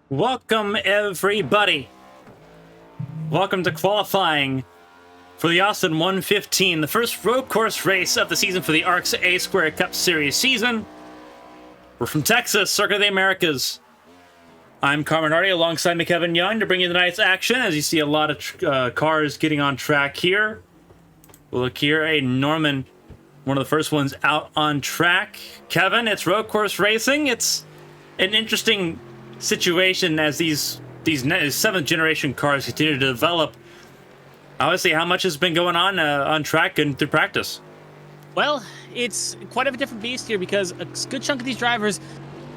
Welcome, everybody. Welcome to qualifying for the Austin 115, the first road course race of the season for the ARCS A Square Cup Series season. We're from Texas, Circuit of the Americas. I'm Carmen alongside me, Kevin Young, to bring you tonight's action. As you see, a lot of cars getting on track here. We'll look here, Aiden Norman, one of the first ones out on track. Kevin, it's road course racing. It's an interesting situation as these seventh generation cars continue to develop. Obviously, how much has been going on track and through practice? Well, it's quite a different beast here because a good chunk of these drivers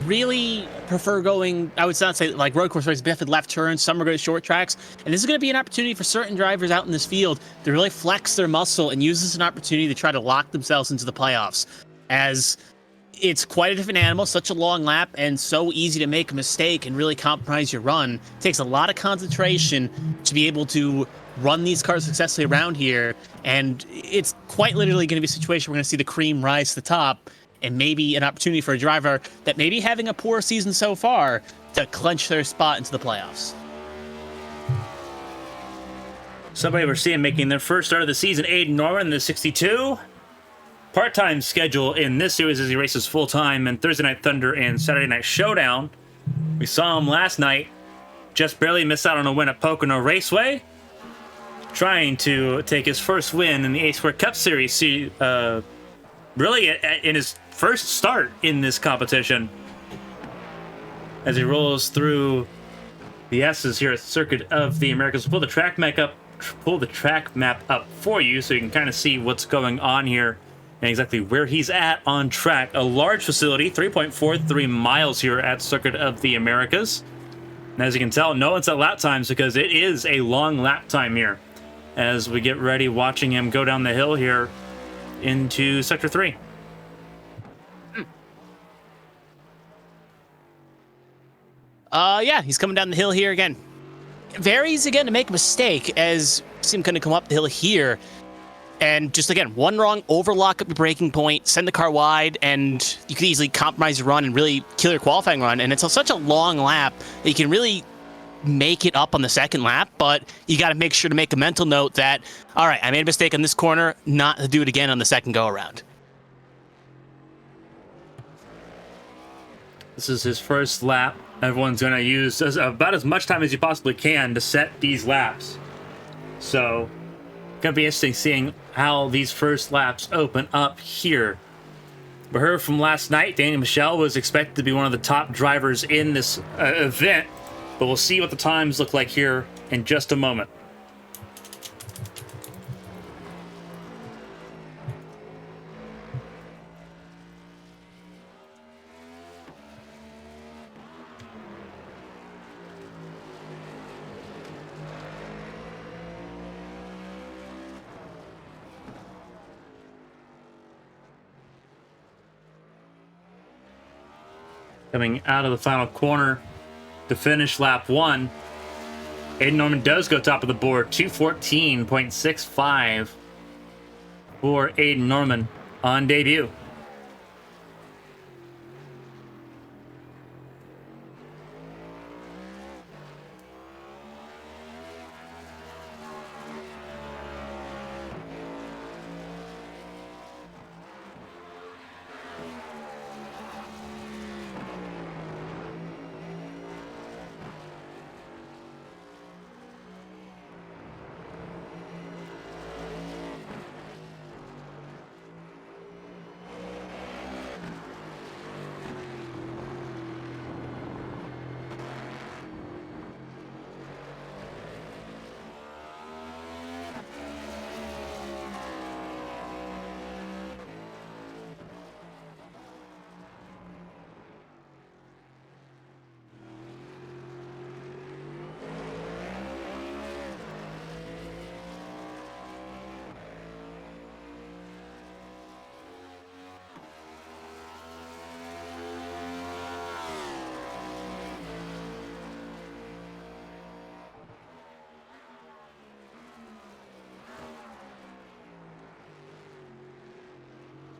really prefer going, I would not say like road course races, but left turns. Some are going to short tracks. And this is going to be an opportunity for certain drivers out in this field to really flex their muscle and use this as an opportunity to try to lock themselves into the playoffs. As it's quite a different animal, such a long lap, and so easy to make a mistake and really compromise your run. It takes a lot of concentration to be able to run these cars successfully around here, and it's quite literally going to be a situation where we're going to see the cream rise to the top, and maybe an opportunity for a driver that may be having a poor season so far to clinch their spot into the playoffs. Somebody we're seeing making their first start of the season, Aiden Norman, the 62. Part-time schedule in this series as he races full-time in Thursday Night Thunder and Saturday Night Showdown. We saw him last night, just barely miss out on a win at Pocono Raceway, trying to take his first win in the A Square Cup Series, really in his first start in this competition, as he rolls through the S's here at Circuit of the Americas. We'll pull the track map up for you so you can kind of see what's going on here and exactly where he's at on track. A large facility, 3.43 miles here at Circuit of the Americas. And as you can tell, no one's at lap times because it is a long lap time here as we get ready watching him go down the hill here into Sector 3. Yeah, he's coming down the hill here again. Very easy again to make a mistake as you see him going to come up the hill here. And just, again, one wrong overlock up your braking point, send the car wide, and you could easily compromise your run and really kill your qualifying run. And it's such a long lap that you can really make it up on the second lap, but you got to make sure to make a mental note that, all right, I made a mistake on this corner, not to do it again on the second go-around. This is his first lap. Everyone's going to use about as much time as you possibly can to set these laps. So, going to be interesting seeing how these first laps open up here. We heard from last night, Daniel Michel was expected to be one of the top drivers in this event, but we'll see what the times look like here in just a moment. Coming out of the final corner to finish lap one, Aiden Norman does go top of the board, 214.65 for Aiden Norman on debut.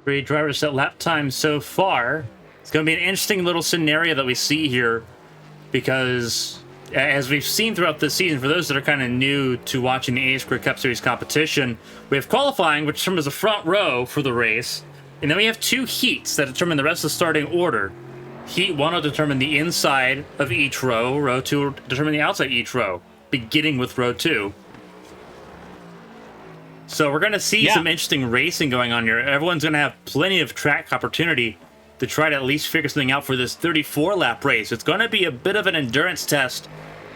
Three drivers set lap time so far. It's going to be an interesting little scenario that we see here because as we've seen throughout this season, for those that are kind of new to watching the A-Square Cup Series competition, we have qualifying, which determines the front row for the race, and then we have 2 heats that determine the rest of the starting order. Heat 1 will determine the inside of each row. Row 2 will determine the outside of each row, beginning with row 2. So we're going to see some interesting racing going on here. Everyone's going to have plenty of track opportunity to try to at least figure something out for this 34-lap race. It's going to be a bit of an endurance test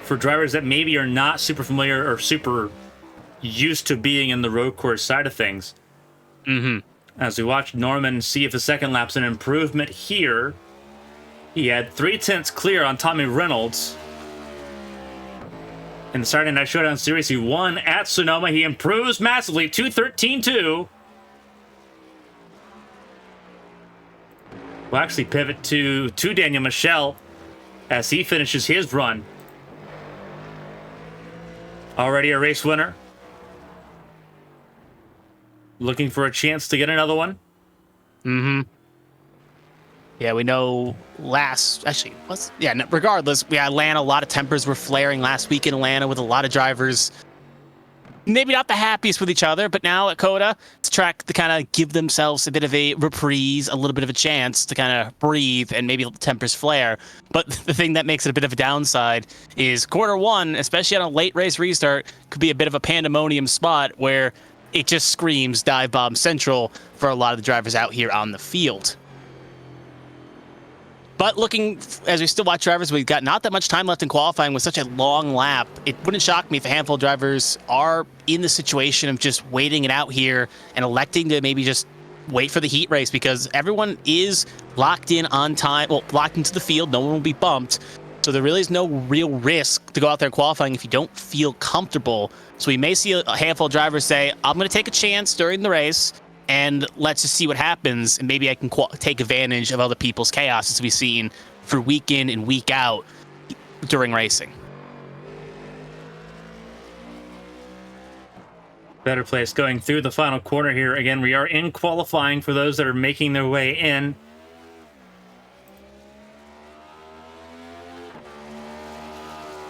for drivers that maybe are not super familiar or super used to being in the road course side of things. As we watch Norman see if the second lap's an improvement here. He had 3/10 clear on Tommy Reynolds. In the Saturday Night Showdown Series, he won at Sonoma. He improves massively, 2:13.2. We'll actually pivot to Daniel Michel as he finishes his run. Already a race winner. Looking for a chance to get another one. Yeah, we know regardless, we had Atlanta, a lot of tempers were flaring last week in Atlanta with a lot of drivers maybe not the happiest with each other, but now at COTA, it's a track to kind of give themselves a bit of a reprise, a little bit of a chance to kind of breathe and maybe let the tempers flare. But the thing that makes it a bit of a downside is quarter 1, especially on a late race restart, could be a bit of a pandemonium spot where it just screams dive bomb central for a lot of the drivers out here on the field. But looking, as we still watch drivers, we've got not that much time left in qualifying with such a long lap. It wouldn't shock me if a handful of drivers are in the situation of just waiting it out here and electing to maybe just wait for the heat race, because everyone is locked in on time, locked into the field. No one will be bumped. So there really is no real risk to go out there qualifying if you don't feel comfortable. So we may see a handful of drivers say, I'm going to take a chance during the race, and let's just see what happens, and maybe I can take advantage of other people's chaos, as we've seen for week in and week out during racing. Better Place going through the final corner here. Again, we are in qualifying for those that are making their way in.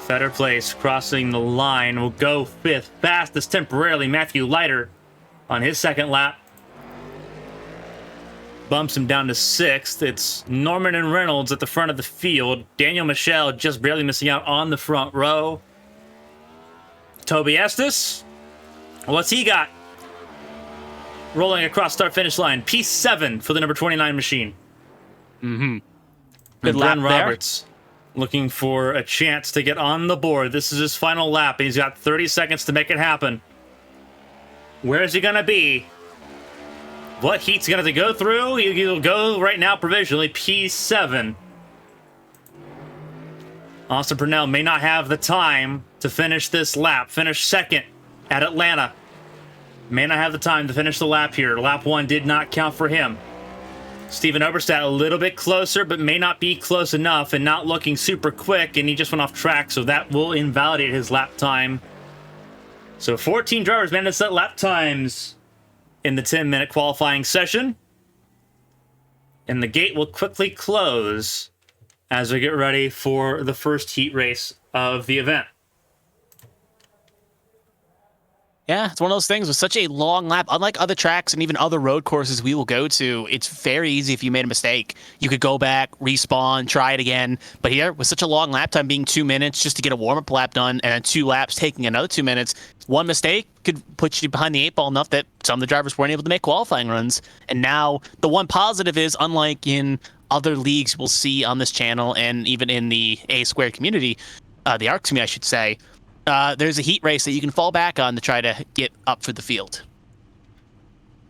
Better Place crossing the line will go 5th. Fastest temporarily, Matthew Leiter on his second lap. Bumps him down to 6th. It's Norman and Reynolds at the front of the field. Daniel Michel just barely missing out on the front row. Toby Estes, what's he got? Rolling across start-finish line. P7 for the number 29 machine. Good And lap Glenn Roberts looking for a chance to get on the board. This is his final lap, and he's got 30 seconds to make it happen. Where is he going to be? What heat's going to go through? He'll go right now provisionally P7. Austin Purnell may not have the time to finish this lap. Finish second at Atlanta. May not have the time to finish the lap here. Lap 1 did not count for him. Steven Oberstadt a little bit closer, but may not be close enough and not looking super quick, and he just went off track, so that will invalidate his lap time. So 14 drivers managed to set lap times in the 10-minute qualifying session. And the gate will quickly close as we get ready for the first heat race of the event. Yeah, it's one of those things with such a long lap. Unlike other tracks and even other road courses we will go to, it's very easy if you made a mistake. You could go back, respawn, try it again. But here, with such a long lap time being 2 minutes just to get a warm-up lap done, and then 2 laps taking another 2 minutes, one mistake could put you behind the 8 ball enough that some of the drivers weren't able to make qualifying runs. And now, the one positive is, unlike in other leagues we'll see on this channel and even in the A Square community, the ARCS community, I should say, there's a heat race that you can fall back on to try to get up for the field.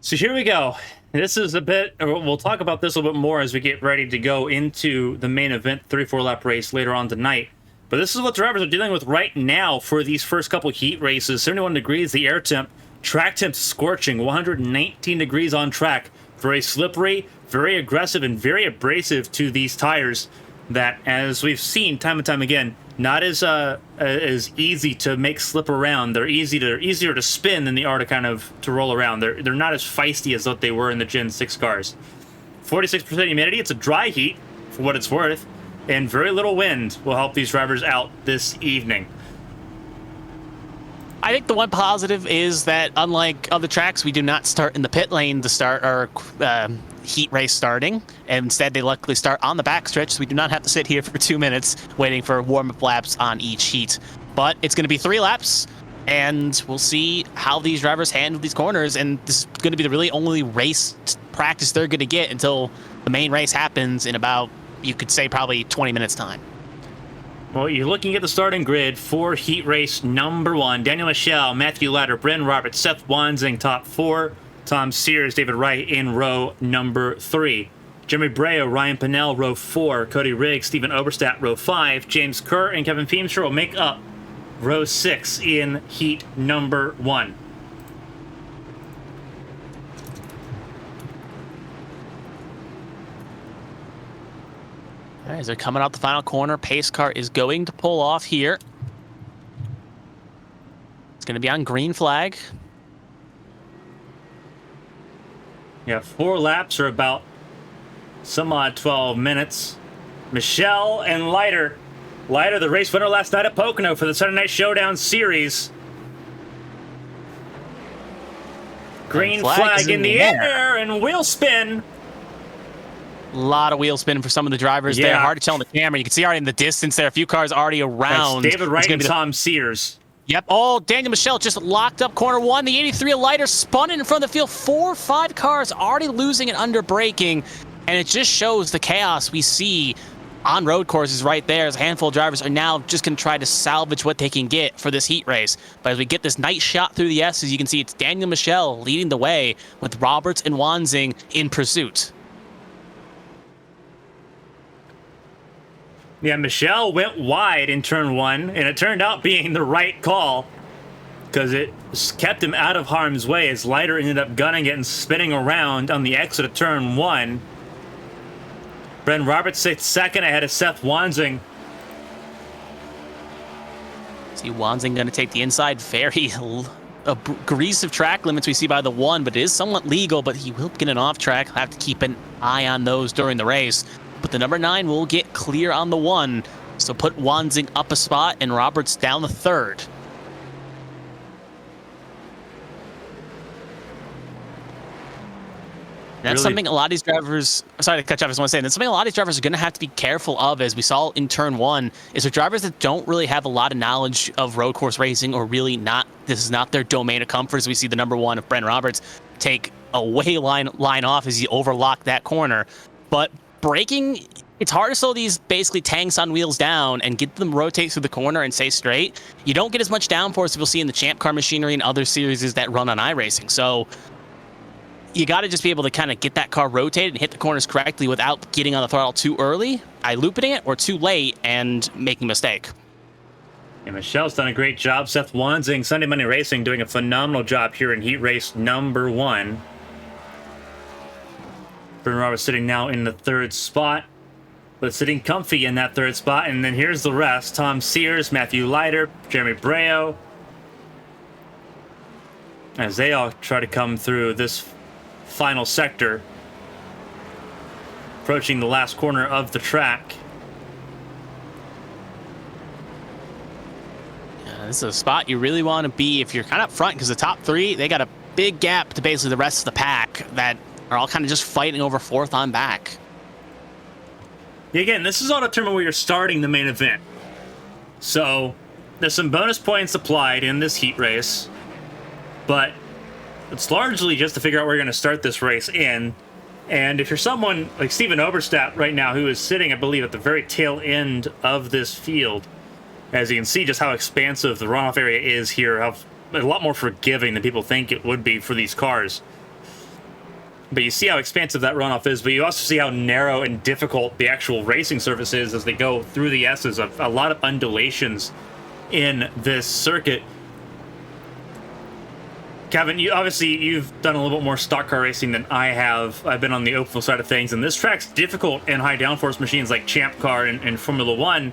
So here we go. This is a bit, we'll talk about this a little bit more as we get ready to go into the main event 34-lap race later on tonight. But this is what drivers are dealing with right now for these first couple heat races. 71 degrees, the air temp. Track temp scorching, 119 degrees on track. Very slippery, very aggressive, and very abrasive to these tires that, as we've seen time and time again, not as easy to make slip around. They're easier to spin than they are to roll around. They're not as feisty as what they were in the Gen 6 cars. 46% humidity. It's a dry heat, for what it's worth. and very little wind will help these drivers out this evening. I think the one positive is that, unlike other tracks, we do not start in the pit lane to start our heat race starting. And instead, they luckily start on the backstretch, so we do not have to sit here for 2 minutes waiting for warm-up laps on each heat. But it's going to be 3 laps, and we'll see how these drivers handle these corners. And this is going to be the really only race practice they're going to get until the main race happens in about, you could say, probably 20 minutes' time. Well, you're looking at the starting grid for heat race number 1. Daniel Michel, Matthew Leiter, Brendan Roberts, Seth Wansing, top 4. Tom Sears, David Wright in row number 3. Jeremy Breo, Ryan Pinnell, row 4. Cody Riggs, Stephen Oberstadt, row 5. James Kerr and Kevin Feemster will make up row 6 in heat number 1. All right, as they're coming out the final corner, pace car is going to pull off here. It's going to be on green flag. Yeah, 4 laps are about some odd 12 minutes. Michelle and Leiter. Leiter, the race winner last night at Pocono for the Saturday Night Showdown Series. Green flag in the air and wheel spin. A lot of wheel spin for some of the drivers there. Hard to tell on the camera. You can see already in the distance there, a few cars already around. That's David Wright and Tom Sears. Yep. Oh, Daniel Michel just locked up corner 1. The 83 Leiter spun it in front of the field. 4 or 5 cars already losing and under braking. And it just shows the chaos we see on road courses right there, as a handful of drivers are now just going to try to salvage what they can get for this heat race. But as we get this nice shot through the S's, you can see it's Daniel Michel leading the way with Roberts and Wansing in pursuit. Yeah, Michelle went wide in turn 1, and it turned out being the right call because it kept him out of harm's way as Leiter ended up gunning it and spinning around on the exit of turn 1. Brendan Roberts sits second ahead of Seth Wansing. See Wansing going to take the inside, very aggressive track limits we see by the 1, but it is somewhat legal, but he will get an off track. He'll have to keep an eye on those during the race. But the number 9 will get clear on the 1. So put Wansing up a spot and Roberts down the 3rd. That's something a lot of these drivers, sorry to cut you off, I just want to say, that's something a lot of these drivers are going to have to be careful of, as we saw in turn 1, is there drivers that don't really have a lot of knowledge of road course racing, or really not, this is not their domain of comfort, as we see the number 1 of Brendan Roberts take a way line off as he overlocked that corner. But braking, it's hard to slow these basically tanks on wheels down and get them rotate through the corner and stay straight. You don't get as much downforce as you'll see in the Champ Car machinery and other series that run on iRacing. So you got to just be able to kind of get that car rotated and hit the corners correctly without getting on the throttle too early, looping it, or too late and making a mistake. Yeah, Michelle's done a great job. Seth Wansing, Sunday Monday Racing, doing a phenomenal job here in heat race number 1. Brendan Roberts sitting now in the 3rd spot, but sitting comfy in that 3rd spot. And then here's the rest. Tom Sears, Matthew Leiter, Jeremy Breo, as they all try to come through this final sector, approaching the last corner of the track. Yeah, this is a spot you really want to be if you're kind of up front, because the top 3, they got a big gap to basically the rest of the pack that are all kind of just fighting over 4th on back. Again, this is all determined where you're starting the main event. So there's some bonus points applied in this heat race, but it's largely just to figure out where you're going to start this race in. And if you're someone like Stephen Oberstadt right now, who is sitting, I believe, at the very tail end of this field, as you can see just how expansive the runoff area is here, how a lot more forgiving than people think it would be for these cars. But you see how expansive that runoff is, but you also see how narrow and difficult the actual racing surface is as they go through the S's. A lot of undulations in this circuit. Kevin, you've done a little bit more stock car racing than I have. I've been on the open side of things, and this track's difficult in high downforce machines like Champ Car and Formula One.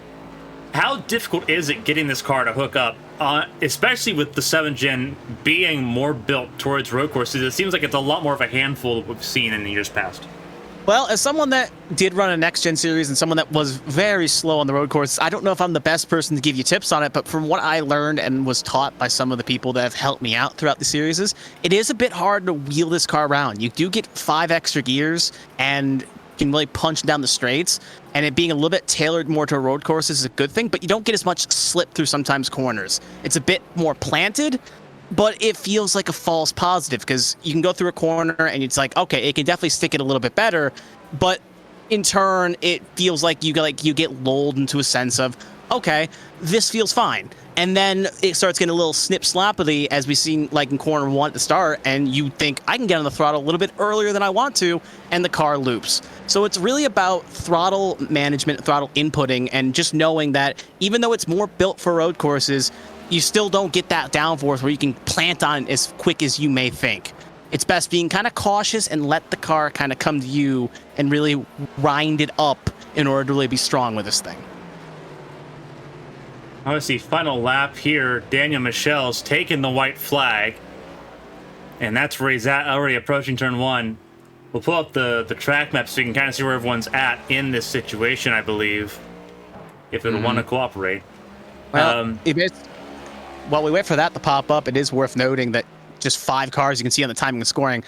How difficult is it getting this car to hook up, especially with the 7th gen being more built towards road courses? It seems like it's a lot more of a handful that we've seen in the years past. Well, as someone that did run a next-gen series and someone that was very slow on the road course, I don't know if I'm the best person to give you tips on it, but from what I learned and was taught by some of the people that have helped me out throughout the series, it is a bit hard to wheel this car around. You do get 5 extra gears and can really punch down the straights, and it being a little bit tailored more to a road course is a good thing, but you don't get as much slip through sometimes corners. It's a bit more planted, but it feels like a false positive because you can go through a corner and it's like, okay, it can definitely stick it a little bit better, but in turn, it feels like you get lulled into a sense of, okay, this feels fine. And then it starts getting a little snip slappily as we've seen like in corner 1 at the start, and you think, I can get on the throttle a little bit earlier than I want to, and the car loops. So it's really about throttle management, throttle inputting, and just knowing that even though it's more built for road courses, you still don't get that downforce where you can plant on as quick as you may think. It's best being kind of cautious and let the car kind of come to you and really wind it up in order to really be strong with this thing. I want to see final lap here. Daniel Michel's taking the white flag. And that's where he's at, already approaching turn 1. We'll pull up the track map so you can kind of see where everyone's at in this situation, I believe. If it'll want to cooperate. Well, while we wait for that to pop up, it is worth noting that just 5 cars you can see on the timing and scoring,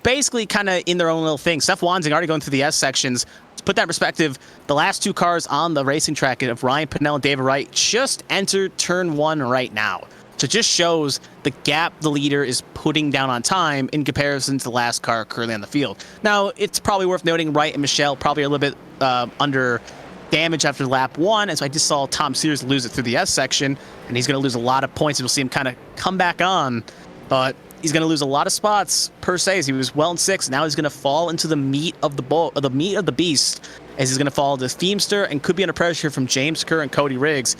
basically kind of in their own little thing. Steph Wanzing already going through the S sections. To put that in perspective, the last 2 cars on the racing track of Ryan Pinnell and David Wright just entered turn 1 right now. So it just shows the gap the leader is putting down on time in comparison to the last car currently on the field. Now, it's probably worth noting Wright and Michelle probably a little bit under damage after lap 1, and so I just saw Tom Sears lose it through the S section, and he's going to lose a lot of points, and we'll see him kind of come back on. But he's going to lose a lot of spots per se. As he was well in 6th. Now he's going to fall into the meat of the beast, as he's going to fall to Feemster and could be under pressure from James Kerr and Cody Riggs,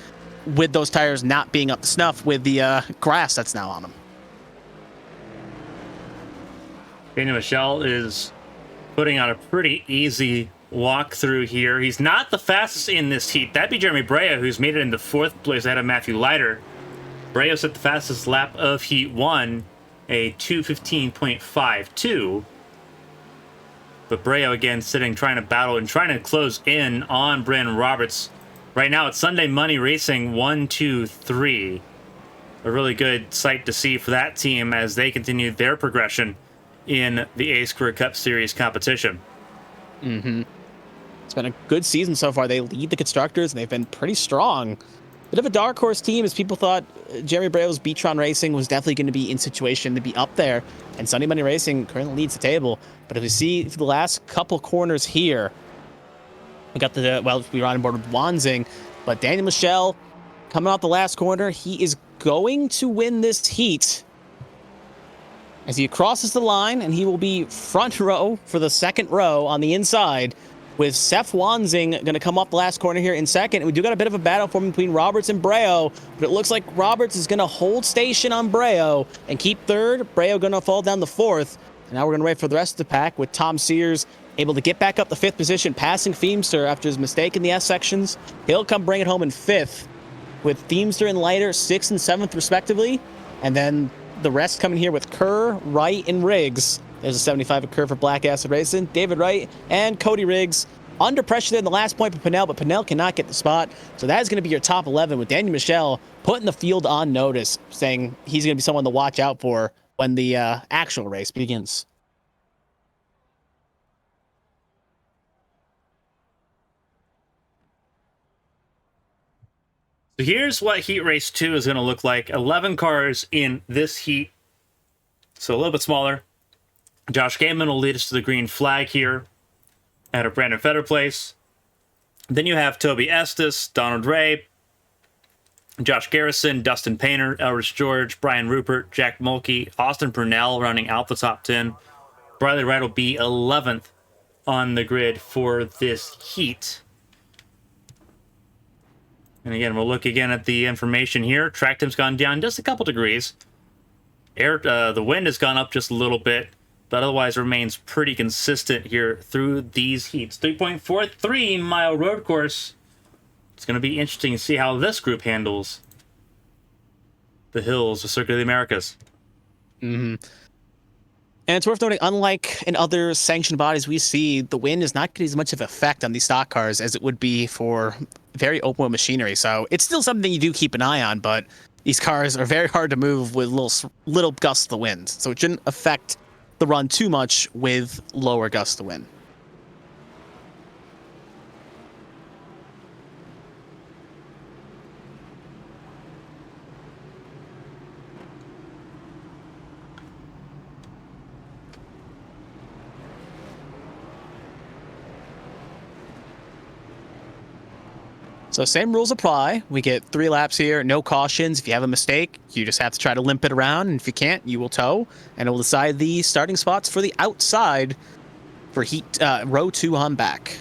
with those tires not being up to snuff with the grass that's now on them. Daniel Michel is putting on a pretty easy walkthrough here. He's not the fastest in this heat. That'd be Jeremy Brea, who's made it into 4th place ahead of Matthew Leiter. Brea set the fastest lap of Heat 1, a 2:15.52. But Brea again sitting, trying to battle and trying to close in on Brandon Roberts. Right now it's Sunday Money Racing 1, 2, 3. A really good sight to see for that team as they continue their progression in the Ace Career Cup Series competition. It's been a good season so far. They lead the constructors, and they've been pretty strong. Bit of a dark horse team, as people thought Jeremy Brea's Beatron Racing was definitely going to be in situation to be up there, and Sunday Money Racing currently leads the table. But if we see for the last couple corners here, we got we were on board with Wanzing, but Daniel Michel coming off the last corner, he is going to win this heat as he crosses the line, and he will be front row for the 2nd row on the inside, with Seth Wanzing going to come up the last corner here in 2nd. And we do got a bit of a battle forming between Roberts and Breo, but it looks like Roberts is going to hold station on Breo and keep 3rd. Breo going to fall down the 4th. And now we're going to wait for the rest of the pack, with Tom Sears able to get back up the 5th position, passing Feemster after his mistake in the S sections. He'll come bring it home in 5th, with Feemster and Leiter 6th and 7th respectively. And then the rest coming here with Kerr, Wright, and Riggs. There's a 75 at Kerr for Black Acid Racing. David Wright and Cody Riggs under pressure there in the last point for Pinnell, but Pinnell cannot get the spot. So that is going to be your top 11, with Daniel Michel putting the field on notice, saying he's going to be someone to watch out for when the actual race begins. So here's what Heat Race 2 is going to look like. 11 cars in this heat, so a little bit smaller. Josh Gaiman will lead us to the green flag here out of Brandon Fetter Place. Then you have Toby Estes, Donald Ray, Josh Garrison, Dustin Painter, Elrich George, Brian Rupert, Jack Mulkey, Austin Purnell running out the top 10. Briley Wright will be 11th on the grid for this heat. And again, we'll look again at the information here. Track time's gone down just a couple degrees. The wind has gone up just a little bit, but otherwise remains pretty consistent here through these heats. 3.43 mile road course. It's going to be interesting to see how this group handles the hills of Circuit of the Americas. And it's worth noting, unlike in other sanctioned bodies we see, the wind is not getting as much of an effect on these stock cars as it would be for very open wheel machinery. So it's still something you do keep an eye on, but these cars are very hard to move with little gusts of the wind. So it shouldn't affect the run too much with lower gusts of wind. So same rules apply. We get 3 laps here, no cautions. If you have a mistake, you just have to try to limp it around. And if you can't, you will tow. And it will decide the starting spots for the outside for row 2 on back.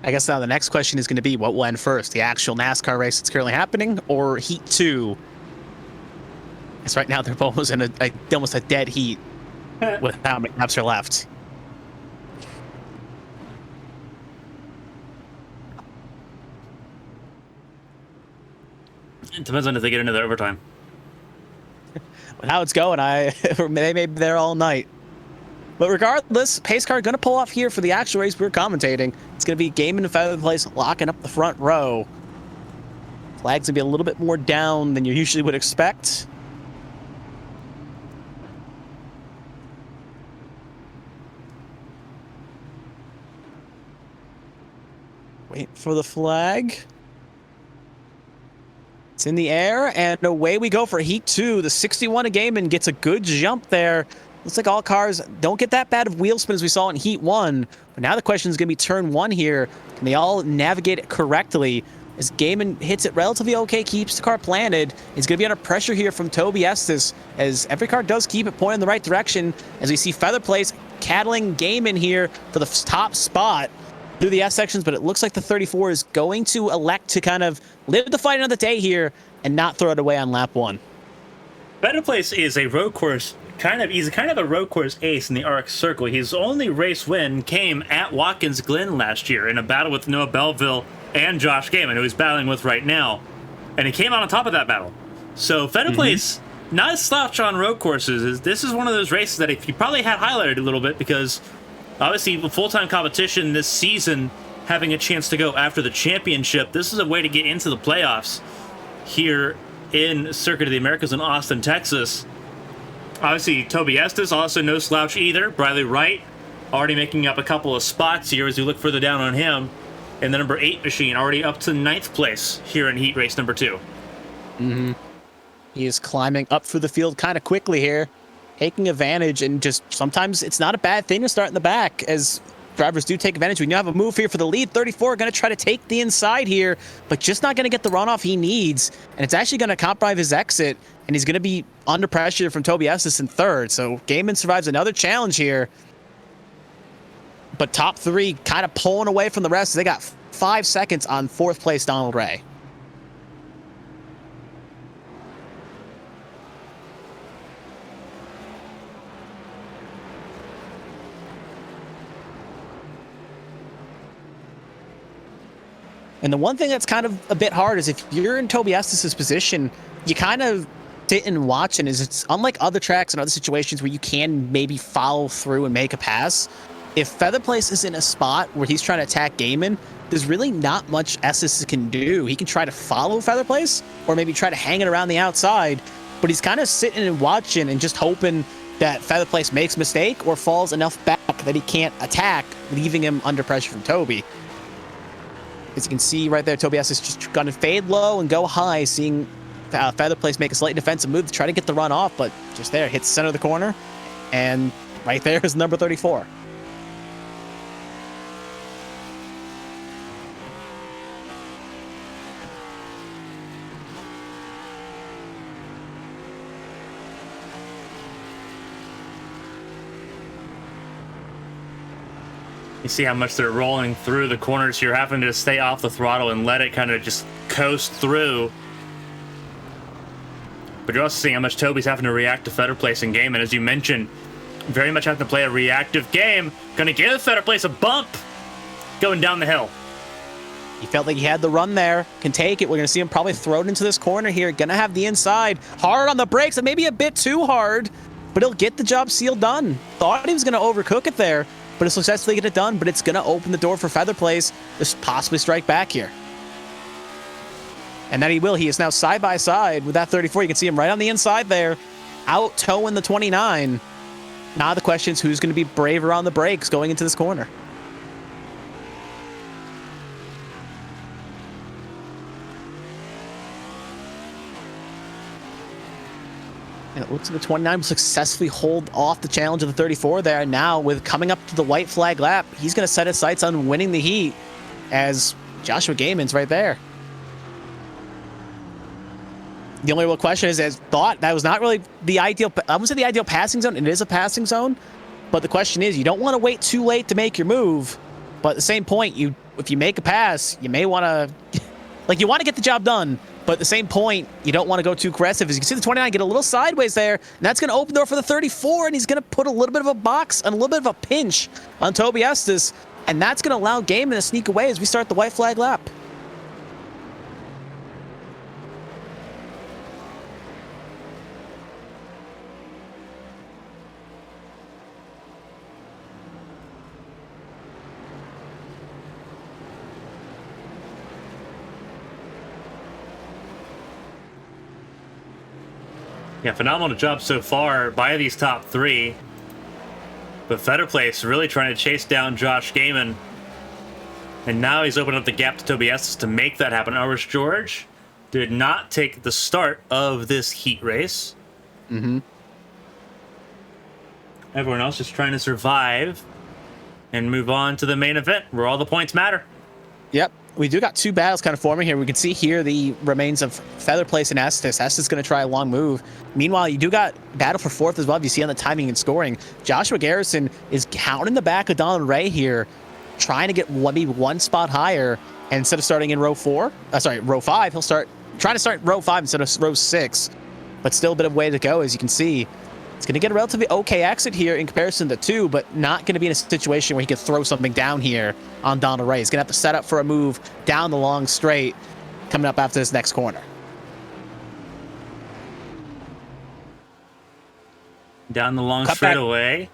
I guess now the next question is going to be what will end first, the actual NASCAR race that's currently happening or Heat 2? Because right now they're almost in almost a dead heat with how many laps are left. It depends on if they get into the overtime. With how it's going, they may be there all night. But regardless, pace car going to pull off here for the actual race we're commentating. It's going to be Gaiman and Feather Place locking up the front row. Flag's going to be a little bit more down than you usually would expect. Wait for the flag. It's in the air, and away we go for Heat 2. The 61 of Gaiman gets a good jump there. Looks like all cars don't get that bad of wheel spin as we saw in Heat 1. But now the question is going to be turn 1 here. Can they all navigate it correctly? As Gaiman hits it relatively okay, keeps the car planted. He's going to be under pressure here from Toby Estes, as every car does keep it pointed in the right direction. As we see Feather Place cattling Gaiman here for the top spot through the S sections, but it looks like the 34 is going to elect to kind of live the fight another day here and not throw it away on lap 1. Feather Place is a road course he's kind of a road course ace in the ARCS circle. His only race win came at Watkins Glen last year in a battle with Noah Belleville and Josh Gaiman, who he's battling with right now. And he came out on top of that battle. So Feather Place, not a slouch on road courses. This is one of those races that if you probably had highlighted a little bit, because obviously the full-time competition this season, having a chance to go after the championship, this is a way to get into the playoffs here in Circuit of the Americas in Austin, Texas. Obviously, Toby Estes, also no slouch either. Bradley Wright already making up a couple of spots here as we look further down on him. And the number 8 machine already up to 9th place here in heat race number 2. He is climbing up through the field kind of quickly here, taking advantage, and just sometimes it's not a bad thing to start in the back as drivers do take advantage. We now have a move here for the lead. 34 going to try to take the inside here, but just not going to get the runoff he needs. And it's actually going to compromise his exit, and he's going to be under pressure from Toby Estes in 3rd. So Gaiman survives another challenge here. But top 3 kind of pulling away from the rest. They got 5 seconds on 4th place Donald Ray. And the one thing that's kind of a bit hard is if you're in Toby Estes' position, you kind of sit and watch, and it's unlike other tracks and other situations where you can maybe follow through and make a pass. If Feather Place is in a spot where he's trying to attack Gaiman, there's really not much Estes can do. He can try to follow Feather Place or maybe try to hang it around the outside, but he's kind of sitting and watching and just hoping that Feather Place makes a mistake or falls enough back that he can't attack, leaving him under pressure from Toby. As you can see right there, Toby Estes just going to fade low and go high, seeing Feather Place make a slight defensive move to try to get the run off, but just there, hits the center of the corner, and right there is number 34. You see how much they're rolling through the corners. You're having to stay off the throttle and let it kind of just coast through. But you're also seeing how much Toby's having to react to Feather Place in game. And as you mentioned, very much having to play a reactive game. Gonna give Feather Place a bump going down the hill. He felt like he had the run there, can take it. We're going to see him probably throw it into this corner here. Going to have the inside. Hard on the brakes, and maybe a bit too hard, but he'll get the job seal done. Thought he was going to overcook it there, but he'll successfully get it done, but it's going to open the door for Feather Place to possibly strike back here. And that he will. He is now side by side with that 34. You can see him right on the inside there, out towing the 29. Now the question is who's going to be braver on the brakes going into this corner. And it looks like the 29 will successfully hold off the challenge of the 34 there. Now, with coming up to the white flag lap, he's going to set his sights on winning the heat as Joshua Gaiman's right there. The only real question is, as thought, that was not really the ideal, I wouldn't say the ideal passing zone. It is a passing zone. But the question is, you don't want to wait too late to make your move. But at the same point, if you make a pass, you may want to, like, you want to get the job done. But at the same point, you don't want to go too aggressive. As you can see, the 29 get a little sideways there, and that's going to open the door for the 34, and he's going to put a little bit of a box and a little bit of a pinch on Toby Estes, and that's going to allow Gaiman to sneak away as we start the white flag lap. Yeah, phenomenal job so far by these top three. But Feather Place really trying to chase down Josh Gaiman. And now he's opened up the gap to Toby Estes to make that happen. Ours George did not take the start of this heat race. Everyone else just trying to survive and move on to the main event where all the points matter. Yep. We do got two battles kind of forming here. We can see here the remains of Feather Place and Estes. Estes is going to try a long move. Meanwhile, you do got battle for fourth as well. If you see on the timing and scoring, Joshua Garrison is counting the back of Donald Ray here, trying to get maybe one spot higher. And instead of starting in row 5, he'll start trying to start row 5 instead of row 6. But still a bit of way to go, as you can see. It's going to get a relatively okay exit here in comparison to 2, but not going to be in a situation where he could throw something down here on Donald Ray. He's going to have to set up for a move down the long straight coming up after this next corner. Down the long straightaway.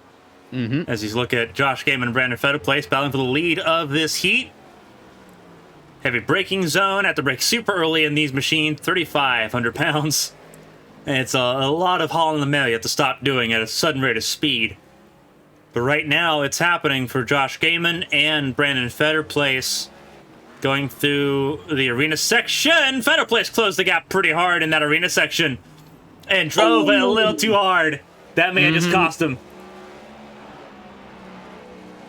As he's looking at Josh Gaiman and Brandon Feather Place battling for the lead of this heat. Heavy braking zone. Have to brake super early in these machines. 3,500 pounds. And it's a lot of hauling the mail you have to stop doing at a sudden rate of speed. But right now, it's happening for Josh Gaiman and Brandon Feather Place going through the arena section. Feather Place closed the gap pretty hard in that arena section and drove it a little too hard. That may have just cost him.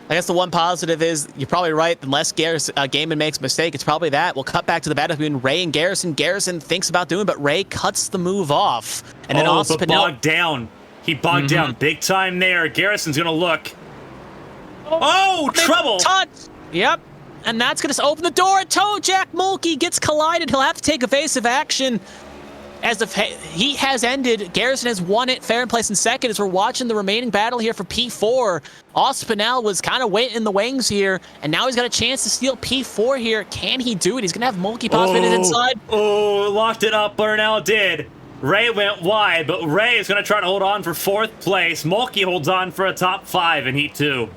I guess the one positive is, you're probably right, unless Gaiman makes a mistake, it's probably that. We'll cut back to the battle between Ray and Garrison. Garrison thinks about doing, but Ray cuts the move off. And then also bogged down. He bogged down big time there. Garrison's going to look. Oh, trouble! Touch! Yep. And that's going to open the door. Jack Mulkey gets collided. He'll have to take evasive action. As the heat has ended, Garrison has won it fair and place in second as we're watching the remaining battle here for P4. Ospinel was kind of waiting in the wings here, and now he's got a chance to steal P4 here. Can he do it? He's going to have Mulkey possibly inside. Oh, locked it up. Burnell did. Ray went wide, but Ray is going to try to hold on for fourth place. Mulkey holds on for a top 5 in Heat 2.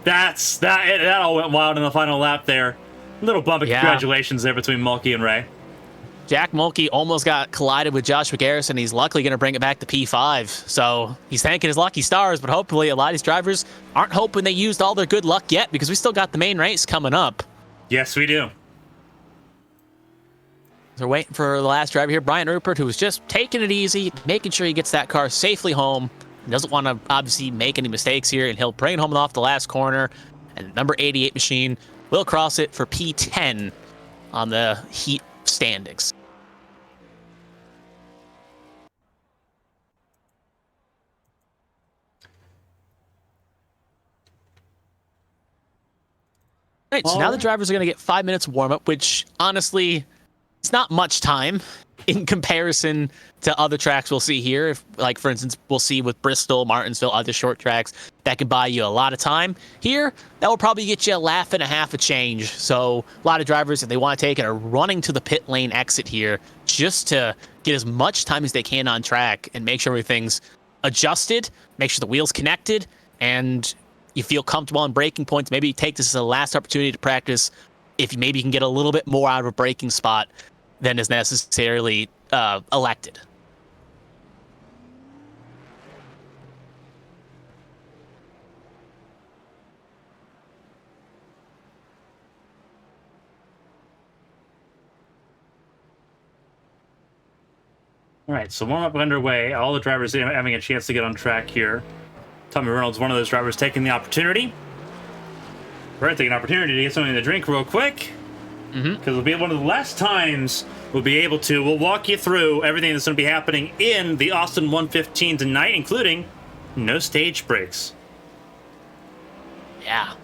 That all went wild in the final lap there. Little bump of congratulations there between Mulkey and Ray. Jack Mulkey almost got collided with Joshua Garrison. He's luckily going to bring it back to P5. So he's thanking his lucky stars, but hopefully a lot of these drivers aren't hoping they used all their good luck yet, because we still got the main race coming up. Yes, we do. They're waiting for the last driver here, Brian Rupert, who was just taking it easy, making sure he gets that car safely home. He doesn't want to obviously make any mistakes here, and he'll bring it home off the last corner. And number 88 machine will cross it for P10 on the Heat standings. Right, so now the drivers are going to get 5 minutes warm up, which honestly, it's not much time in comparison to other tracks we'll see here. If, like, for instance, we'll see with Bristol, Martinsville, other short tracks, that can buy you a lot of time. Here, that will probably get you a lap and a half a change. So a lot of drivers, if they want to take it, are running to the pit lane exit here just to get as much time as they can on track and make sure everything's adjusted, make sure the wheel's connected, and you feel comfortable on braking points. Maybe take this as a last opportunity to practice if maybe you can get a little bit more out of a braking spot than is necessarily elected. All right, so warm-up underway. All the drivers having a chance to get on track here. Tommy Reynolds, one of those drivers, taking the opportunity. We're taking an opportunity to get something to drink real quick. Because it'll be one of the last times we'll walk you through everything that's going to be happening in the Austin 115 tonight, including no stage breaks. Yeah.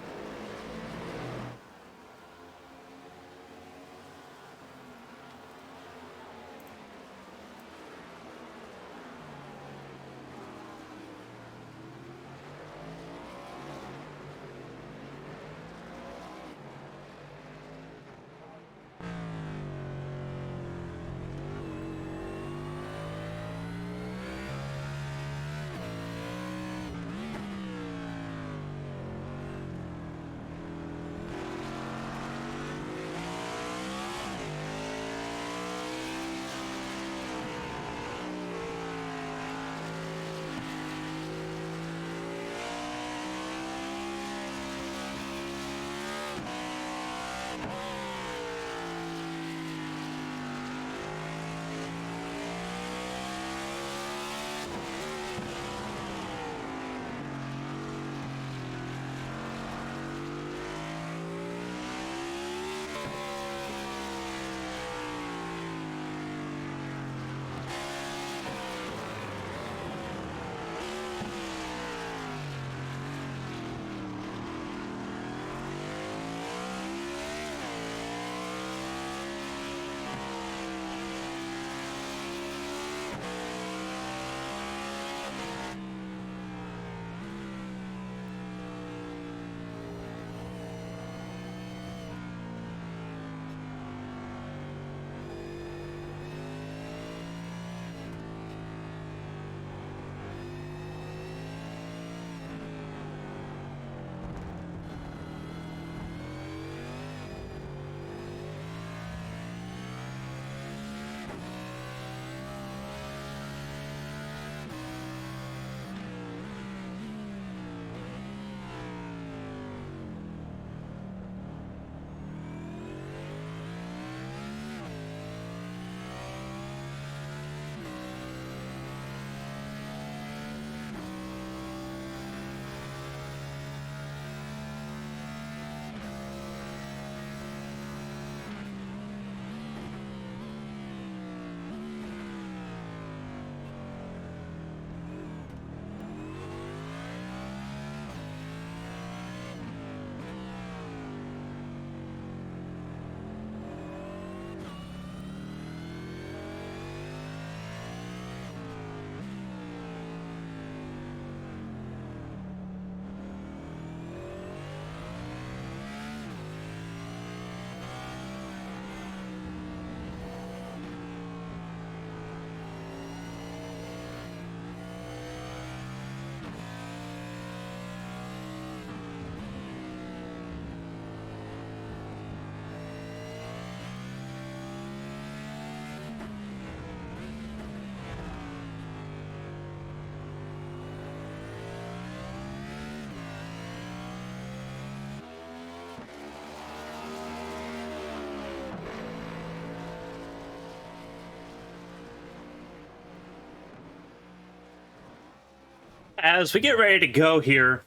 As we get ready to go here,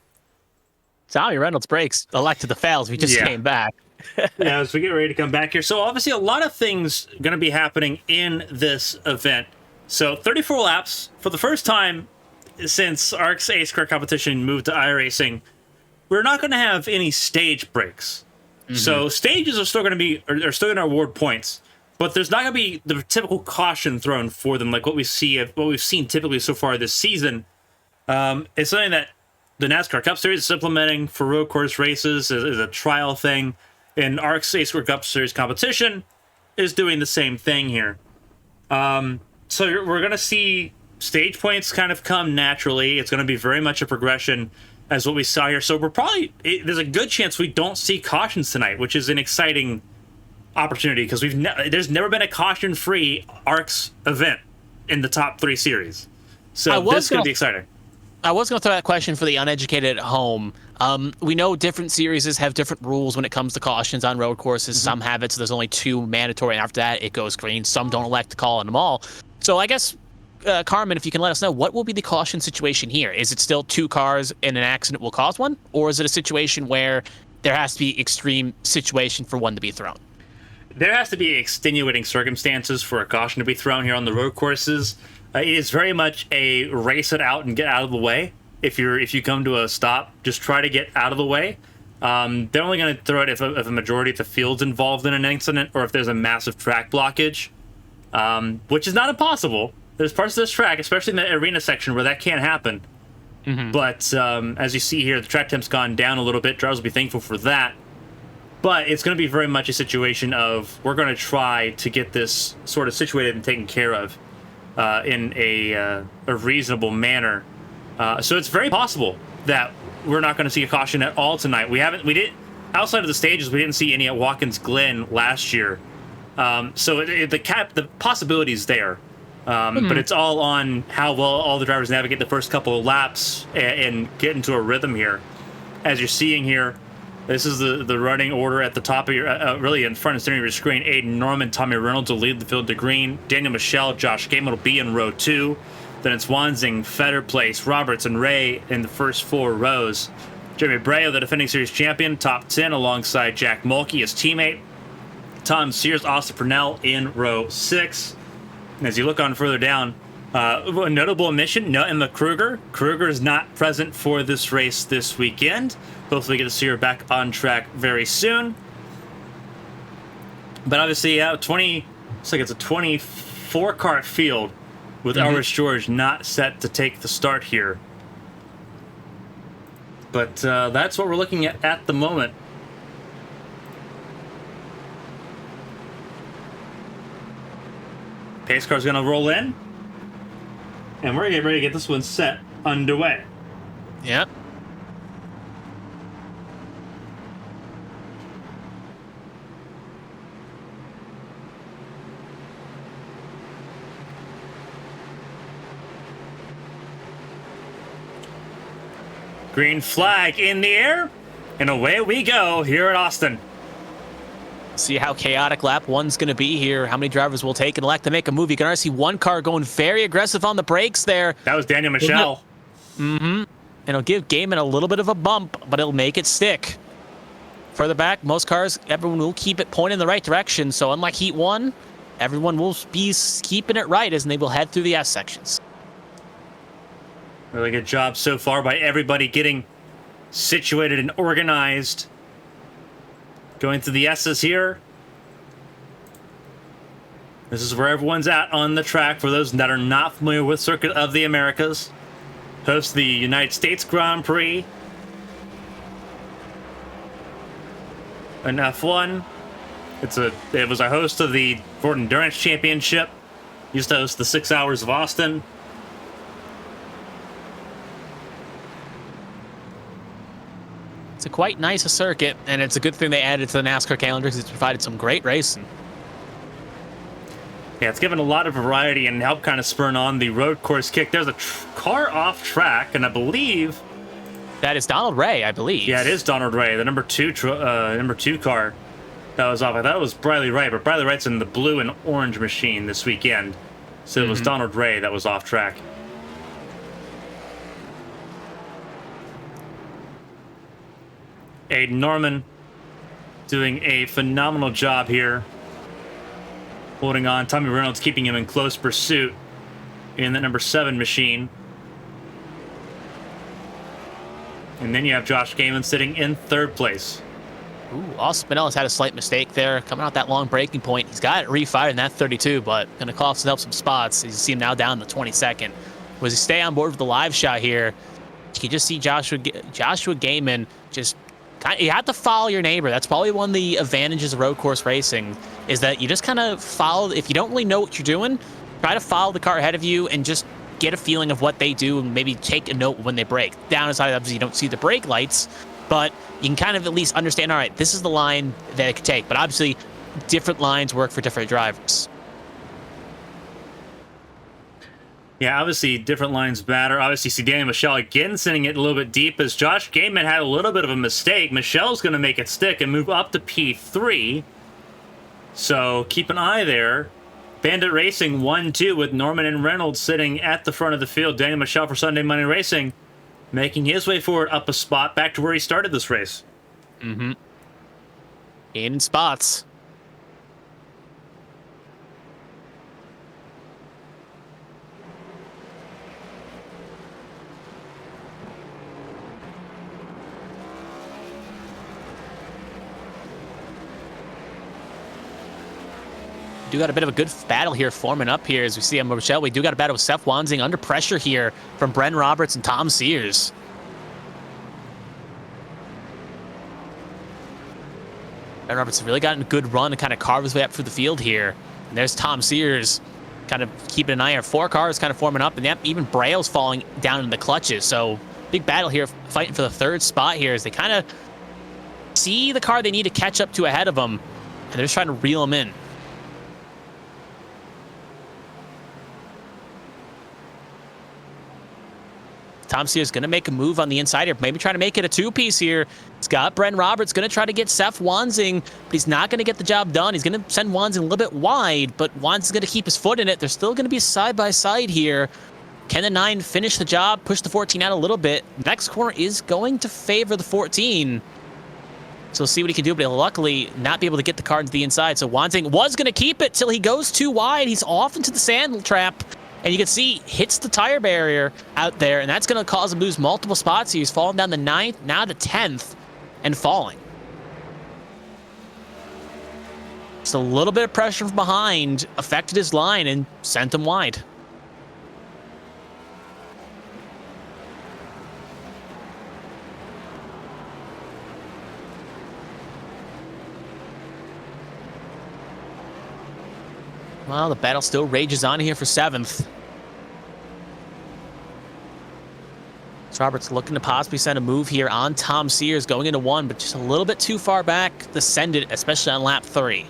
Tommy Reynolds breaks elected the fails. We just came back. Yeah, as we get ready to come back here. So obviously a lot of things going to be happening in this event. So 34 laps for the first time since ARCS Ace Car competition moved to iRacing. We're not going to have any stage breaks. So stages are still going to be are still going to award points, but there's not going to be the typical caution thrown for them like what we've seen typically so far this season. It's something that the NASCAR Cup Series is implementing for road course races as a trial thing, and ARCS ACR Cup Series competition is doing the same thing here. So we're going to see stage points kind of come naturally. It's going to be very much a progression as what we saw here. So there's a good chance we don't see cautions tonight, which is an exciting opportunity because there's never been a caution-free ARCS event in the top 3 series. So this is going to be exciting. I was going to throw that question for the uneducated at home. We know different series have different rules when it comes to cautions on road courses. Some have it, so there's only 2 mandatory, and after that, it goes green. Some don't elect to call on them all. So I guess, Carmen, if you can let us know, what will be the caution situation here? Is it still 2 cars and an accident will cause one? Or is it a situation where there has to be extreme situation for one to be thrown? There has to be extenuating circumstances for a caution to be thrown here on the road courses. It is very much a race it out and get out of the way. If you come to a stop, just try to get out of the way. They're only going to throw it if a majority of the field's involved in an incident or if there's a massive track blockage, which is not impossible. There's parts of this track, especially in the arena section, where that can't happen. But as you see here, the track temp's gone down a little bit. Drivers will be thankful for that. But it's going to be very much a situation of we're going to try to get this sort of situated and taken care of in a reasonable manner. So it's very possible that we're not going to see a caution at all tonight. Outside of the stages, we didn't see any at Watkins Glen last year. So the possibility is there. But it's all on how well all the drivers navigate the first couple of laps and get into a rhythm here. As you're seeing here, this is the running order at the top of your, really in front and center of your screen. Aiden Norman, Tommy Reynolds will lead the field to green. Daniel Michelle, Josh Gaiman will be in row 2. Then it's Wanzing, Fetter Place, Roberts, and Ray in the first 4 rows. Jeremy Breo, the defending series champion, top 10 alongside Jack Mulkey, his teammate. Tom Sears, Austin Purnell in row 6. And as you look on further down, a notable omission, no Emma Kruger. Kruger is not present for this race this weekend. Hopefully get to see her back on track very soon. But obviously, looks like it's a 24-car field with Elvis George not set to take the start here. But that's what we're looking at the moment. Pace car's going to roll in. And we're getting ready to get this one set underway. Yep. Green flag in the air, and away we go here at Austin. See how chaotic lap 1's going to be here. How many drivers will take and elect to make a move. You can already see one car going very aggressive on the brakes there. That was Daniel Michelle. And it'll give Gaiman a little bit of a bump, but it'll make it stick. Further back, most cars, everyone will keep it pointing in the right direction. So unlike Heat 1, everyone will be keeping it right as they will head through the S sections. Really good job so far by everybody getting situated and organized. Going through the S's here. This is where everyone's at on the track. For those that are not familiar with Circuit of the Americas, hosts the United States Grand Prix. An F1. It was a host of the Ford Endurance Championship. Used to host the 6 Hours of Austin. It's a quite nice circuit, and it's a good thing they added to the NASCAR calendar because it's provided some great racing. Yeah, it's given a lot of variety and helped kind of spur on the road course kick. There's a car off track, and I believe that is Donald Ray, I believe. Yeah, it is Donald Ray, the number two car that was off. I thought it was Briley Wright, but Briley Wright's in the blue and orange machine this weekend, so it was Donald Ray that was off track. Aiden Norman doing a phenomenal job here. Holding on. Tommy Reynolds keeping him in close pursuit in the number 7 machine. And then you have Josh Gaiman sitting in 3rd place. Ooh, Spinelli's had a slight mistake there, coming out that long breaking point. He's got it refired in that 32, but going to cost help some spots. You see him now down in the 22nd. Was he stay on board with the live shot here? You can just see Joshua Gaiman just you have to follow your neighbor. That's probably one of the advantages of road course racing, is that you just kind of follow. If you don't really know what you're doing, try to follow the car ahead of you and just get a feeling of what they do and maybe take a note when they brake. Downside, obviously, you don't see the brake lights, but you can kind of at least understand, all right, this is the line that it could take. But obviously, different lines work for different drivers. Yeah, obviously different lines matter. Obviously, see Danny Michelle again sending it a little bit deep as Josh Gaiman had a little bit of a mistake. Michelle's going to make it stick and move up to P3. So keep an eye there. Bandit Racing 1-2 with Norman and Reynolds sitting at the front of the field. Daniel Michelle for Sunday Money Racing making his way forward up a spot back to where he started this race. Mm-hmm. Gaining spots. Do got a bit of a good battle here forming up here as we see on Michelle. We do got a battle with Seth Wanzing under pressure here from Bren Roberts and Tom Sears. Bren Roberts really gotten a good run to kind of carve his way up through the field here. And there's Tom Sears kind of keeping an eye on 4 cars kind of forming up. And yep, even Braille's falling down in the clutches. So big battle here, fighting for the 3rd spot here as they kind of see the car they need to catch up to ahead of them. And they're just trying to reel them in. Tom Sears going to make a move on the inside here, maybe trying to make it a 2-piece here. It's got Bren Roberts going to try to get Seth Wanzing, but he's not going to get the job done. He's going to send Wanzing a little bit wide, but Wanzing's going to keep his foot in it. There's still going to be side-by-side here. Can the 9 finish the job, push the 14 out a little bit? Next corner is going to favor the 14. So we'll see what he can do, but he'll luckily not be able to get the car into the inside. So Wanzing was going to keep it till he goes too wide. He's off into the sand trap. And you can see hits the tire barrier out there, and that's going to cause him to lose multiple spots. He's falling down the 9th, now the 10th, and falling. Just a little bit of pressure from behind affected his line and sent him wide. Well, the battle still rages on here for 7th. So Roberts looking to possibly send a move here on Tom Sears going into 1, but just a little bit too far back to send it, especially on lap 3.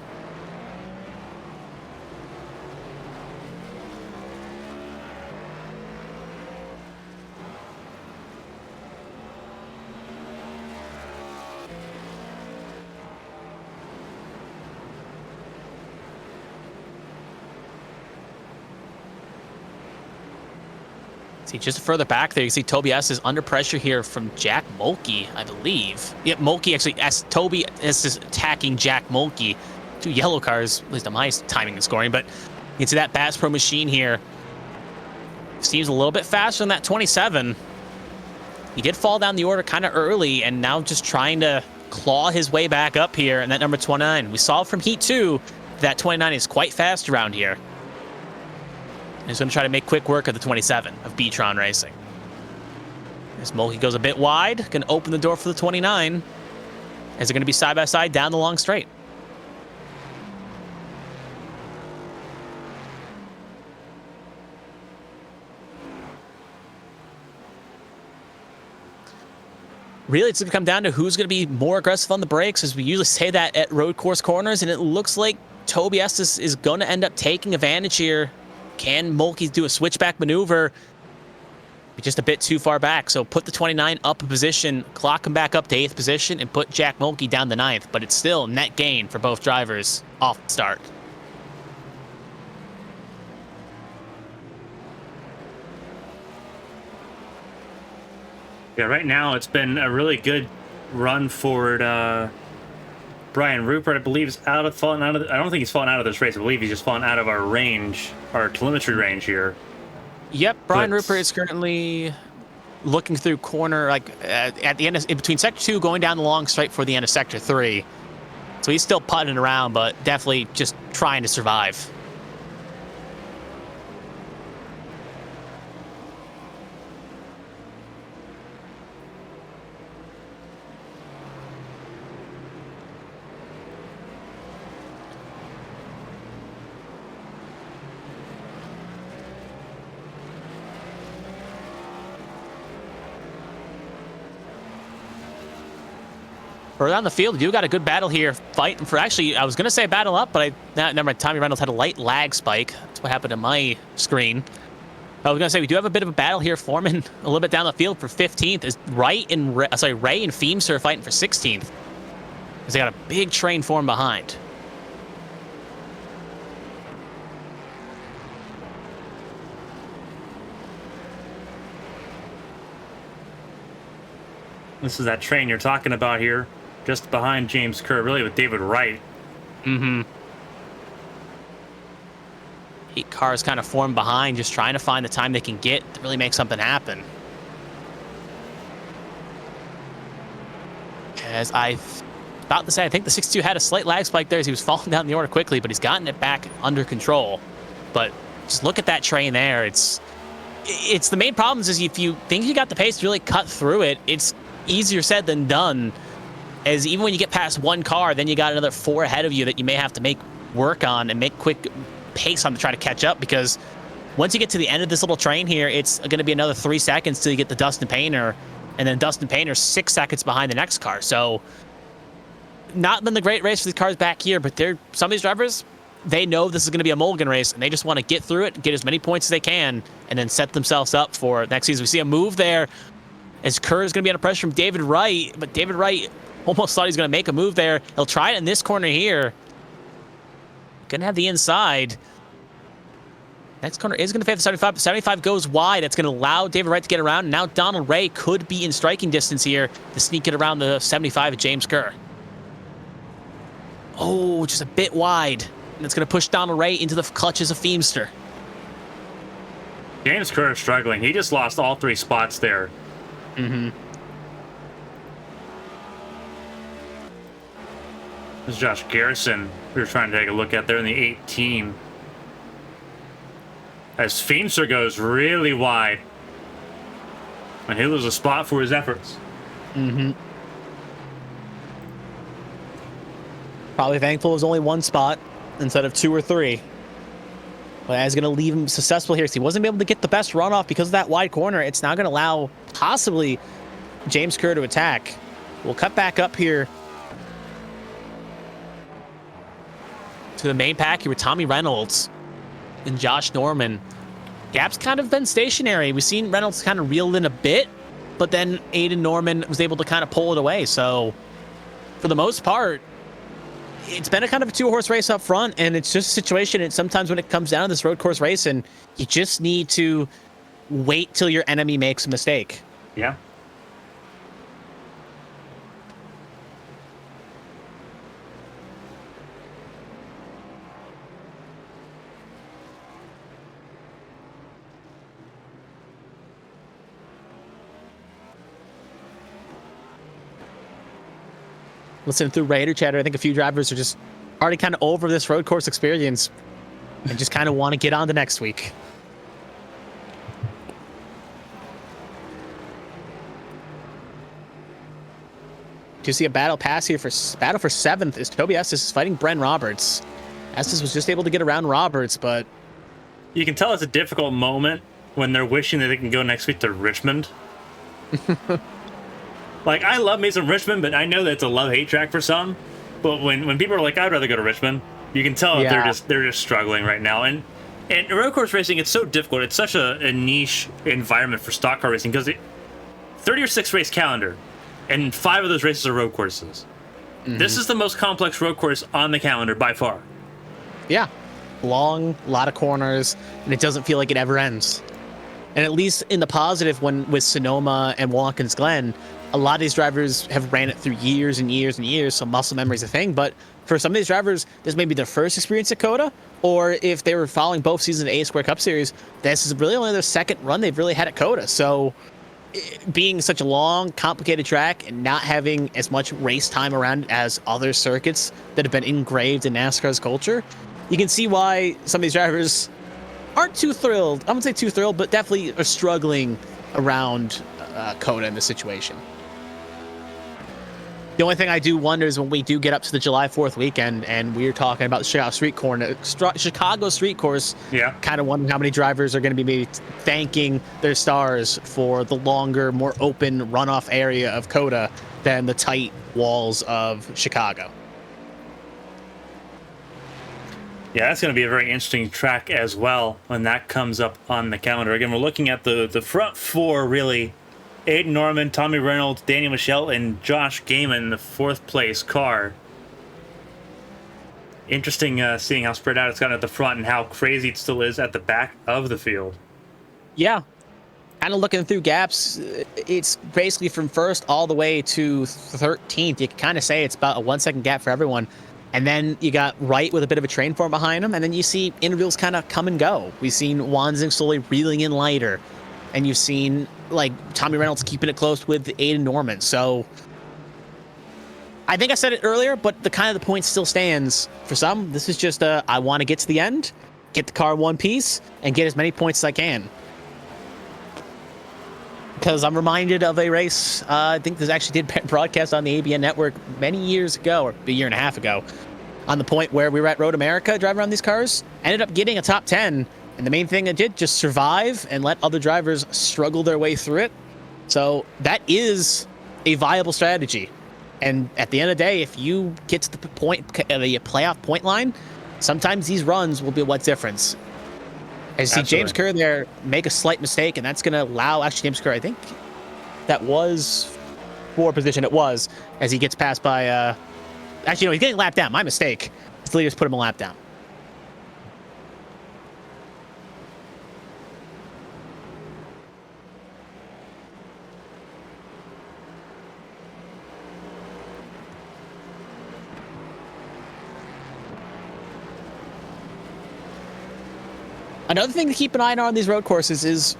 See, just further back there, you see Toby S is under pressure here from Jack Mulkey, I believe. Yep, Mulkey actually, Toby S is attacking Jack Mulkey. 2 yellow cars, at least on my timing and scoring, but you can see that Bass Pro machine here. Seems a little bit faster than that 27. He did fall down the order kind of early, and now just trying to claw his way back up here, and that number 29. We saw from Heat 2 that 29 is quite fast around here. He's going to try to make quick work of the 27 of B-Tron Racing. As Mulkey goes a bit wide, going to open the door for the 29. As they're going to be side-by-side down the long straight. Really, it's going to come down to who's going to be more aggressive on the brakes, as we usually say that at road course corners, and it looks like Toby Estes is going to end up taking advantage here. Can Mulkey do a switchback maneuver? Just a bit too far back, so put the 29 up a position, clock him back up to 8th position, and put Jack Mulkey down the 9th, but it's still net gain for both drivers off the start. Yeah, right now it's been a really good run for Brian Rupert. I believe is fallen out of. I don't think he's fallen out of this race. I believe he's just fallen out of our range, our telemetry range here. Yep, Brian Rupert is currently looking through corner, like at the end in between sector 2, going down the long straight for the end of sector 3. So he's still putting around, but definitely just trying to survive. Further down the field, you got a good battle here, fighting for, actually, I was going to say battle up, but never mind, Tommy Reynolds had a light lag spike. That's what happened to my screen. I was going to say, we do have a bit of a battle here forming a little bit down the field for 15th. Is Ray and Feemster are fighting for 16th. Because they got a big train form behind. This is that train you're talking about here. Just behind James Kerr, really, with David Wright. Mm-hmm. 8 cars kind of formed behind, just trying to find the time they can get to really make something happen. As I about to say, I think the 62 had a slight lag spike there as he was falling down the order quickly, but he's gotten it back under control. But just look at that train there. It's the main problem is if you think you got the pace to really cut through it, it's easier said than done. As even when you get past 1 car, then you got another 4 ahead of you that you may have to make work on and make quick pace on to try to catch up, because once you get to the end of this little train here, it's going to be another 3 seconds till you get the Dustin Painter, and then Dustin Painter's 6 seconds behind the next car. So not been the great race for these cars back here, but some of these drivers, they know this is going to be a mulligan race, and they just want to get through it, get as many points as they can, and then set themselves up for next season. We see a move there as Kerr is going to be under pressure from David Wright, but David Wright almost thought he was going to make a move there. He'll try it in this corner here. Going to have the inside. Next corner is going to favor 75, but 75 goes wide. That's going to allow David Wright to get around. Now Donald Ray could be in striking distance here to sneak it around the 75 of James Kerr. Oh, just a bit wide. And it's going to push Donald Ray into the clutches of Feemster. James Kerr is struggling. He just lost all 3 spots there. Mm-hmm. This is Josh Garrison we were trying to take a look at there in the 18. As Feemster goes really wide. And he loses a spot for his efforts. Mm-hmm. Probably thankful it was only 1 spot instead of 2 or 3. But that's going to leave him successful here. So he wasn't able to get the best runoff because of that wide corner. It's now going to allow possibly James Kerr to attack. We'll cut back up here to the main pack here with Tommy Reynolds and Josh Norman. Gap's kind of been stationary. We've seen Reynolds kind of reel in a bit, but then Aiden Norman was able to kind of pull it away. So for the most part, it's been a kind of a 2-horse race up front, and it's just a situation. And sometimes when it comes down to this road course race, and you just need to wait till your enemy makes a mistake. Yeah. Listening through Raider chatter, I think a few drivers are just already kind of over this road course experience and just kind of want to get on to next week. Do you see a battle pass here for battle for 7th is Toby Estes is fighting Bren Roberts. Estes was just able to get around Roberts, but you can tell it's a difficult moment when they're wishing that they can go next week to Richmond. Like, I love me some Richmond, but I know that it's a love-hate track for some. But when people are like, I'd rather go to Richmond, you can tell that they're just struggling right now. And road course racing, it's so difficult. It's such a niche environment for stock car racing because 30 or 6 race calendar, and 5 of those races are road courses. Mm-hmm. This is the most complex road course on the calendar by far. Yeah, long, a lot of corners, and it doesn't feel like it ever ends. And at least in the positive, when with Sonoma and Watkins Glen, a lot of these drivers have ran it through years and years and years, so muscle memory is a thing. But for some of these drivers, this may be their first experience at COTA, or if they were following both seasons of the A Square Cup Series, this is really only their second run they've really had at COTA. So being such a long, complicated track and not having as much race time around as other circuits that have been engraved in NASCAR's culture, you can see why some of these drivers aren't too thrilled. I wouldn't say too thrilled, but definitely are struggling around COTA in this situation. The only thing I do wonder is when we do get up to the July 4th weekend and we're talking about the Chicago Street Course, kind of wondering how many drivers are going to be maybe thanking their stars for the longer, more open runoff area of COTA than the tight walls of Chicago. Yeah, that's going to be a very interesting track as well when that comes up on the calendar. Again, we're looking at the front four, really. Aiden Norman, Tommy Reynolds, Danny Michelle, and Josh Gaiman, the 4th place car. Interesting seeing how spread out it's gotten at the front and how crazy it still is at the back of the field. Yeah. Kind of looking through gaps, it's basically from 1st all the way to 13th. You can kind of say it's about a 1-second gap for everyone. And then you got Wright with a bit of a train form behind him. And then you see intervals kind of come and go. We've seen Wanzing slowly reeling in lighter. And you've seen like Tommy Reynolds keeping it close with Aiden Norman. So I think I said it earlier, but the point still stands. For some, this is just I want to get to the end, get the car in one piece, and get as many points as I can. Because I'm reminded of a race, I think this actually did broadcast on the ABN network many years ago, or a year and a half ago, on the point where we were at Road America driving around these cars, ended up getting a top 10. And the main thing it did, just survive and let other drivers struggle their way through it. So that is a viable strategy. And at the end of the day, if you get to the playoff point line, sometimes these runs will be what's difference. As you see James Kerr there make a slight mistake, and that's going to allow, actually James Kerr, I think that was for position. It was, as he gets passed by, actually no, he's getting lapped down. My mistake. His leaders put him a lap down. Another thing to keep an eye on these road courses is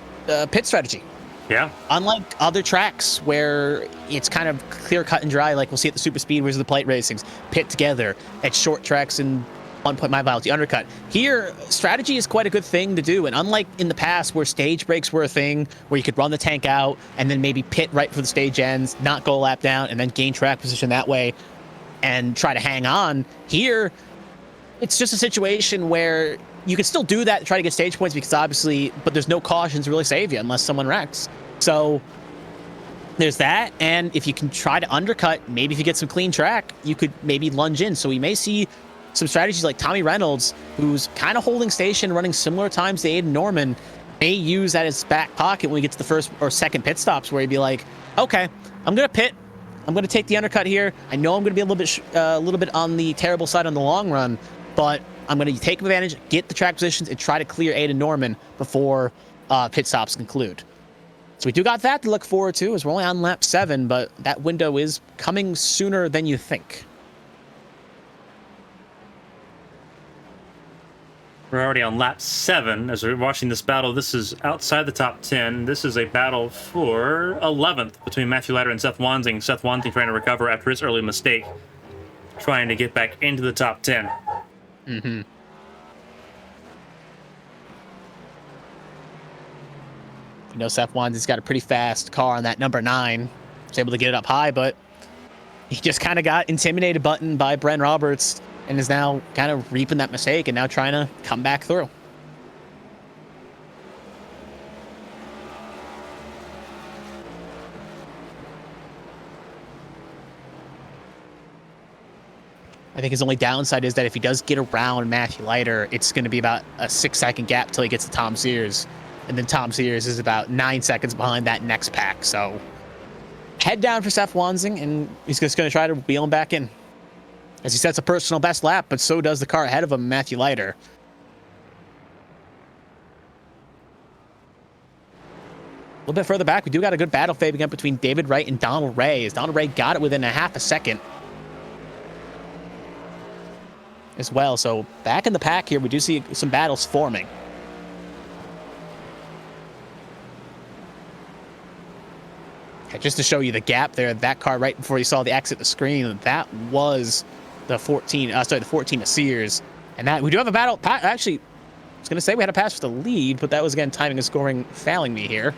pit strategy. Yeah. Unlike other tracks where it's kind of clear, cut, and dry, like we'll see at the super speedways or the plate racings, pit together at short tracks and 1.5 miles, the undercut. Here, strategy is quite a good thing to do. And unlike in the past where stage breaks were a thing, where you could run the tank out and then maybe pit right before the stage ends, not go a lap down, and then gain track position that way and try to hang on, here, it's just a situation where you can still do that to try to get stage points because obviously, but there's no cautions to really save you unless someone wrecks. So there's that. And if you can try to undercut, maybe if you get some clean track, you could maybe lunge in. So we may see some strategies like Tommy Reynolds, who's kind of holding station, running similar times to Aiden Norman, may use that as back pocket when we get to the first or second pit stops where he'd be like, okay, I'm going to pit. I'm going to take the undercut here. I know I'm going to be a little bit on the terrible side on the long run, but I'm going to take advantage, get the track positions, and try to clear Aiden Norman before pit stops conclude. So we do got that to look forward to, as we're only on lap 7, but that window is coming sooner than you think. We're already on lap 7 as we're watching this battle. This is outside the top 10. This is a battle for 11th between Matthew Leiter and Seth Wanzing. Seth Wanzing trying to recover after his early mistake, trying to get back into the top 10. Mm-hmm. You know, Seth Wanzing's got a pretty fast car on that number 9. Was able to get it up high, but he just kind of got intimidated by Bren Roberts and is now kind of reaping that mistake and now trying to come back through. I think his only downside is that if he does get around Matthew Leiter, it's going to be about a 6-second gap till he gets to Tom Sears. And then Tom Sears is about 9 seconds behind that next pack. So head down for Seth Wanzing, and he's just going to try to wheel him back in. As he sets a personal best lap, but so does the car ahead of him, Matthew Leiter. A little bit further back, we do got a good battle fading up between David Wright and Donald Ray, as Donald Ray got it within a half a second as well. So back in the pack here, we do see some battles forming. Just to show you the gap there, that car right before you saw the exit the screen, that was the 14. The 14 of Sears, and that we do have a battle. Actually, I was gonna say we had a pass for the lead, but that was again timing and scoring failing me here.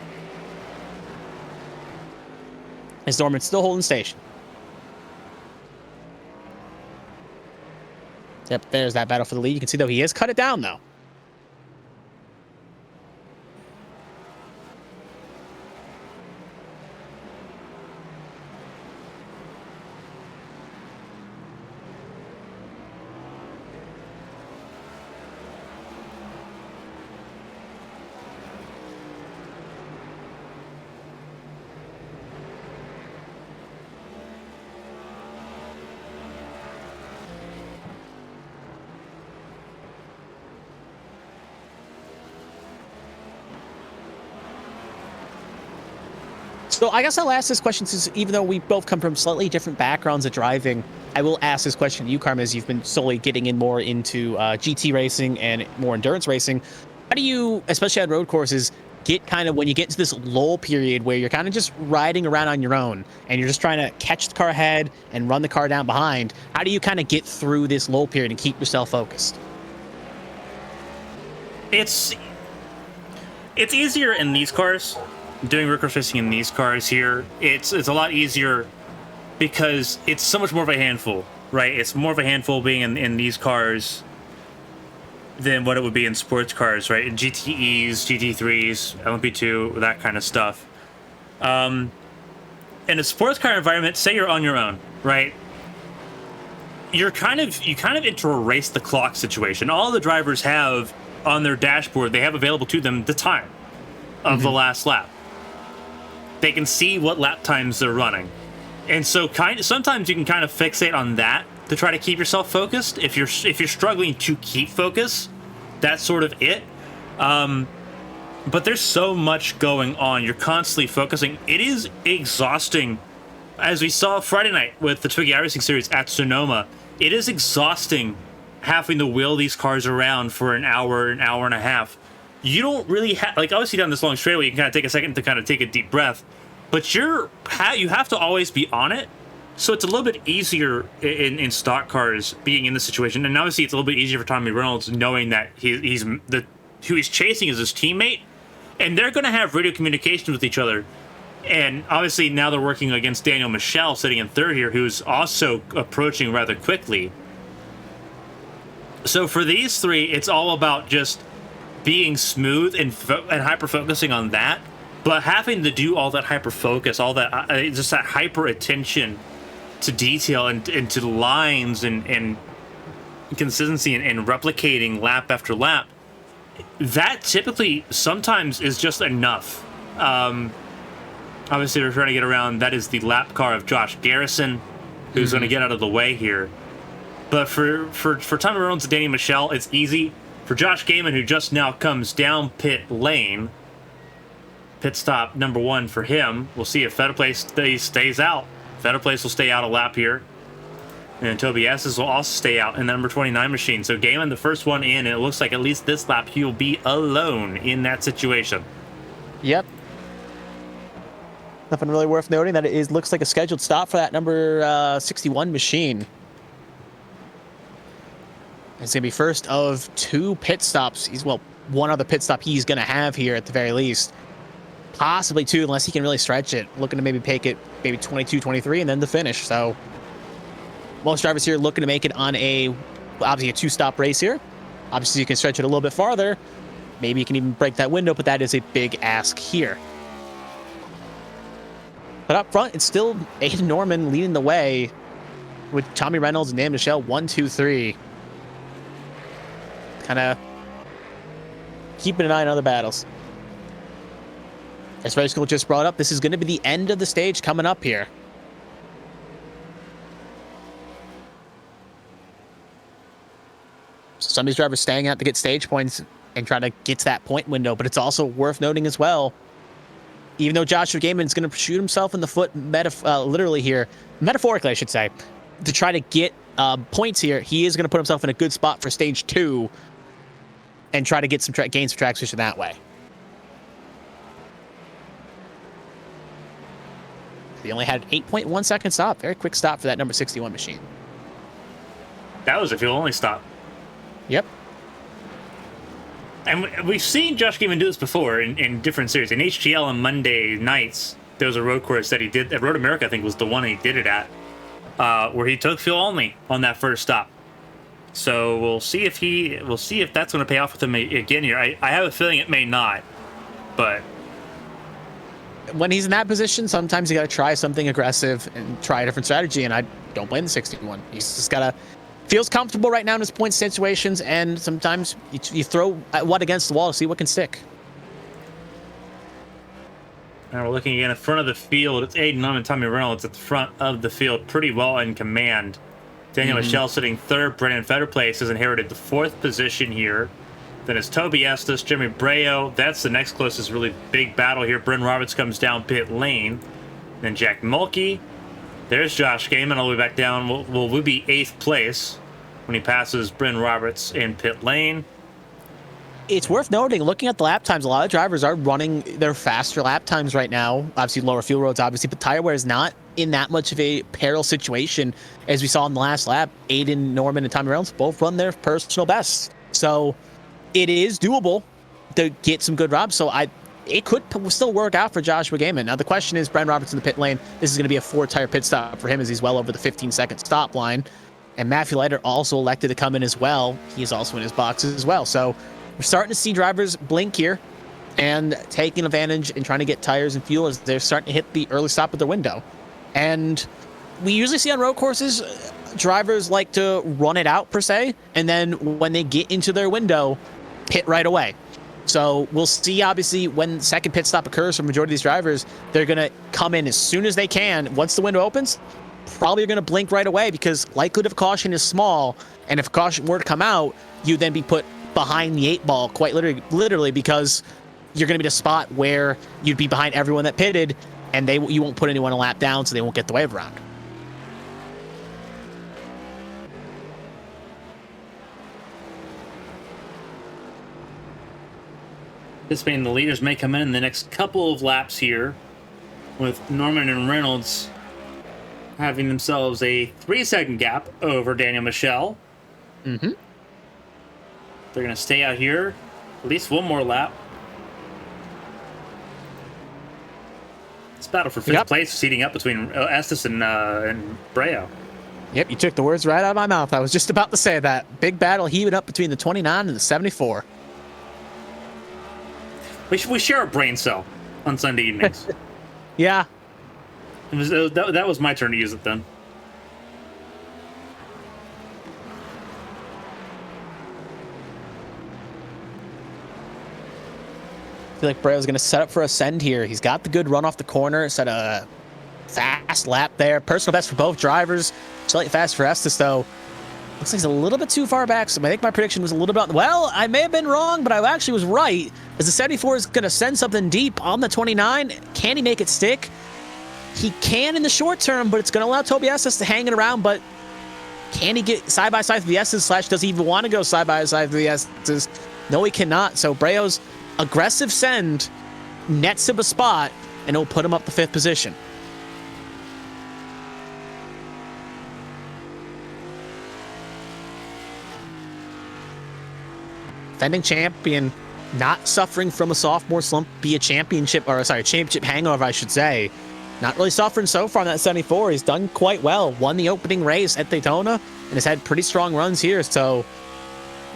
As Norman's still holding station. Yep, there's that battle for the lead. You can see though he has cut it down though. So I guess I'll ask this question since even though we both come from slightly different backgrounds of driving, I will ask this question to you, Carmen, as you've been slowly getting in more into GT racing and more endurance racing. How do you, especially on road courses, get kind of when you get into this lull period where you're kind of just riding around on your own and you're just trying to catch the car ahead and run the car down behind? How do you kind of get through this lull period and keep yourself focused? It's easier in these cars. Doing road course racing in these cars here, it's a lot easier because it's so much more of a handful, right? It's more of a handful being in these cars than what it would be in sports cars, right? In GTEs, GT3s, LMP2, that kind of stuff. In a sports car environment, say you're on your own, right? You kind of enter a race the clock situation. All the drivers have on their dashboard, they have available to them the time of the last lap. They can see what lap times they're running. And so sometimes you can kind of fixate on that to try to keep yourself focused. If you're struggling to keep focus, that's sort of it. But there's so much going on. You're constantly focusing. It is exhausting. As we saw Friday night with the Twiggy iRacing Series at Sonoma, it is exhausting having to wheel these cars around for an hour and a half. You don't really have, like, obviously down this long straightaway, you can kind of take a second to kind of take a deep breath, but you have to always be on it. So it's a little bit easier in stock cars being in this situation. And obviously it's a little bit easier for Tommy Reynolds knowing that who he's chasing is his teammate, and they're going to have radio communication with each other. And obviously now they're working against Daniel Michel sitting in third here, who's also approaching rather quickly. So for these three, it's all about just being smooth and hyper focusing on that, but having to do all that hyper focus, all that just that hyper attention to detail and to lines and consistency and replicating lap after lap, that typically sometimes is just enough. Obviously we're trying to get around. That is the lap car of Josh Garrison, who's going to get out of the way here. But for Tommy Reynolds and Danny Michel, it's easy. For Josh Gaiman, who just now comes down pit lane, pit stop number 1 for him. We'll see if Fetterplace stays out. Fetterplace will stay out a lap here. And Toby Esses will also stay out in the number 29 machine. So Gaiman, the first one in, and it looks like at least this lap he'll be alone in that situation. Yep. Nothing really worth noting that it looks like a scheduled stop for that number 61 machine. It's going to be first of 2 pit stops. One other pit stop he's going to have here at the very least. Possibly 2, unless he can really stretch it. Looking to maybe make it maybe 22, 23, and then the finish. So most drivers here looking to make it on obviously a 2-stop race here. Obviously, you can stretch it a little bit farther. Maybe you can even break that window, but that is a big ask here. But up front, it's still Aiden Norman leading the way with Tommy Reynolds and Dan Michel 1, 2, 3. Kind of keeping an eye on other battles. As Red School just brought up, this is going to be the end of the stage coming up here. Some of these drivers staying out to get stage points and try to get to that point window, but it's also worth noting as well, even though Joshua Gaiman is going to shoot himself in the foot literally here, metaphorically I should say, to try to get points here, he is going to put himself in a good spot for stage 2 and try to get some gain some track position that way. They only had 8.1 second stop. Very quick stop for that number 61 machine. That was a fuel-only stop. Yep. And we've seen Josh Gaiman do this before in different series. In HGL on Monday nights, there was a road course that he did. At Road America, I think, was the one he did it at, where he took fuel-only on that first stop. So we'll see if that's going to pay off with him again here. I have a feeling it may not, but when he's in that position, sometimes you got to try something aggressive and try a different strategy. And I don't blame the 61. He's just got to feels comfortable right now in his point situations, and sometimes you throw what against the wall to see what can stick. And we're looking again in front of the field. It's Aiden Norman and Tommy Reynolds at the front of the field, pretty well in command. Daniel Michelle sitting third. Brennan Fetterplace has inherited the fourth position here. Then it's Toby Estes, Jimmy Breo. That's the next closest really big battle here. Bryn Roberts comes down pit lane. Then Jack Mulkey. There's Josh Gaiman all the way back down. Will be 8th place when he passes Bryn Roberts in pit lane. It's worth noting, looking at the lap times, a lot of drivers are running their faster lap times right now. Obviously, lower fuel roads, obviously, but tire wear is not in that much of a peril situation. As we saw in the last lap, Aiden Norman and Tommy Reynolds both run their personal best. So it is doable to get some good robs. So it could still work out for Joshua Gaiman. Now, the question is, Brent Roberts in the pit lane. This is going to be a 4-tire pit stop for him as he's well over the 15-second stop line. And Matthew Leiter also elected to come in as well. He's also in his boxes as well. So we're starting to see drivers blink here and taking advantage and trying to get tires and fuel as they're starting to hit the early stop of their window. And we usually see on road courses, drivers like to run it out per se, and then when they get into their window, pit right away. So we'll see, obviously, when the second pit stop occurs for the majority of these drivers, they're going to come in as soon as they can. Once the window opens, probably are going to blink right away because likelihood of caution is small. And if caution were to come out, you'd then be put behind the 8 ball quite literally because you're going to be the spot where you'd be behind everyone that pitted, and you won't put anyone a lap down, so they won't get the wave around. Anticipating the leaders may come in the next couple of laps here, with Norman and Reynolds having themselves a 3-second gap over Daniel Michelle. Mm-hmm. They're going to stay out here at least one more lap. This battle for 5th place is heating up between Estes and Breo. Yep, you took the words right out of my mouth. I was just about to say that. Big battle heating up between the 29 and the 74. We share a brain cell on Sunday evenings. Yeah. That was my turn to use it then. I feel like Breo's going to set up for Ascend here. He's got the good run off the corner, set a fast lap there. Personal best for both drivers. Slightly fast for Estes, though. Looks like he's a little bit too far back, so I think my prediction was a little bit... Well, I may have been wrong, but I actually was right. As the 74 is going to send something deep on the 29. Can he make it stick? He can in the short term, but it's going to allow Toby Estes to hang it around, but can he get side-by-side with the Estes, / does he even want to go side-by-side with the Estes? No, he cannot. So Breo's aggressive send nets him a spot, and it'll put him up the 5th position. Defending champion, not suffering from a sophomore slump, championship hangover, I should say. Not really suffering so far in that 74. He's done quite well. Won the opening race at Daytona and has had pretty strong runs here. So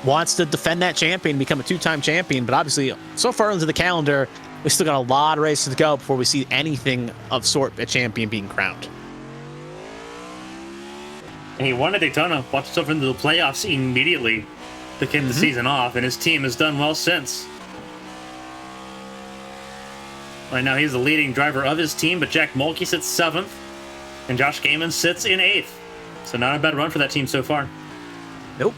wants to defend that champion, become a 2-time champion. But obviously, so far into the calendar, we still got a lot of races to go before we see anything of sort a champion being crowned. And he won at Daytona, watched himself into the playoffs immediately to kick the season off, and his team has done well since. Right now, he's the leading driver of his team, but Jack Mulkey sits 7th, and Josh Gaiman sits in 8th. So not a bad run for that team so far. Nope.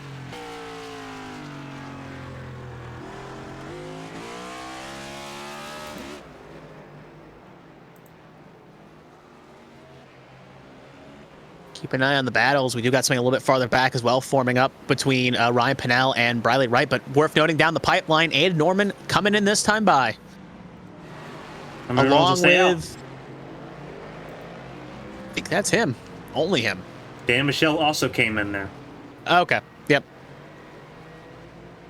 Keep an eye on the battles. We do got something a little bit farther back as well, forming up between Ryan Pennell and Briley Wright. But worth noting down the pipeline, Aiden Norman coming in this time by. Along with think that's him. Only him. Dan Michelle also came in there. Okay. Yep.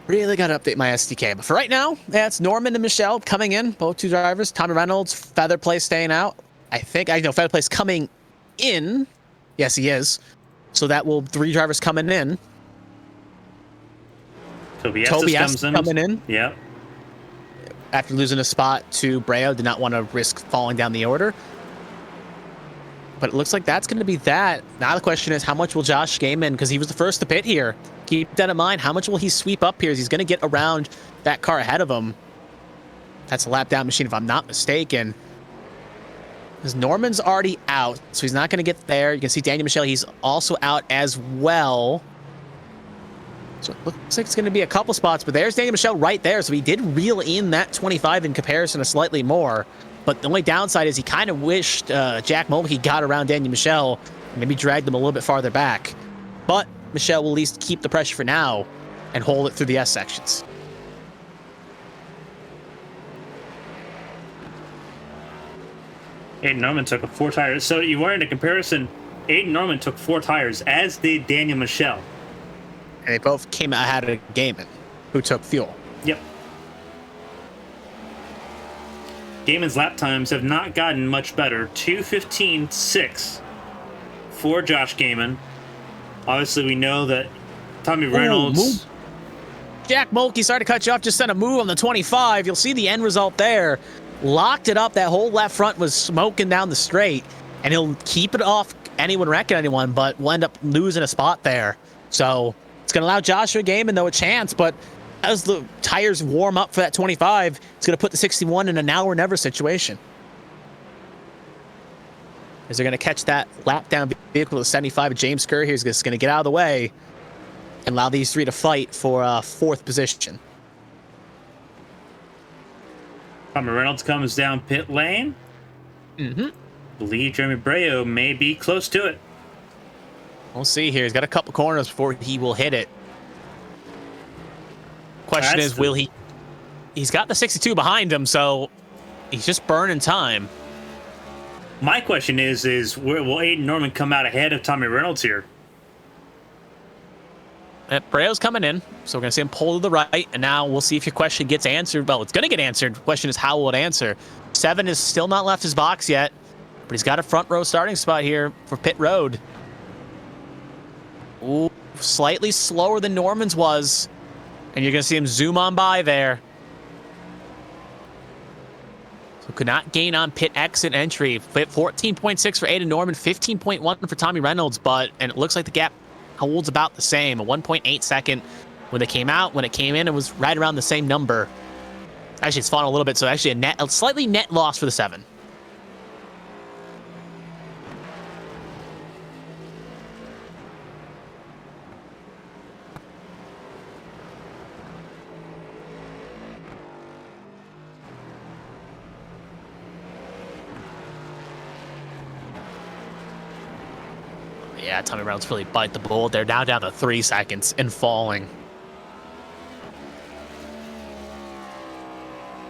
Really got to update my SDK. But for right now, yeah, it's Norman and Michelle coming in. Both two drivers. Tommy Reynolds, Featherplay staying out. I know Featherplay's coming in. Yes, he is. So that will 3 drivers coming in. Toby comes in. Coming in. Yep. After losing a spot to Breo, did not want to risk falling down the order. But it looks like that's going to be that. Now the question is, how much will Josh Gaiman, because he was the first to pit here, keep that in mind. How much will he sweep up here? He's going to get around that car ahead of him. That's a lap down machine, if I'm not mistaken. Because Norman's already out, so he's not going to get there. You can see Daniel Michelle, he's also out as well. So it looks like it's going to be a couple spots, but there's Daniel Michelle right there. So he did reel in that 25 in comparison to slightly more. But the only downside is he kind of wished Jack Mulkey got around Daniel Michelle and maybe dragged them a little bit farther back. But Michelle will at least keep the pressure for now and hold it through the S sections. Aiden Norman took 4 tires. So you were in a comparison. Aiden Norman took 4 tires, as did Daniel Michelle. And they both came out ahead of Gaiman, who took fuel. Yep. Gaiman's lap times have not gotten much better. 2:15.6 for Josh Gaiman. Obviously, we know that Tommy Reynolds... Jack Mulkey, sorry to cut you off, just sent a move on the 25. You'll see the end result there. Locked it up. That whole left front was smoking down the straight, and he'll keep it off anyone wrecking anyone, but will end up losing a spot there. So it's going to allow Joshua Gaiman, though, a chance, but as the tires warm up for that 25, it's going to put the 61 in a now or never situation. As they're going to catch that lap down vehicle to 75, James Kerr here is just going to get out of the way and allow these 3 to fight for 4th position. Tommy Reynolds comes down pit lane. Mm-hmm. Believe Jeremy Breo may be close to it. We'll see here. He's got a couple corners before he will hit it. Question is, will he... He's got the 62 behind him, so he's just burning time. My question is where will Aiden Norman come out ahead of Tommy Reynolds here? Breo's coming in, so we're going to see him pull to the right, and now we'll see if your question gets answered. Well, it's going to get answered. The question is, how will it answer? 7 is still not left his box yet, but he's got a front row starting spot here for pit road. Ooh, slightly slower than Norman's was, and you're going to see him zoom on by there. So could not gain on pit exit entry. 14.6 for Aiden Norman, 15.1 for Tommy Reynolds, and it looks like the gap holds about the same. A 1.8 second when they came out. When it came in, it was right around the same number. Actually, it's fallen a little bit, so actually a slightly net loss for the 7. Yeah, Tommy Reynolds really bite the bullet. They're now down to 3 seconds and falling.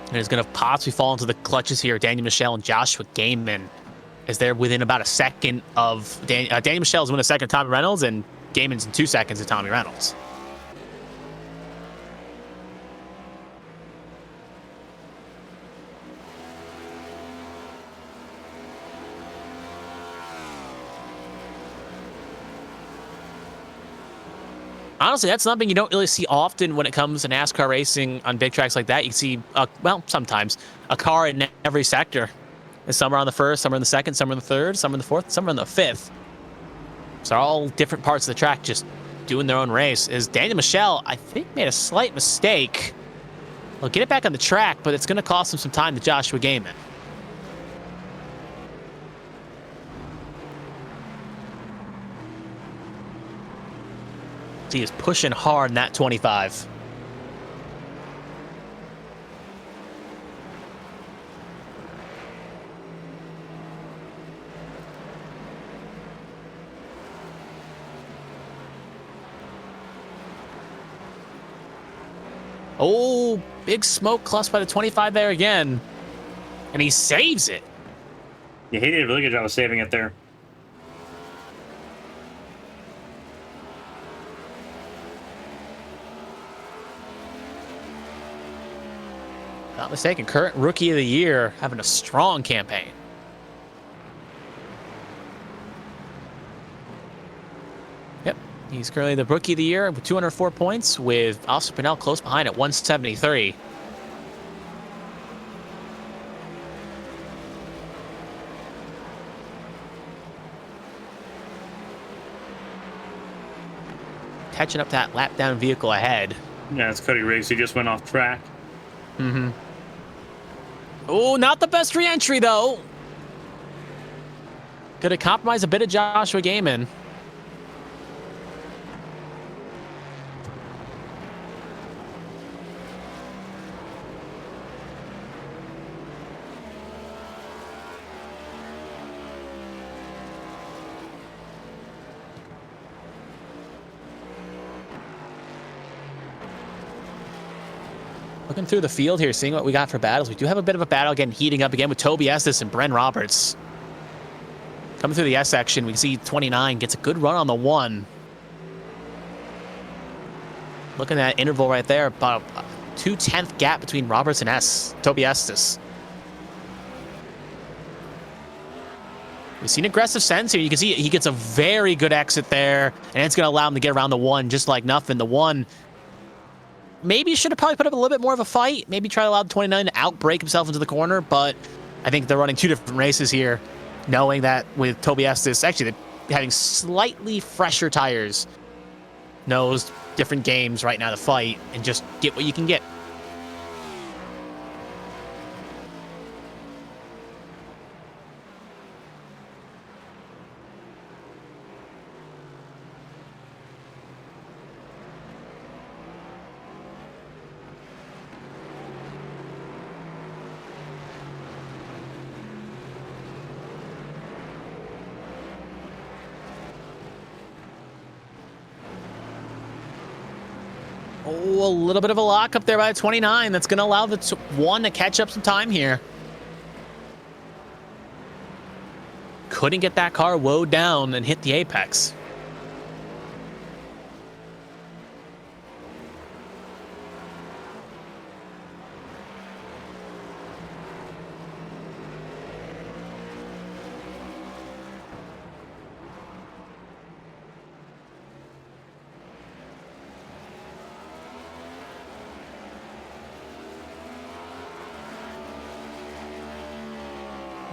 And he's going to possibly fall into the clutches here. Daniel Michelle and Joshua Gaiman, as they're within about a second of... Daniel Michelle's within a second of Tommy Reynolds, and Gaiman's in 2 seconds of Tommy Reynolds. Honestly, that's something you don't really see often when it comes to NASCAR racing on big tracks like that. You see, well, sometimes, a car in every sector. Some are on the first, some are in the second, some are in the third, some are in the fourth, some are in the fifth. So they're all different parts of the track just doing their own race. Is Daniel Michelle, I think, made a slight mistake. He'll get it back on the track, but it's going to cost him some time to Joshua Gaiman. He is pushing hard in that 25. Oh, big smoke clutch by the 25 there again. And he saves it. Yeah, he did a really good job of saving it there. not mistaken, current Rookie of the Year, having a strong campaign. Yep, he's currently the Rookie of the Year with 204 points, with Oscar Pinnell close behind at 173. Catching up that lap down vehicle ahead. Yeah, it's Cody Riggs. He just went off track. Mm-hmm. Oh, not the best re-entry, though. Could have compromised a bit of Joshua Gaiman. Looking through the field here, seeing what we got for battles. We do have a bit of a battle again, heating up again with Toby Estes and Bren Roberts. Coming through the S section, we can see 29 gets a good run on the 1. Looking at that interval right there, about a 2/10 gap between Roberts and Toby Estes. We've seen aggressive sense here. You can see he gets a very good exit there, and it's going to allow him to get around the 1 just like nothing. The 1... maybe should have probably put up a little bit more of a fight. Maybe try to allow 29 to outbrake himself into the corner, but I think they're running 2 different races here, knowing that with Toby Estes, actually having slightly fresher tires, knows different games right now to fight and just get what you can get. Oh, a little bit of a lock up there by 29. That's going to allow the 1 to catch up some time here. Couldn't get that car woed down and hit the apex.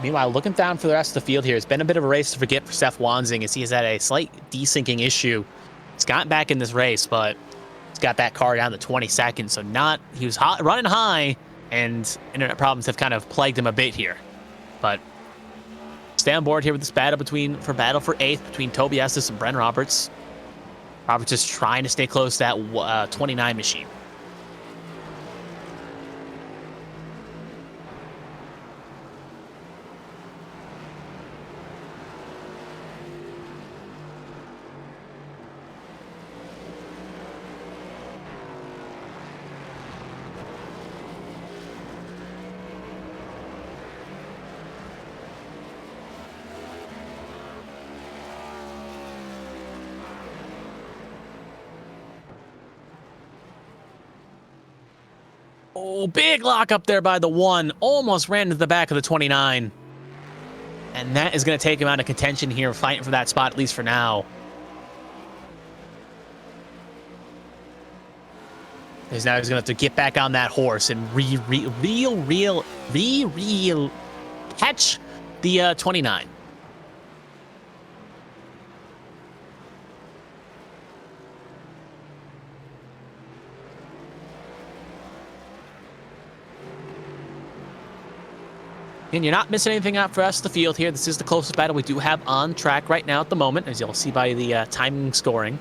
Meanwhile, looking down for the rest of the field here, it's been a bit of a race to forget for Seth Wanzing as he has had a slight desyncing issue. He's gotten back in this race, but he's got that car down to 20 seconds. So he was running high, and internet problems have kind of plagued him a bit here. But stay on board here with this battle for 8th between Toby Estes and Bren Roberts. Roberts just trying to stay close to that 29 machine. Oh, big lock up there by the 1. Almost ran into the back of the 29. And that is going to take him out of contention here, fighting for that spot, at least for now. Because now he's going to have to get back on that horse and catch the 29. And you're not missing anything out for us the field here. This is the closest battle we do have on track right now at the moment, as you'll see by the timing scoring.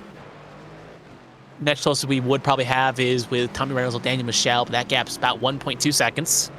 Next closest we would probably have is with Tommy Reynolds or Daniel Michel, but that gap is about 1.2 seconds.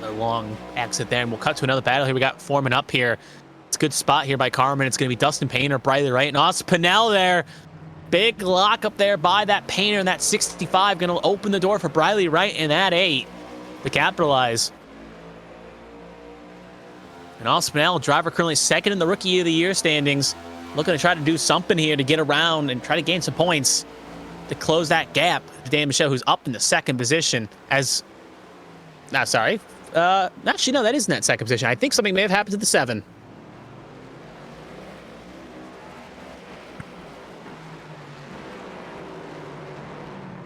a long exit there, and we'll cut to another battle here. We got forming up here. It's a good spot here by Carmen. It's going to be Dustin Painter, Briley Wright, and Austin Pinnell there. Big lock up there by that Painter, and that 65 going to open the door for Briley Wright in that 8 to capitalize. And Austin Pinnell, driver currently second in the Rookie of the Year standings, looking to try to do something here to get around and try to gain some points to close that gap to Dan Michelle, who's up in the second position as... Actually, no, that isn't that second position. I think something may have happened to the 7.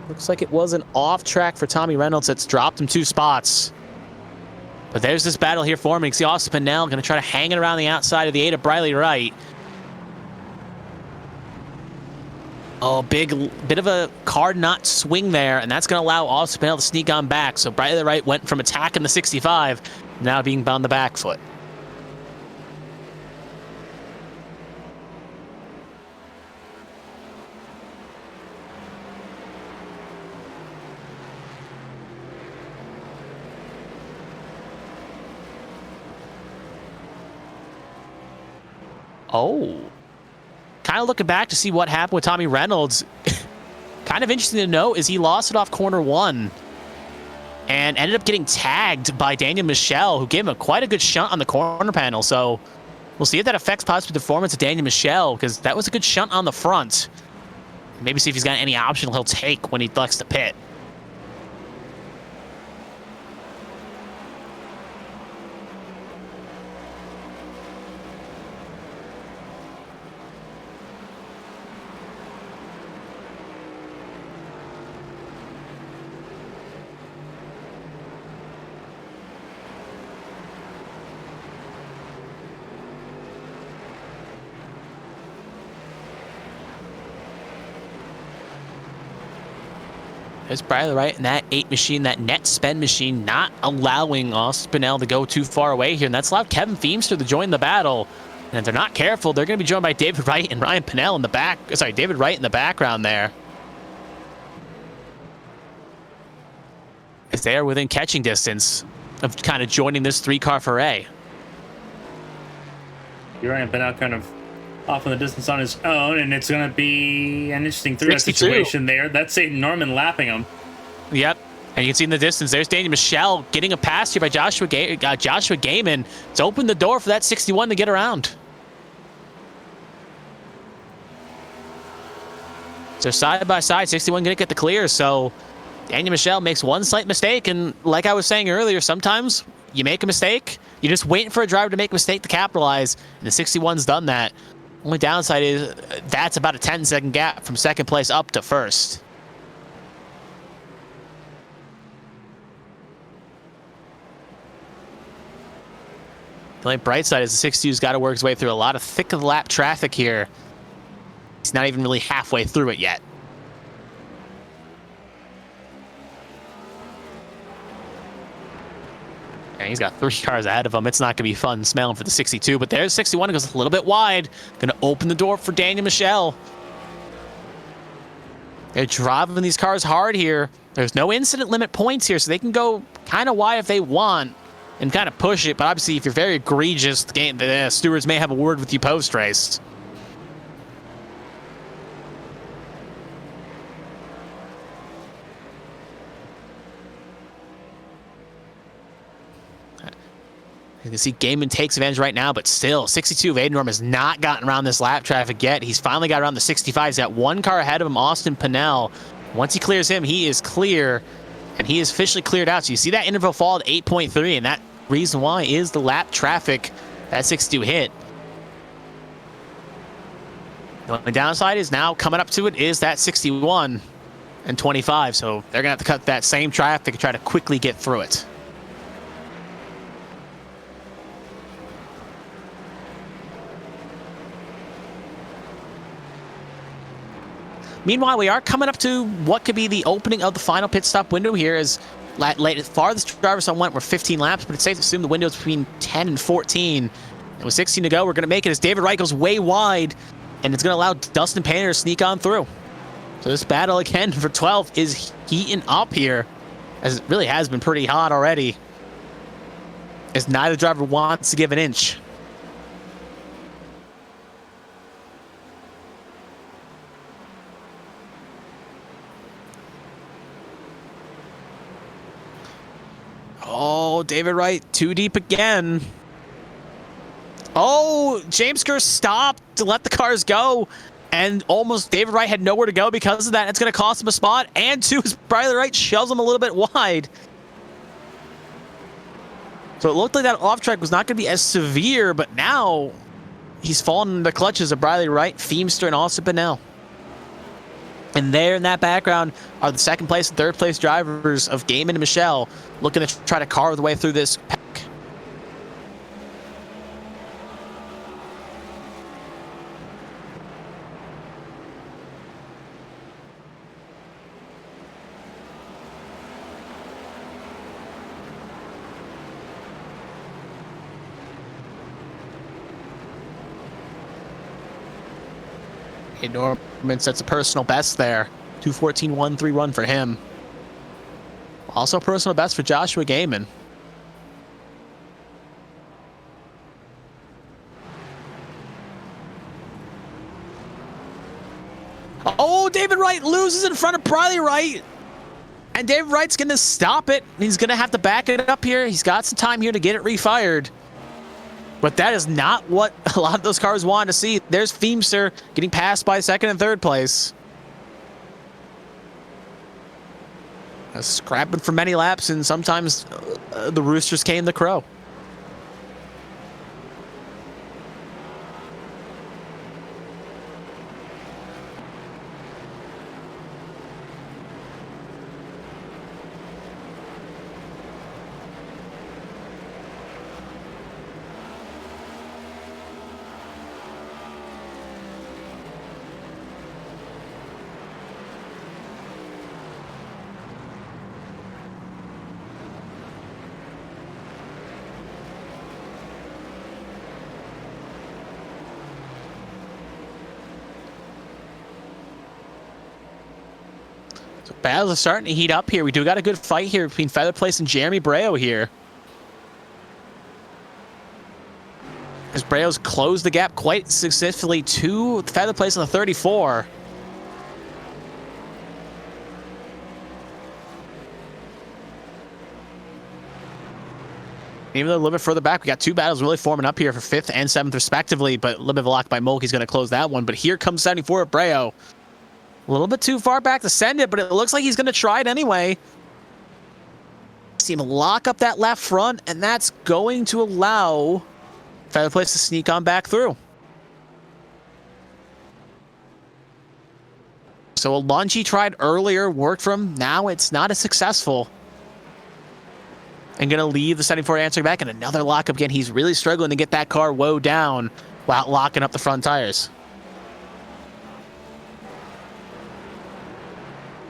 Looks like it was an off track for Tommy Reynolds that's dropped him 2 spots. But there's this battle here forming. You see Austin Pinnell going to try to hang it around the outside of the 8 of Briley Wright. Oh, bit of a card knot swing there, and that's going to allow Austin Pinnell to sneak on back. So Briley Wright went from attacking the 65, now being bound the back foot. Oh, kind of looking back to see what happened with Tommy Reynolds. Kind of interesting to note is he lost it off corner 1 and ended up getting tagged by Daniel Michelle, who gave him quite a good shunt on the corner panel. So we'll see if that affects possibly the performance of Daniel Michelle, because that was a good shunt on the front. Maybe see if he's got any option he'll take when he lets the pit. There's Briley Wright in that 8 machine, that net spend machine, not allowing Austin Pinnell to go too far away here. And that's allowed Kevin Feemster to join the battle. And if they're not careful, they're going to be joined by David Wright and Ryan Pinnell in the back. Sorry, David Wright in the background there. If they are within catching distance of kind of joining this 3-car foray. Ryan Pinnell kind of off in the distance on his own, and it's going to be an interesting 3-car 62. situation there. That's St. Norman lapping him. Yep. And you can see in the distance, there's Daniel Michelle getting a pass here by Joshua Gaiman. It's opened the door for that 61 to get around. So side by side, 61 going to get the clear. So Daniel Michelle makes one slight mistake. And like I was saying earlier, sometimes you make a mistake, you're just waiting for a driver to make a mistake to capitalize. And the 61's done that. Only downside is that's about a 10-second gap from second place up to first. The only bright side is the 62's got to work his way through a lot of thick of the lap traffic here. He's not even really halfway through it yet. And he's got 3 cars ahead of him. It's not going to be fun smelling for the 62, but there's 61. It goes a little bit wide. Going to open the door for Daniel Michelle. They're driving these cars hard here. There's no incident limit points here, so they can go kind of wide if they want and kind of push it. But obviously, if you're very egregious, the stewards may have a word with you post-race. You can see Gaiman takes advantage right now, but still, 62 of Aidennorm has not gotten around this lap traffic yet. He's finally got around the 65. He's got 1 car ahead of him, Austin Pinnell. Once he clears him, he is clear, and he is officially cleared out. So you see that interval fall at 8.3, and that reason why is the lap traffic that 62 hit. The only downside is now coming up to it is that 61 and 25, so they're going to have to cut that same traffic and try to quickly get through it. Meanwhile, we are coming up to what could be the opening of the final pit stop window here, as farthest drivers on went were 15 laps, but it's safe to assume the window is between 10 and 14. And with 16 to go, we're going to make it as David Wright goes way wide, and it's going to allow Dustin Painter to sneak on through. So this battle again for 12 is heating up here, as it really has been pretty hot already. as neither driver wants to give an inch. Oh, David Wright, too deep again. Oh, James Kerr stopped to let the cars go, and almost David Wright had nowhere to go because of that. It's going to cost him a spot, and two, Bradley Wright shoves him a little bit wide. So it looked like that off track was not going to be as severe, but now he's fallen into the clutches of Bradley Wright, Feemster, and Austin Pinnell. And there in that background are the second place and third place drivers of Gaiman and Michelle looking to try to carve their way through this pack. Norman sets a personal best there. 2:14.13 run for him. Also personal best for Joshua Gaiman. Oh, David Wright loses in front of Bradley Wright. And David Wright's going to stop it. He's going to have to back it up here. He's got some time here to get it refired. But that is not what a lot of those cars wanted to see. There's Feemster getting passed by second and third place. Scrapping for many laps, and sometimes the roosters came the crow. Battles are starting to heat up here. We do got a good fight here between Feather Place and Jeremy Breo here. As Breo's closed the gap quite successfully to Feather Place on the 34. Even though a little bit further back, we got two battles really forming up here for 5th and 7th respectively, but a little bit of a lock by Mulkey's going to close that one. But here comes 74 at Breo. A little bit too far back to send it, but it looks like he's going to try it anyway. See him lock up that left front, and that's going to allow Feather Place to sneak on back through. So a lunge he tried earlier worked for him. Now it's not as successful. And going to leave the 74 answering back, and another lockup again. He's really struggling to get that car woe down while locking up the front tires.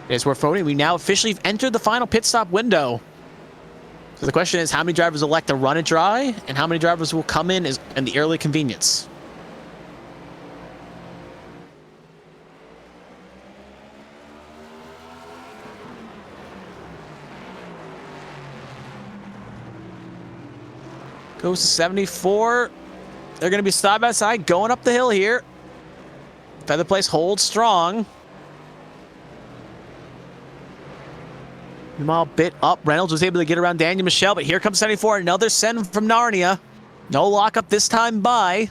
As we're voting, we now officially entered the final pit stop window. So the question is, how many drivers elect to run it dry, and how many drivers will come in the early convenience? Goes to 74. They're going to be side by side going up the hill here. Feather Place holds strong. Mile bit up. Reynolds was able to get around Daniel Michelle, but here comes 74. Another send from Narnia. No lockup this time by.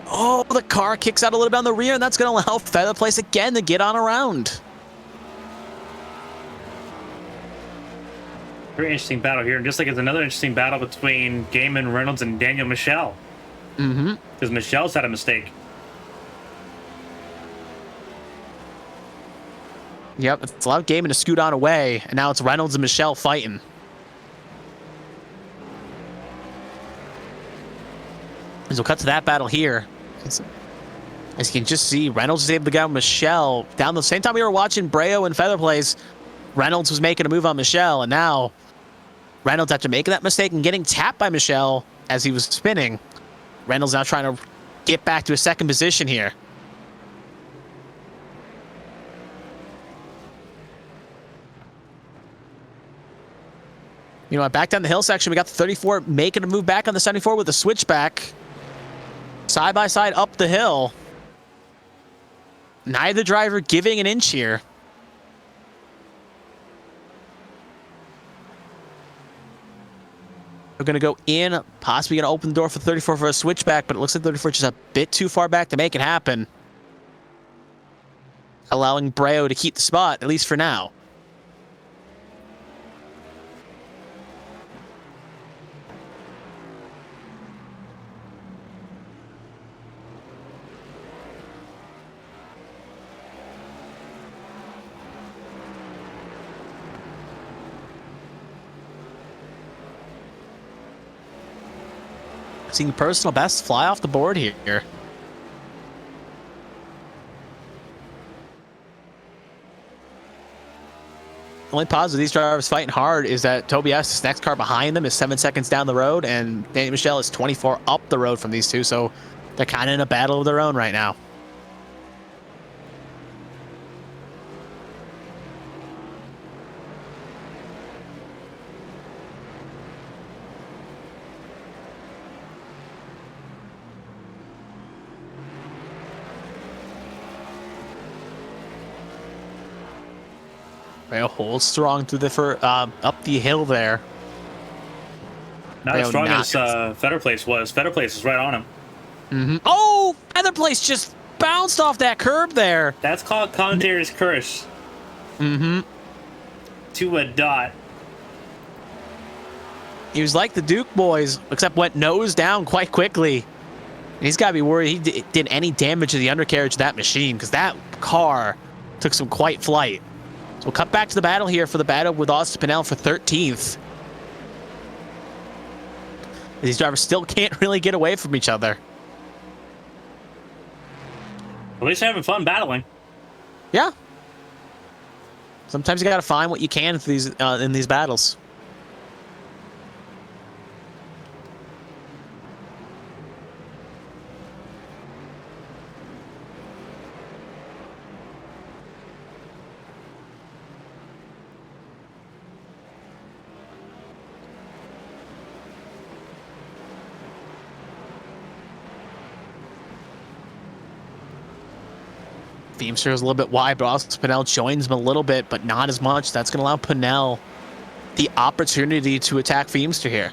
Oh, the car kicks out a little bit on the rear, and that's going to allow Feather Place again to get on around. Very interesting battle here, and just like it's another interesting battle between Gaiman, Reynolds, and Daniel Michelle. Because Michelle's had a mistake. Yep, it's allowed Gaiman to scoot on away, and now it's Reynolds and Michelle fighting. As we'll cut to that battle here. As you can just see, Reynolds is able to get on Michelle. Down the same time we were watching Breo and Feather Place, Reynolds was making a move on Michelle, and now Reynolds, after making that mistake and getting tapped by Michelle as he was spinning, Reynolds now trying to get back to a second position here. You know, back down the hill section, we got the 34 making a move back on the 74 with a switchback. Side by side up the hill. Neither driver giving an inch here. We're going to go in, possibly going to open the door for 34 for a switchback, but it looks like 34 just a bit too far back to make it happen. Allowing Breo to keep the spot, at least for now. Seeing personal best fly off the board here. The only positive these drivers fighting hard is that Tobias' next car behind them is 7 seconds down the road, and Danny Michelle is 24 up the road from these two, so they're kind of in a battle of their own right now. Breo holds strong through the up the hill there. Not as strong as Fetterplace was. Fetterplace is right on him. Mm-hmm. Oh, Fetterplace just bounced off that curb there. That's called Commentator's curse. Mm-hmm. To a dot. He was like the Duke boys, except went nose down quite quickly. He's got to be worried he did any damage to the undercarriage of that machine, because that car took some quite flight. So we'll cut back to the battle here for the battle with Austin Pinnell for 13th. These drivers still can't really get away from each other. At least they're having fun battling. Yeah. Sometimes you got to find what you can in these battles. Feimster is a little bit wide, but also Pinnell joins him a little bit, but not as much. That's going to allow Pinnell the opportunity to attack Feimster here.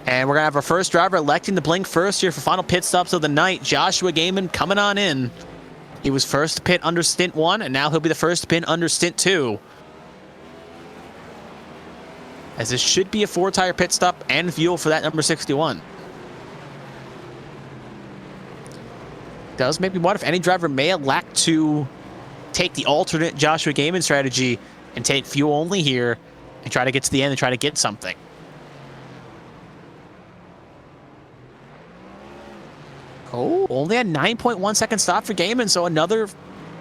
And we're going to have our first driver electing to blink first here for final pit stops of the night. Joshua Gaiman coming on in. He was first to pit under stint 1, and now he'll be the first to pit under stint 2. As this should be a 4-tire pit stop and fuel for that number 61. Does maybe what if any driver may elect to take the alternate Joshua Gaiman strategy and take fuel only here and try to get to the end and try to get something. Oh, only a 9.1 second stop for Gaiman, so another,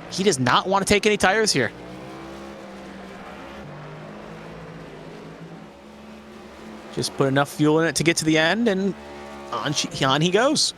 he does not want to take any tires here. Just put enough fuel in it to get to the end, and on he goes.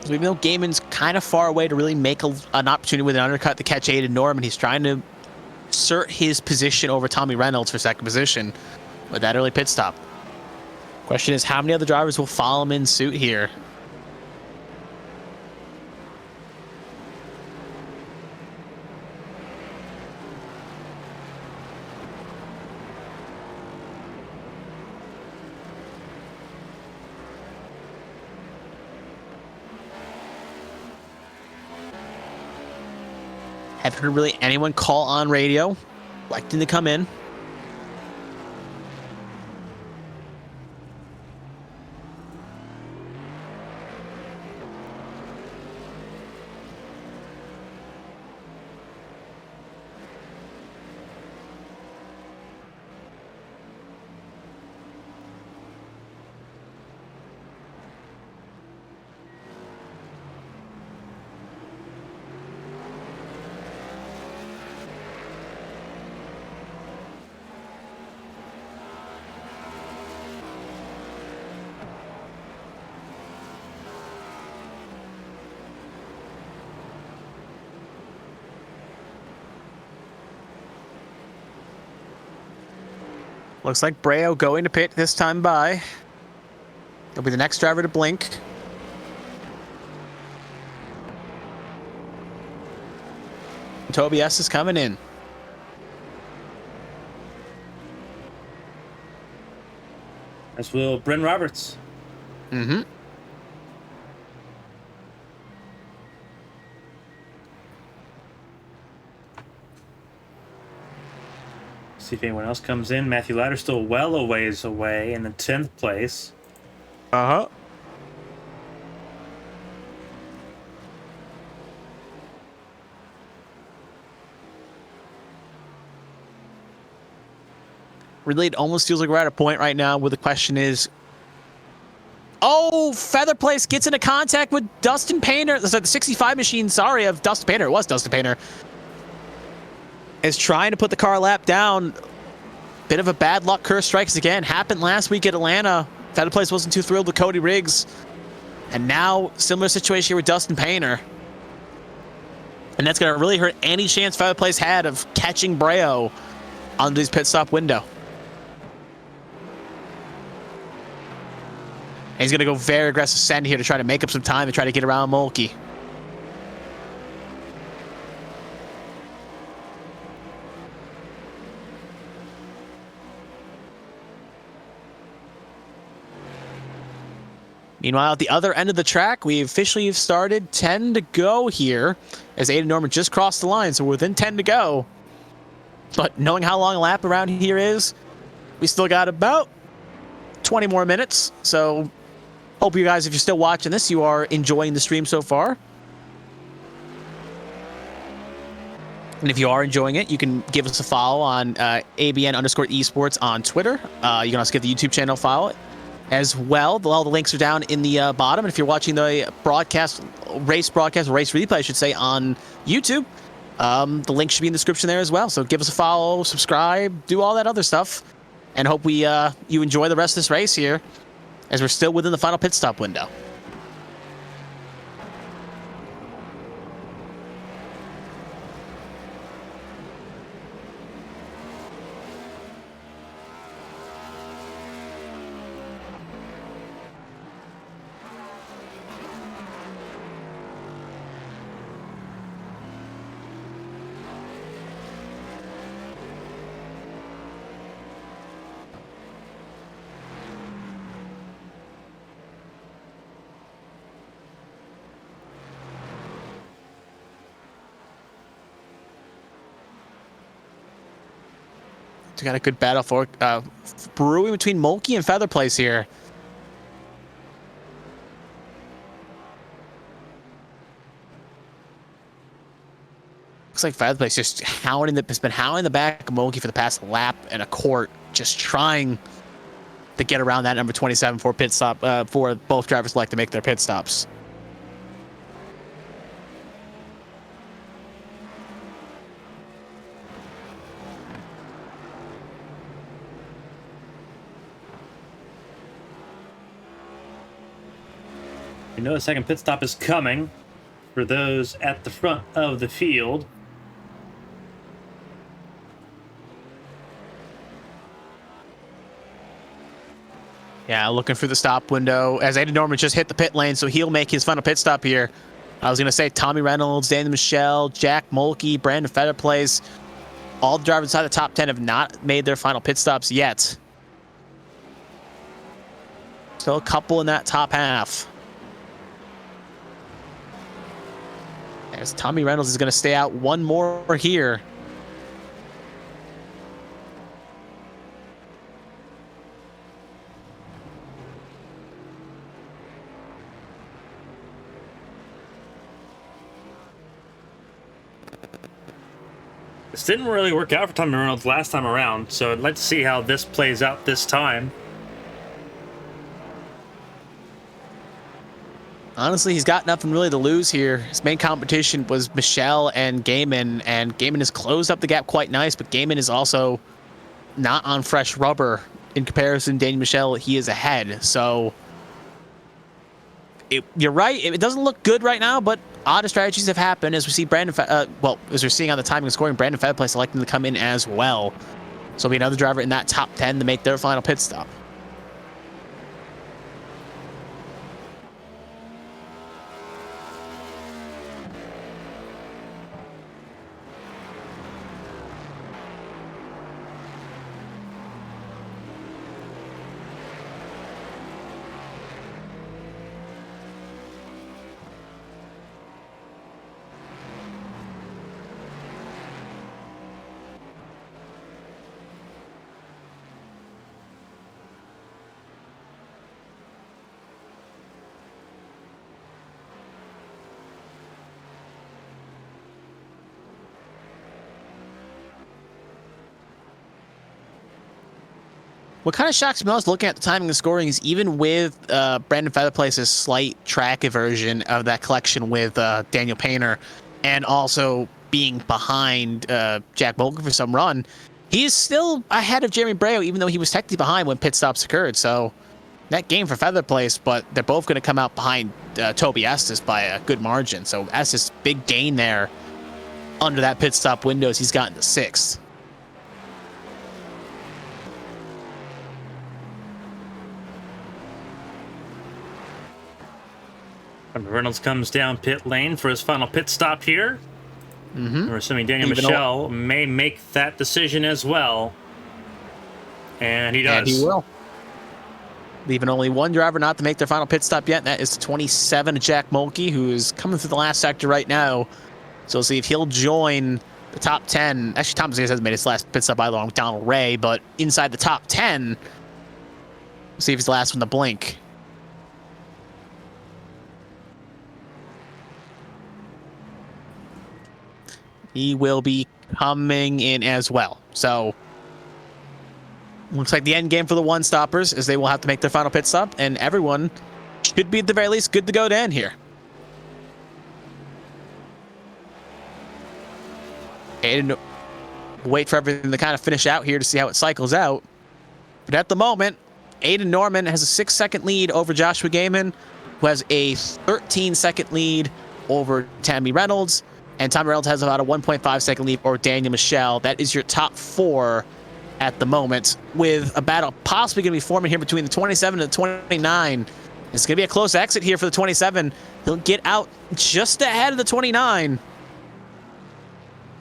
So even though Gaiman's kind of far away to really make an opportunity with an undercut to catch Aiden Norman, he's trying to assert his position over Tommy Reynolds for second position with that early pit stop. Question is, how many other drivers will follow him in suit here? Haven't heard really anyone call on radio, electing to come in. Looks like Breo going to pit this time by. He'll be the next driver to blink. Toby S is coming in. As will Bryn Roberts. Mm-hmm. See if anyone else comes in. Matthew Ladder's still well a ways away in the 10th place. Uh-huh. Really, it almost feels like we're at a point right now where the question is, oh, Feather Place gets into contact with Dustin Painter. The 65 machine, sorry, of Dustin Painter. It was Dustin Painter. Is trying to put the car lap down. Bit of a bad luck curse strikes again. Happened last week at Atlanta. Feather Place wasn't too thrilled with Cody Riggs. And now, similar situation here with Dustin Painter. And that's going to really hurt any chance Feather Place had of catching Breo under his pit stop window. And he's going to go very aggressive send here to try to make up some time and try to get around Mulkey. Meanwhile, at the other end of the track, we officially have started 10 to go here as Aiden Norman just crossed the line, so we're within 10 to go. But knowing how long a lap around here is, we still got about 20 more minutes. So hope you guys, if you're still watching this, you are enjoying the stream so far. And if you are enjoying it, you can give us a follow on ABN_esports on Twitter. You can also give the YouTube channel a follow as well. All the links are down in the bottom. And if you're watching the race replay, I should say, on YouTube, the link should be in the description there as well. So give us a follow, subscribe, do all that other stuff. And hope you enjoy the rest of this race here, as we're still within the final pit stop window. We got a good battle for brewing between Mulkey and Feather Place here. Looks like Feather Place just has been hounding the back of Mulkey for the past lap and a quart, just trying to get around that number 27 for pit stop for both drivers like to make their pit stops. You know a second pit stop is coming for those at the front of the field. Yeah, looking for the stop window as Aiden Norman just hit the pit lane, so he'll make his final pit stop here. I was going to say Tommy Reynolds, Daniel Michelle, Jack Mulkey, Brandon Feather Place. All the drivers inside the top 10 have not made their final pit stops yet. Still a couple in that top half. As Tommy Reynolds is going to stay out one more here. This didn't really work out for Tommy Reynolds last time around, so I'd like to see how this plays out this time. Honestly, he's got nothing really to lose here. His main competition was Michelle and Gaiman has closed up the gap quite nice, but Gaiman is also not on fresh rubber. In comparison to Daniel Michelle, he is ahead. So you're right. It doesn't look good right now, but odd strategies have happened as we see as we're seeing on the timing and scoring, Brandon Feather Place electing to come in as well. So it'll be another driver in that top 10 to make their final pit stop. What kind of shocks me most looking at the timing and scoring is even with Brandon Featherplace's slight track aversion of that collection with Daniel Painter and also being behind Jack Bolger for some run, he's still ahead of Jeremy Breo, even though he was technically behind when pit stops occurred. So that game for Featherplace, but they're both going to come out behind Toby Estes by a good margin. So Estes, big gain there under that pit stop window as he's gotten to 6th. Reynolds comes down pit lane for his final pit stop here. We're assuming Daniel Michel may make that decision as well. And he does. And he will. Leaving only one driver not to make their final pit stop yet, and that is 27, Jack Mulkey, who is coming through the last sector right now. So we'll see if he'll join the top 10. Actually, Thomas hasn't made his last pit stop along with Donald Ray, but inside the top 10, we'll see if he's the last one to blink. He will be coming in as well. So looks like the end game for the one-stoppers is they will have to make their final pit stop, and everyone should be at the very least good to go to end here. And wait for everything to kind of finish out here to see how it cycles out. But at the moment, Aiden Norman has a 6-second lead over Joshua Gaiman, who has a 13-second lead over Tammy Reynolds. And Tommy Reynolds has about a 1.5-second lead over Daniel Michel. That is your top 4 at the moment, with a battle possibly going to be forming here between the 27 and the 29. It's going to be a close exit here for the 27. He'll get out just ahead of the 29.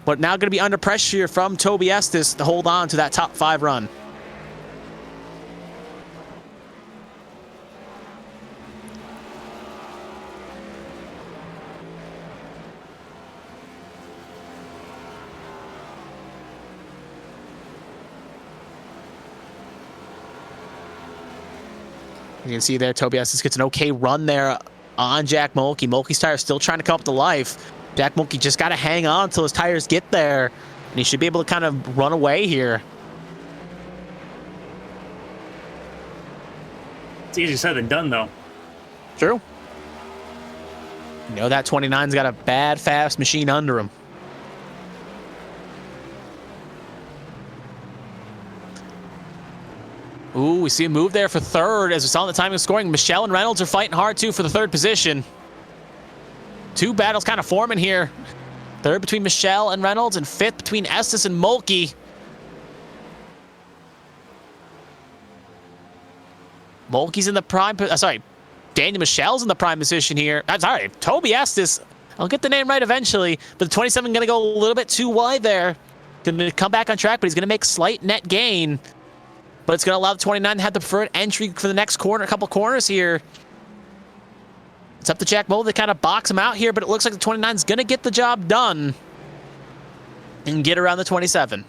But now going to be under pressure from Toby Estes to hold on to that top 5 run. You can see there, Toby Estes gets an okay run there on Jack Mulkey. Mulkey's tire still trying to come up to life. Jack Mulkey just got to hang on until his tires get there, and he should be able to kind of run away here. It's easier said than done, though. True. You know that 29's got a bad, fast machine under him. Ooh, we see a move there for 3rd as we saw in the timing of scoring. Michel and Reynolds are fighting hard, too, for the 3rd position. 2 battles kind of forming here. 3rd between Michel and Reynolds, and 5th between Estes and Mulkey. Mulkey's in the prime... Daniel Michel's in the prime position here. Sorry, Toby Estes. I'll get the name right eventually, but the 27 going to go a little bit too wide there. Going to come back on track, but he's going to make slight net gain. But it's going to allow the 29 to have the preferred entry for the next corner, a couple corners here. It's up to Jack Mulkey to kind of box him out here, but it looks like the 29 is going to get the job done and get around the 27.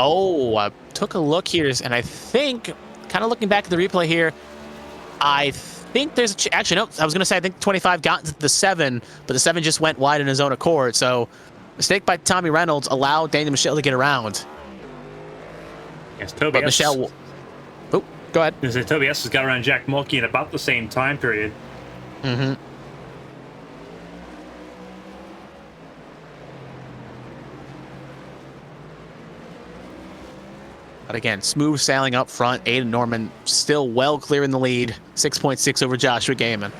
Oh, I took a look here, and I think, kind of looking back at the replay here, I think there's actually, no, I was going to say I think 25 got to the 7, but the 7 just went wide in his own accord. So mistake by Tommy Reynolds allowed Daniel Michel to get around. Yes, Toby. But Michel. Oh, go ahead. Toby S has got around Jack Mulkey in about the same time period. Mm-hmm. But again, smooth sailing up front. Aiden Norman still well clear in the lead. 6.6 over Joshua Gaiman.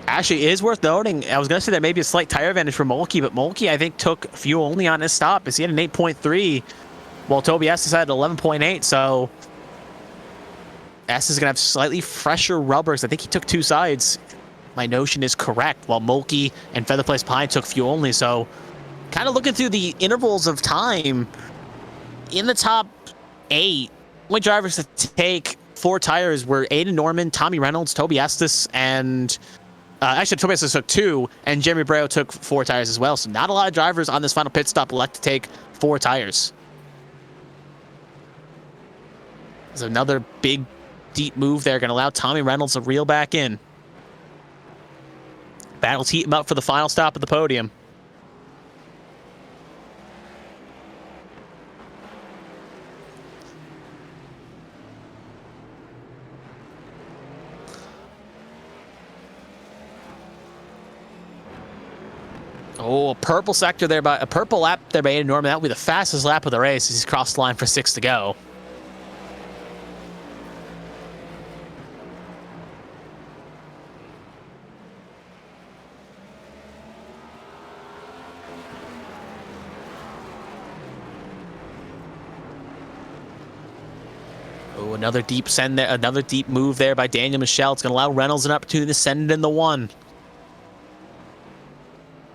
Actually, it is worth noting, I was going to say there may be a slight tire advantage for Mulkey, but Mulkey, I think, took fuel only on his stop as he had an 8.3, while Toby Estes had 11.8, so Estes is going to have slightly fresher rubbers. I think he took two sides. My notion is correct, while Mulkey and Feather Place Pine took fuel only, so kind of looking through the intervals of time, in the top 8, only drivers to take 4 tires were Aiden Norman, Tommy Reynolds, Toby Estes, and... actually, Toby Estes took 2, and Jeremy Breo took 4 tires as well. So not a lot of drivers on this final pit stop elect to take 4 tires. There's another big, deep move there. Going to allow Tommy Reynolds to reel back in. Battles heat him up for the final stop of the podium. Oh, a purple sector there by a purple lap there by Aiden Norman. That will be the fastest lap of the race as he's crossed the line for 6 to go. Oh, another deep send there, another deep move there by Daniel Michelle. It's going to allow Reynolds an opportunity to send it in the 1.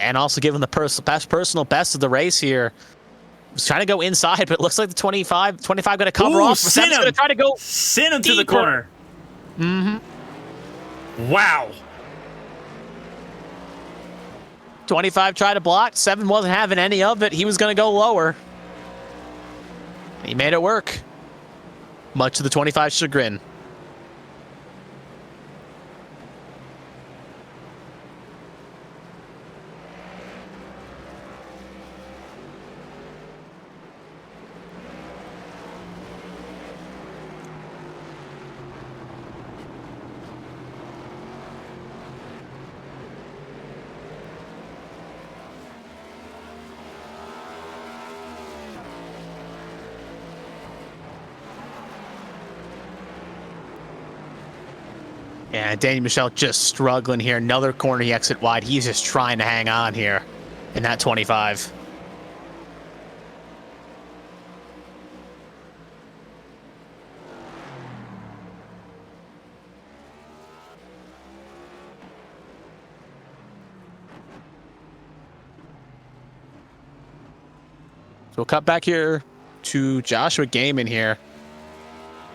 And also give him the personal best of the race here. Was trying to go inside, but it looks like the 25 going to cover off. Send him. Going to try to go send him to the corner. Wow. 25 tried to block. 7 wasn't having any of it. He was going to go lower. He made it work. Much to the 25's chagrin. Yeah, Daniel Michelle just struggling here. Another corner, he exit wide. He's just trying to hang on here in that 25. So we'll cut back here to Joshua Gaiman here.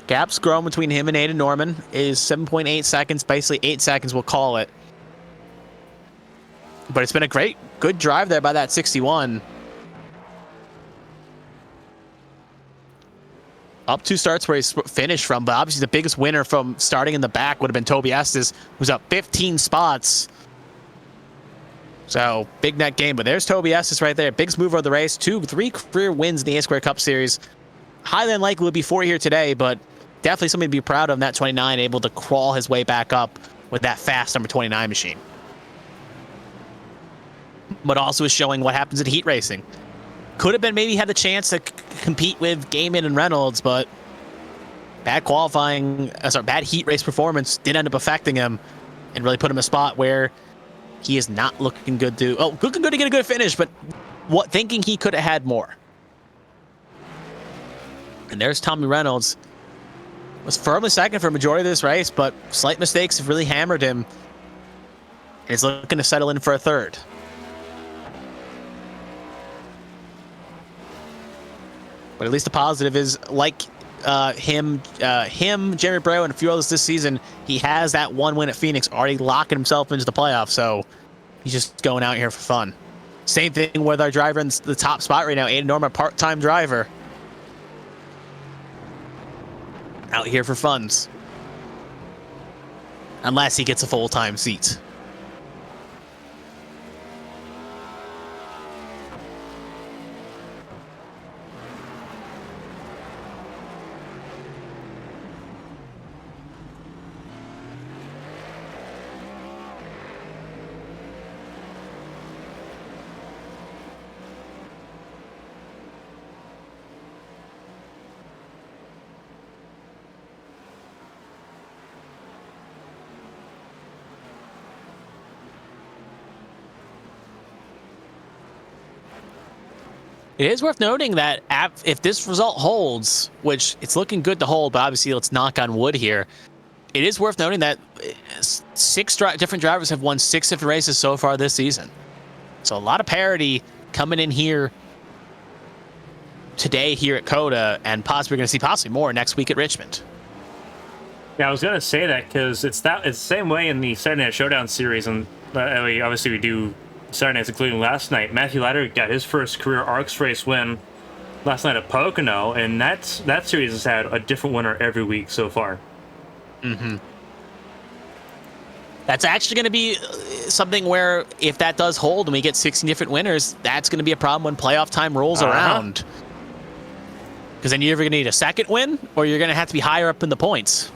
Gap's grown between him and Aiden Norman is 7.8 seconds, basically 8 seconds, we'll call it. But it's been a good drive there by that 61. Up 2 starts where he's finished from, but obviously the biggest winner from starting in the back would have been Toby Estes, who's up 15 spots. So, big net game, but there's Toby Estes right there. Biggest mover of the race, 3 career wins in the A-Square Cup Series. Highly unlikely would be 4 here today, but definitely something to be proud of in that 29, able to crawl his way back up with that fast number 29 machine. But also is showing what happens in heat racing. Could have been maybe had the chance to compete with Gaiman and Reynolds, but bad bad heat race performance did end up affecting him and really put him in a spot where he is not looking good to, looking good to get a good finish, but thinking he could have had more. And there's Tommy Reynolds. Was firmly second for a majority of this race, but slight mistakes have really hammered him. And he's looking to settle in for a 3rd. But at least the positive is, like him, Jeremy Breo, and a few others this season, he has that 1 win at Phoenix, already locking himself into the playoffs. So he's just going out here for fun. Same thing with our driver in the top spot right now, Aiden Norman, part-time driver. Out here for funds. Unless he gets a full-time seat. It is worth noting that if this result holds, which it's looking good to hold, but obviously let's knock on wood here. It is worth noting that six different drivers have won 6 different races so far this season. So a lot of parity coming in here today here at COTA, and possibly going to see possibly more next week at Richmond. Yeah, I was going to say that because it's the same way in the Saturday Night Showdown series, and obviously we do Saturday nights, including last night. Matthew Ladder got his first career ARCS race win last night at Pocono, and that series has had a different winner every week so far. Mm-hmm. That's actually going to be something where if that does hold and we get 16 different winners, that's going to be a problem when playoff time rolls around. Because then you're either going to need a second win or you're going to have to be higher up in the points.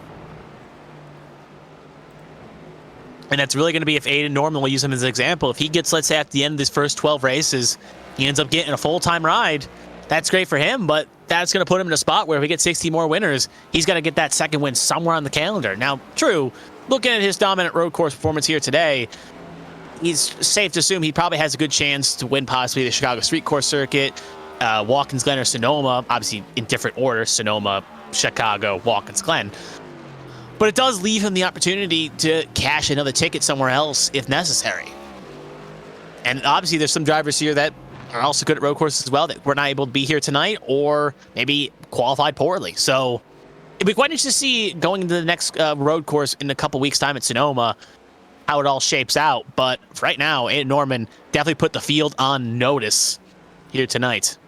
And that's really going to be if Aiden Norman, will use him as an example. If he gets, let's say, at the end of his first 12 races, he ends up getting a full-time ride, that's great for him, but that's going to put him in a spot where if we get 60 more winners, he's got to get that second win somewhere on the calendar. Now, true, looking at his dominant road course performance here today, he's safe to assume he probably has a good chance to win possibly the Chicago Street Course Circuit, Watkins Glen or Sonoma, obviously in different order, Sonoma, Chicago, Watkins Glen. But it does leave him the opportunity to cash another ticket somewhere else if necessary. And obviously there's some drivers here that are also good at road courses as well that were not able to be here tonight or maybe qualified poorly. So it'd be quite interesting to see going into the next road course in a couple weeks' time at Sonoma how it all shapes out. But for right now, Aiden Norman definitely put the field on notice here tonight.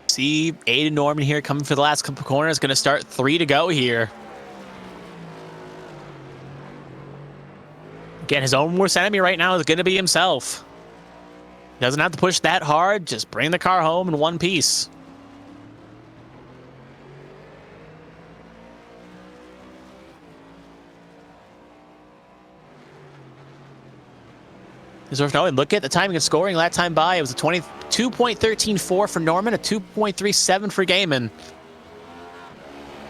See Aiden Norman here coming for the last couple corners. Going to start 3 to go here. Again, his own worst enemy right now is going to be himself. Doesn't have to push that hard. Just bring the car home in one piece. Look at the timing of scoring last time by. It was a 22.134 for Norman, a 2.37 for Gaiman.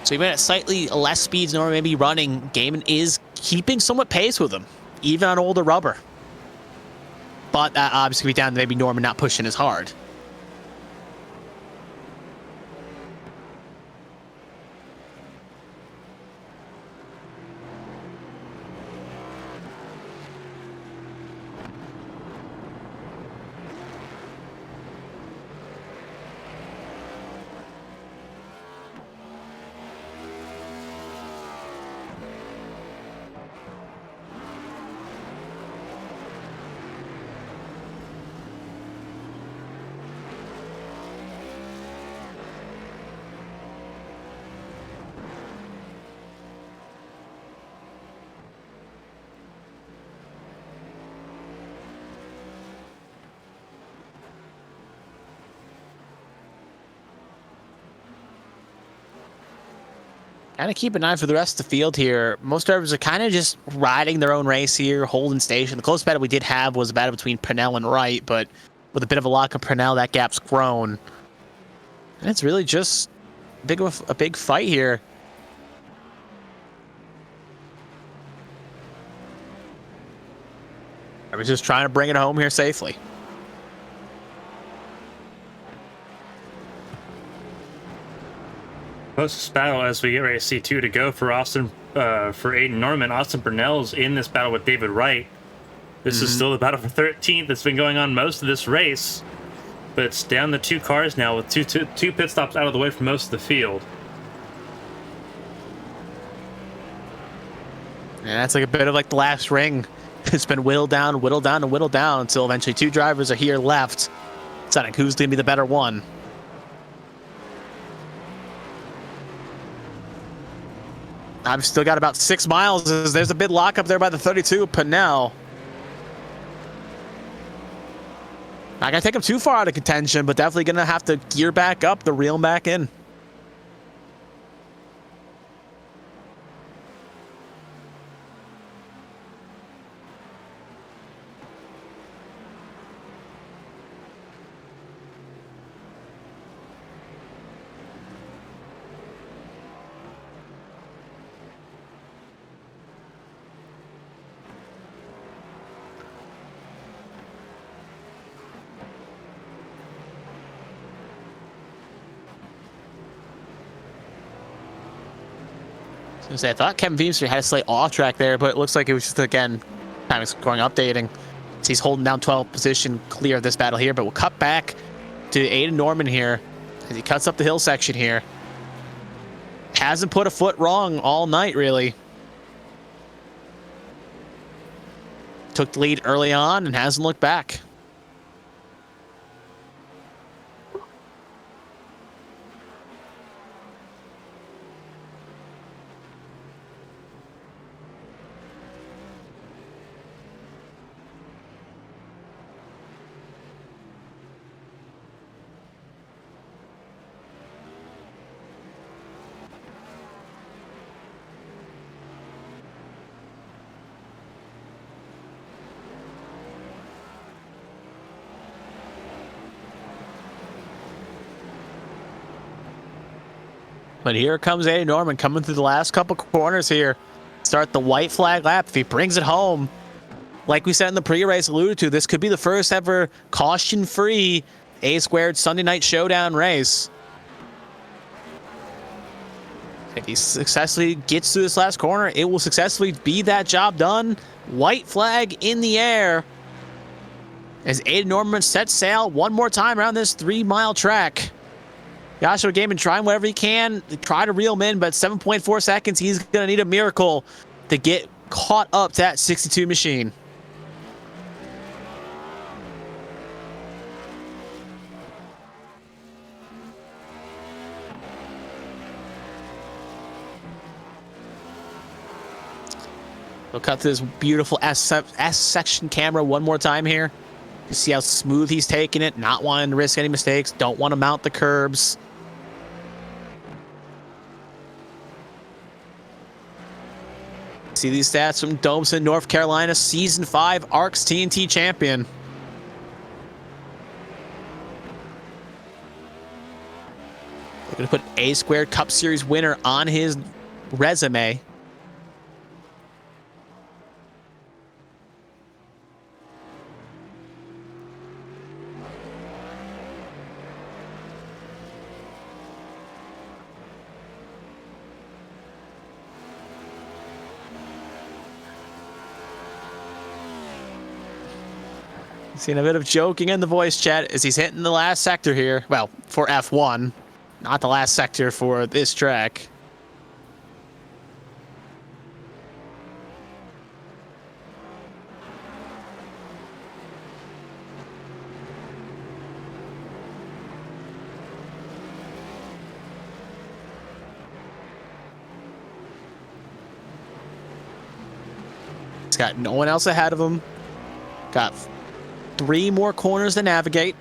So even at slightly less speeds Norman may be running, Gaiman is keeping somewhat pace with him, even on older rubber. But that obviously be down to maybe Norman not pushing as hard. Kind of keep an eye for the rest of the field here. Most drivers are kind of just riding their own race here, holding station. The close battle we did have was a battle between Purnell and Wright, but with a bit of a lock of Purnell, that gap's grown. And it's really just a big fight here. I was just trying to bring it home here safely. Closest battle as we get ready to see 2 to go for Aiden Norman. Austin Purnell's in this battle with David Wright. This is still the battle for 13th. It's been going on most of this race, but it's down to 2 cars now with two pit stops out of the way for most of the field. And that's like a bit of like the last ring. It's been whittled down and whittled down until eventually 2 drivers are here left, deciding who's going to be the better one. I've still got about 6 miles. There's a big lock up there by the 32, Pinnell. Not gonna take him too far out of contention, but definitely gonna have to gear back up to reel him back in. I thought Kevin Veemster had a slight off track there, but it looks like it was just, again, kind of going updating. So he's holding down 12th position, clear of this battle here, but we'll cut back to Aiden Norman here as he cuts up the hill section here. Hasn't put a foot wrong all night, really. Took the lead early on and hasn't looked back. But here comes Aiden Norman coming through the last couple corners here. Start the white flag lap. If he brings it home, like we said in the pre-race alluded to, this could be the first ever caution-free A-squared Sunday night showdown race. If he successfully gets through this last corner, it will successfully be that job done. White flag in the air as Aiden Norman sets sail one more time around this 3-mile track. Joshua Gaiman trying whatever he can to try to reel him in, but 7.4 seconds, he's going to need a miracle to get caught up to that 62 machine. We'll cut to this beautiful S-section camera one more time here. You see how smooth he's taking it, not wanting to risk any mistakes, don't want to mount the curbs. See these stats from Domeson, North Carolina, Season 5 ARCS TNT champion. We're going to put A-squared Cup Series winner on his resume. Seeing a bit of joking in the voice chat as he's hitting the last sector here. Well, for F1, not the last sector for this track. He's got no one else ahead of him. Got 3 more corners to navigate.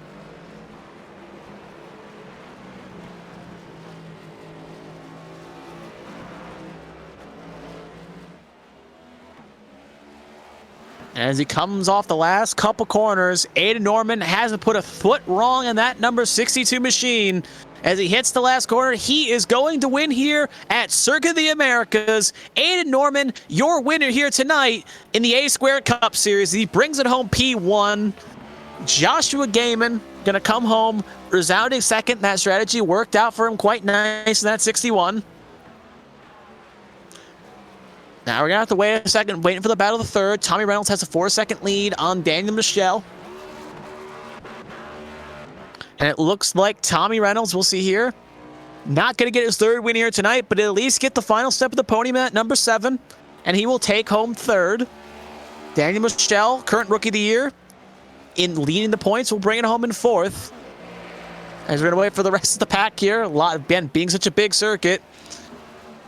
As he comes off the last couple corners, Aiden Norman hasn't put a foot wrong in that number 62 machine. As he hits the last corner, he is going to win here at Circuit of the Americas. Aiden Norman, your winner here tonight in the A-Squared Cup Series. He brings it home P1. Joshua Gaiman gonna come home resounding second. That strategy worked out for him quite nice in that 61. Now we're gonna have to wait a second, waiting for the battle of the third. Tommy Reynolds has a 4-second lead on Daniel Michelle. And it looks like Tommy Reynolds, we'll see here, not going to get his third win here tonight, but at least get the final step of the podium at number 7, and he will take home third. Daniel Michelle, current Rookie of the Year, in leading the points, will bring it home in 4th. As we're going to wait for the rest of the pack here, again, being such a big circuit,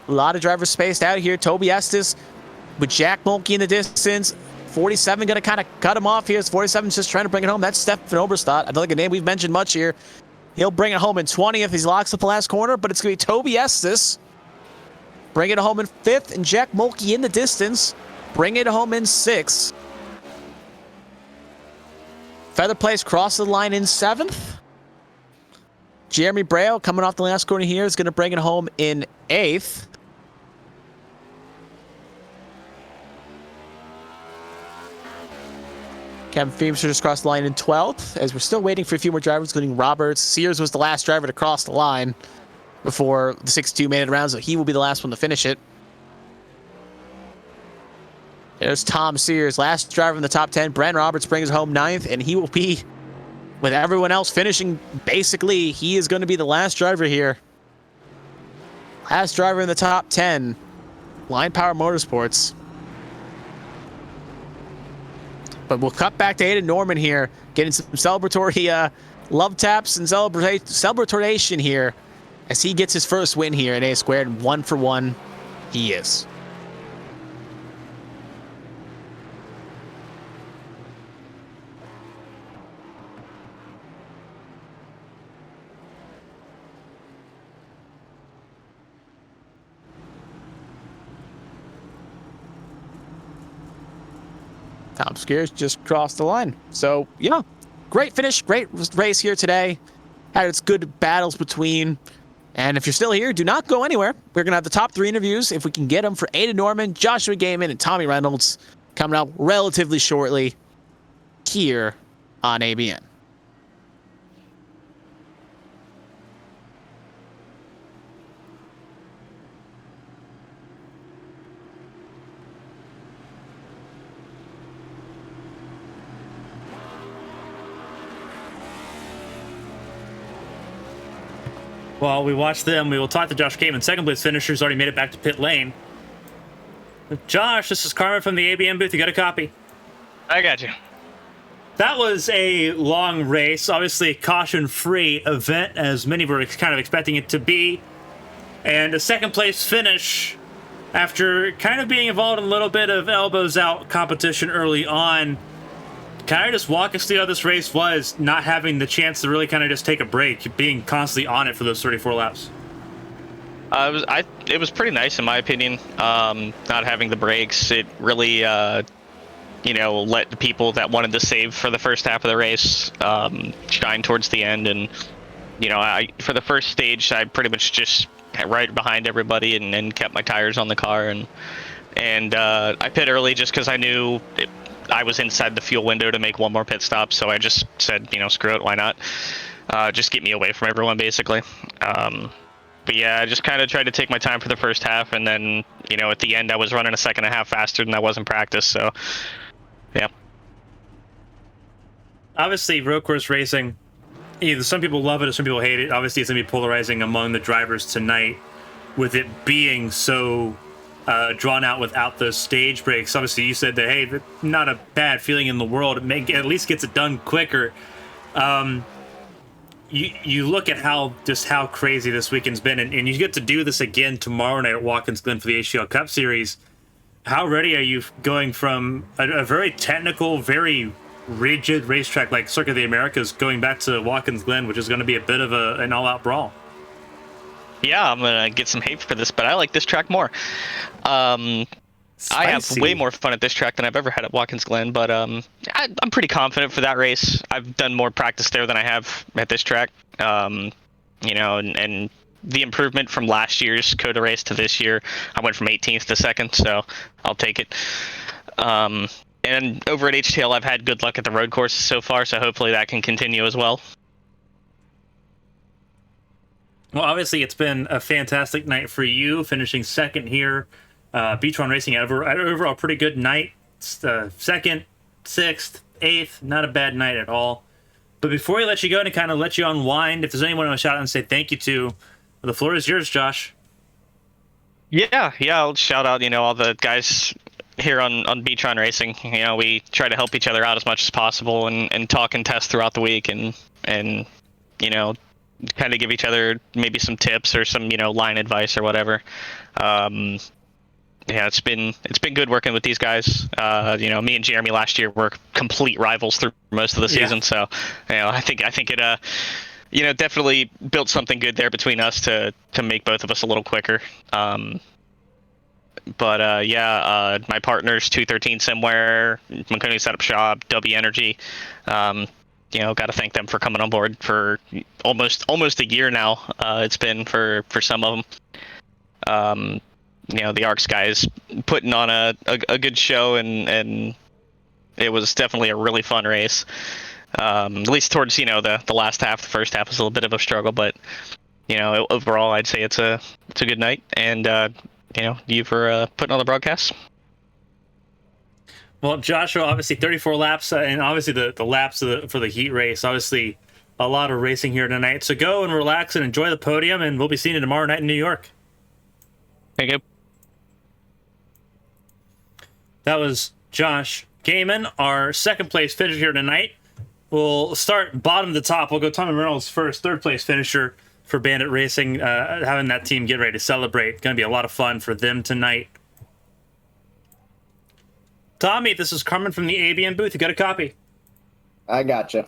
A lot of drivers spaced out here. Toby Estes with Jack Mulkey in the distance. 47 going to kind of cut him off here. 47's just trying to bring it home. That's Stefan Oberstadt. I don't think a name we've mentioned much here. He'll bring it home in 20th if he locks up the last corner, but it's going to be Toby Estes bring it home in 5th, and Jack Mulkey in the distance bring it home in 6th. Feather Place crosses the line in 7th. Jeremy Braille coming off the last corner here is going to bring it home in 8th. Kevin Feemster just crossed the line in 12th, as we're still waiting for a few more drivers, including Roberts. Sears was the last driver to cross the line before the 62 made it around, so he will be the last one to finish it. There's Tom Sears, last driver in the top 10. Brent Roberts brings home 9th, and he will be, with everyone else finishing, basically, he is going to be the last driver here. Last driver in the top 10. Line Power Motorsports. But we'll cut back to Aiden Norman here, getting some celebratory love taps and celebration here as he gets his first win here at A Squared. 1 for 1, he is. Tom Scares just crossed the line. So, yeah, great finish, great race here today. Had its good battles between. And if you're still here, do not go anywhere. We're going to have the top 3 interviews, if we can get them, for Aiden Norman, Joshua Gaiman, and Tommy Reynolds coming out relatively shortly here on ABN. While we watch them, we will talk to Josh Gaiman. Second place finisher's already made it back to pit lane. Josh, this is Carmen from the ABM booth. You got a copy? I got you. That was a long race. Obviously a caution-free event, as many were kind of expecting it to be. And a second place finish after kind of being involved in a little bit of elbows out competition early on. Can I just walk us through how this race was, not having the chance to really kind of just take a break, being constantly on it for those 34 laps? It was pretty nice in my opinion. Not having the breaks, it really let the people that wanted to save for the first half of the race shine towards the end. And for the first stage, I pretty much just right behind everybody and kept my tires on the car, and I pit early just because I knew I was inside the fuel window to make one more pit stop, so I just said, screw it, why not? Just get me away from everyone, basically. But yeah, I just kind of tried to take my time for the first half, and then, at the end I was running a second and a half faster than I was in practice, so, yeah. Obviously, road course racing, either some people love it or some people hate it. Obviously, it's going to be polarizing among the drivers tonight, with it being so drawn out without those stage breaks. Obviously, you said that, hey, that's not a bad feeling in the world. It at least gets it done quicker. You look at how crazy this weekend's been, and you get to do this again tomorrow night at Watkins Glen for the HCL Cup Series. How ready are you going from a very technical, very rigid racetrack like Circuit of the Americas going back to Watkins Glen, which is going to be a bit of an all-out brawl? Yeah, I'm gonna get some hate for this, but I like this track more. I have way more fun at this track than I've ever had at Watkins Glen, but I'm pretty confident for that race. I've done more practice there than I have at this track. And the improvement from last year's COTA race to this year, I went from 18th to 2nd, so I'll take it. And over at HTL, I've had good luck at the road courses so far, so hopefully that can continue as well. Well, obviously, it's been a fantastic night for you, finishing second here. Beachron Racing had overall pretty good night. Second, 6th, 8th, not a bad night at all. But before we let you go and kind of let you unwind, if there's anyone I want to shout out and say thank you to, the floor is yours, Josh. Yeah, I'll shout out, all the guys here on Beachron Racing. We try to help each other out as much as possible and talk and test throughout the week and kind of give each other maybe some tips or some line advice or whatever. Yeah, it's been good working with these guys. Me and Jeremy last year were complete rivals through most of the season, so I think it definitely built something good there between us to make both of us a little quicker. My partners 213 Somewhere, Manconi Setup Shop, W Energy. Got to thank them for coming on board for almost a year now. It's been for some of them. The ARCS guys putting on a good show, and it was definitely a really fun race. At least towards the last half. The first half was a little bit of a struggle, but overall I'd say it's a good night. And you for putting on the broadcast. Well, Joshua, obviously 34 laps, and obviously the laps for the heat race. Obviously, a lot of racing here tonight. So go and relax and enjoy the podium, and we'll be seeing you tomorrow night in New York. Thank you. That was Josh Gaiman, our second place finisher here tonight. We'll start bottom to top. We'll go Tommy Reynolds first, third place finisher for Bandit Racing, having that team get ready to celebrate. Going to be a lot of fun for them tonight. Tommy, this is Carmen from the ABM booth. You got a copy? I gotcha.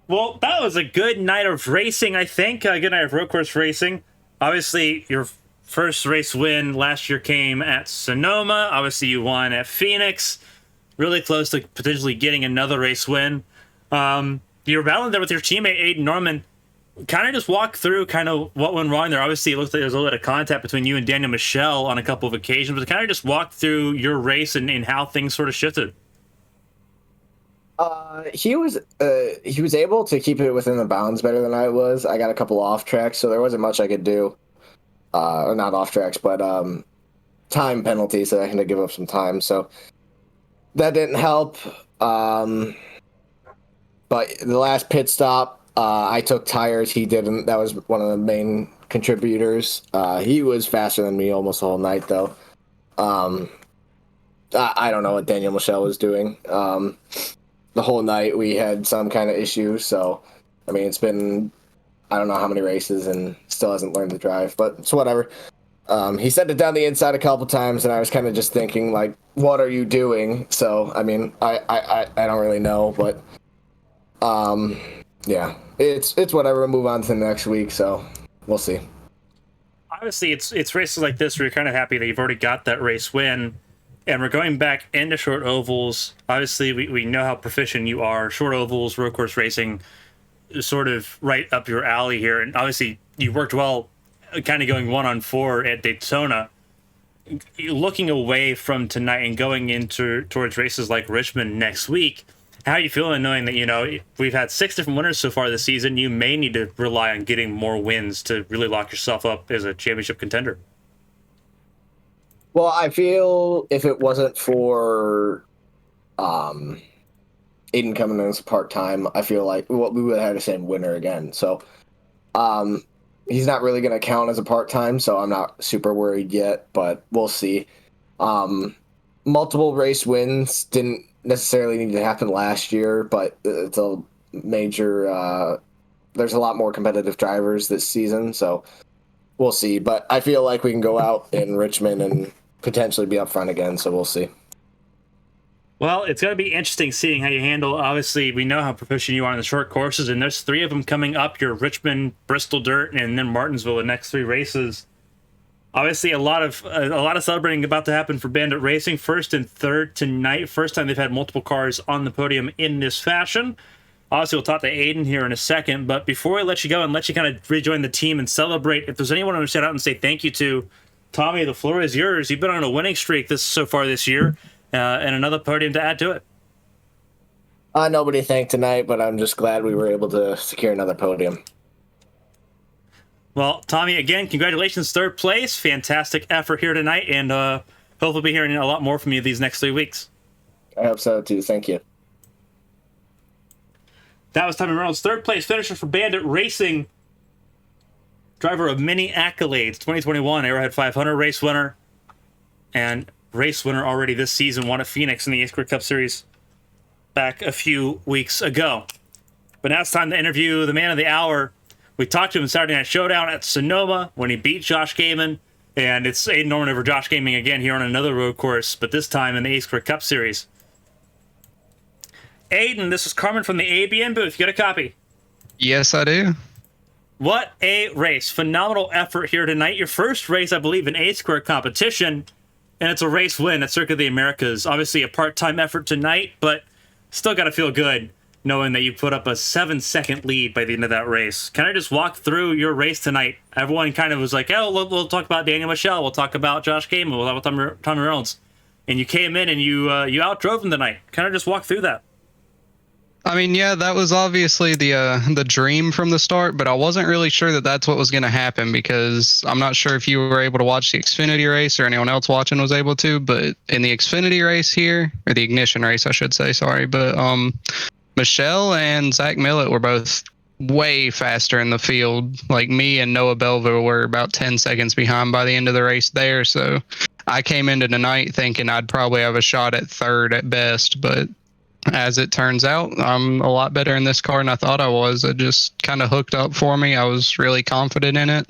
Well, that was a good night of racing, I think. A good night of road course racing. Obviously, your first race win last year came at Sonoma. Obviously, you won at Phoenix. Really close to potentially getting another race win. You were battling there with your teammate, Aiden Norman. Kind of just walk through kind of what went wrong there. Obviously, it looks like there was a little bit of contact between you and Daniel Michel on a couple of occasions, but kind of just walk through your race and how things sort of shifted. He was able to keep it within the bounds better than I was. I got a couple off tracks, so there wasn't much I could do. Or not off tracks, but time penalties that I had to give up some time. So that didn't help. But the last pit stop, I took tires. He didn't. That was one of the main contributors. He was faster than me almost the whole night, though. I don't know what Daniel Michel was doing. The whole night we had some kind of issue. So, I mean, it's been I don't know how many races and still hasn't learned to drive, but it's whatever. He sent it down the inside a couple times, and I was kind of just thinking, like, what are you doing? So, I mean, I don't really know, but yeah, it's whatever. We'll move on to the next week, so we'll see. Obviously, it's races like this where you're kind of happy that you've already got that race win, and we're going back into short ovals. Obviously, we know how proficient you are. Short ovals, road course racing, sort of right up your alley here, and obviously you worked well kind of going 1-on-4 at Daytona. Looking away from tonight and going towards races like Richmond next week, how are you feeling knowing that we've had 6 different winners so far this season? You may need to rely on getting more wins to really lock yourself up as a championship contender. Well, I feel if it wasn't for Aiden coming in as part-time, I feel like we would have had the same winner again. So he's not really going to count as a part-time, so I'm not super worried yet, but we'll see. Multiple race wins didn't necessarily need to happen last year, but it's a major there's a lot more competitive drivers this season, so we'll see. But I feel like we can go out in Richmond and potentially be up front again, so we'll see. Well, it's going to be interesting seeing how you handle. Obviously, we know how proficient you are in the short courses, and there's 3 of them coming up: your Richmond, Bristol Dirt, and then Martinsville. The next 3 races. Obviously, a lot of celebrating about to happen for Bandit Racing. First and third tonight. First time they've had multiple cars on the podium in this fashion. Obviously, we'll talk to Aiden here in a second, but before we let you go and let you kind of rejoin the team and celebrate, if there's anyone I want to shout out and say thank you to, Tommy, the floor is yours. You've been on a winning streak so far this year. And another podium to add to it. Nobody thanked tonight, but I'm just glad we were able to secure another podium. Well, Tommy, again, congratulations, 3rd place. Fantastic effort here tonight, and hopefully we'll be hearing a lot more from you these next 3 weeks. I hope so, too. Thank you. That was Tommy Reynolds, 3rd place finisher for Bandit Racing. Driver of many accolades. 2021 Arrowhead 500 race winner. And race winner already this season, won at Phoenix in the Ace Cup Series back a few weeks ago. But now it's time to interview the man of the hour. We talked to him in Saturday Night Showdown at Sonoma when he beat Josh Gaiman. And it's Aiden Norman over Josh Gaiman again here on another road course, but this time in the A-Square Cup Series. Aiden, this is Carmen from the ABN booth. You got a copy? Yes, I do. What a race. Phenomenal effort here tonight. Your first race, I believe, in A-Square competition, and it's a race win at Circuit of the Americas. Obviously a part-time effort tonight, but still got to feel good knowing that you put up a 7-second lead by the end of that race. Can I just walk through your race tonight? Everyone kind of was like, oh, we'll talk about Daniel Michel. We'll talk about Josh Gaiman. We'll talk about Tommy Reynolds. And you came in and you outdrove him tonight. Can I just walk through that? I mean, yeah, that was obviously the dream from the start, but I wasn't really sure that that's what was going to happen because I'm not sure if you were able to watch the Xfinity race or anyone else watching was able to, but in the Xfinity race here, or the Ignition race, I should say, sorry, but Michelle and Zach Millett were both way faster in the field. Like me and Noah Belville were about 10 seconds behind by the end of the race there, so I came into tonight thinking I'd probably have a shot at third at best, but as it turns out, I'm a lot better in this car than I thought I was. It just kind of hooked up for me. I was really confident in it.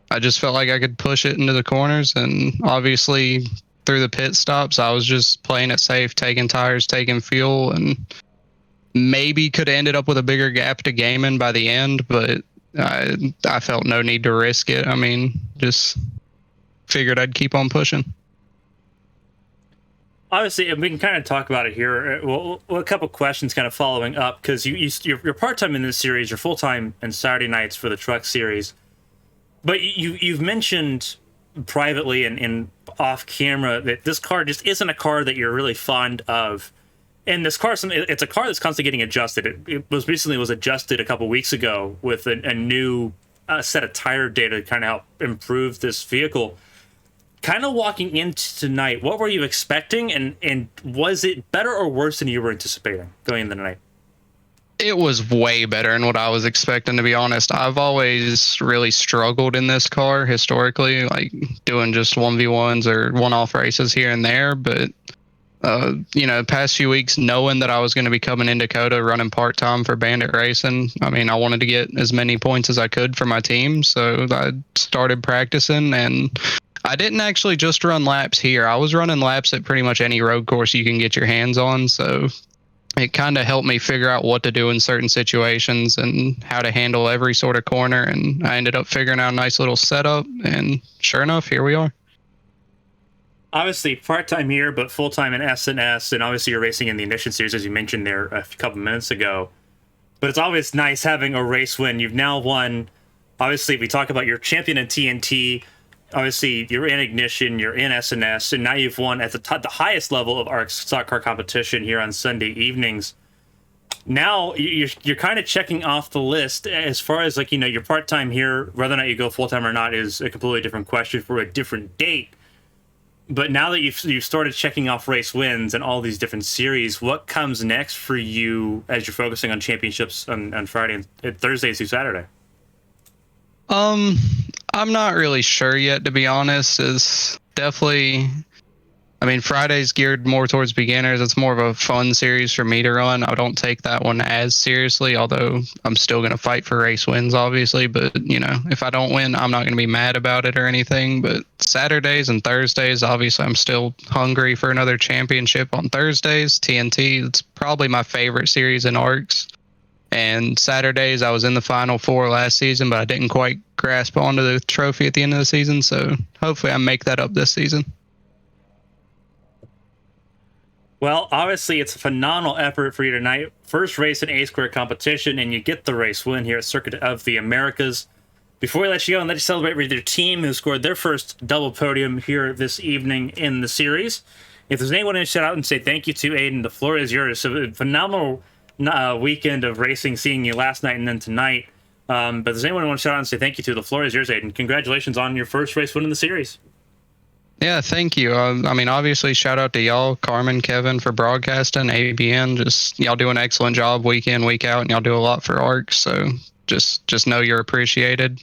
I just felt like I could push it into the corners, and obviously through the pit stops, I was just playing it safe, taking tires, taking fuel, and maybe could have ended up with a bigger gap to Gaiman by the end, but I felt no need to risk it. I mean, just figured I'd keep on pushing. Obviously, and we can kind of talk about it here. Well, a couple questions kind of following up, because you're part-time in this series, you're full-time in Saturday nights for the Truck Series. But you've mentioned privately and off camera that this car just isn't a car that you're really fond of. And this car, it's a car that's constantly getting adjusted. It was recently adjusted a couple weeks ago with a new set of tire data to kind of help improve this vehicle. Kind of walking into tonight, what were you expecting, and was it better or worse than you were anticipating going into the night? It was way better than what I was expecting, to be honest. I've always really struggled in this car historically, like doing just 1v1s or one-off races here and there, but the past few weeks, knowing that I was going to be coming in Dakota running part-time for Bandit Racing, I mean, I wanted to get as many points as I could for my team, so I started practicing, and I didn't actually just run laps here. I was running laps at pretty much any road course you can get your hands on, so it kind of helped me figure out what to do in certain situations and how to handle every sort of corner, and I ended up figuring out a nice little setup, and sure enough, here we are. Obviously, part-time here, but full-time in S&S, and obviously you're racing in the Ignition Series, as you mentioned there a couple minutes ago. But it's always nice having a race win. You've now won, obviously, we talk about your champion in TNT. Obviously, you're in Ignition, you're in S&S, and now you've won at the highest level of ARCS stock car competition here on Sunday evenings. Now, you're kind of checking off the list as far as, like, your part-time here, whether or not you go full-time or not is a completely different question for a different date. But now that you've started checking off race wins and all these different series, what comes next for you as you're focusing on championships on Friday and Thursday through Saturday? I'm not really sure yet, to be honest. It's definitely, I mean, Friday's geared more towards beginners. It's more of a fun series for me to run. I don't take that one as seriously, although I'm still going to fight for race wins, obviously. But, if I don't win, I'm not going to be mad about it or anything. But Saturdays and Thursdays, obviously, I'm still hungry for another championship on Thursdays. TNT, it's probably my favorite series in ARCS. And Saturdays, I was in the Final Four last season, but I didn't quite grasp onto the trophy at the end of the season. So hopefully I make that up this season. Well, obviously, it's a phenomenal effort for you tonight. First race in A-Square competition, and you get the race win here at Circuit of the Americas. Before we let you go, and let you celebrate with your team who scored their first double podium here this evening in the series. If there's anyone to shout out and say thank you to, Aiden, the floor is yours. So a phenomenal weekend of racing, seeing you last night and then tonight. But if there's anyone who wants to shout out and say thank you to, the floor is yours, Aiden. Congratulations on your first race win in the series. Yeah, thank you. I mean, obviously, shout out to y'all, Carmen, Kevin, for broadcasting, ABN. Just y'all do an excellent job week in, week out, and y'all do a lot for ARCS. So just know you're appreciated.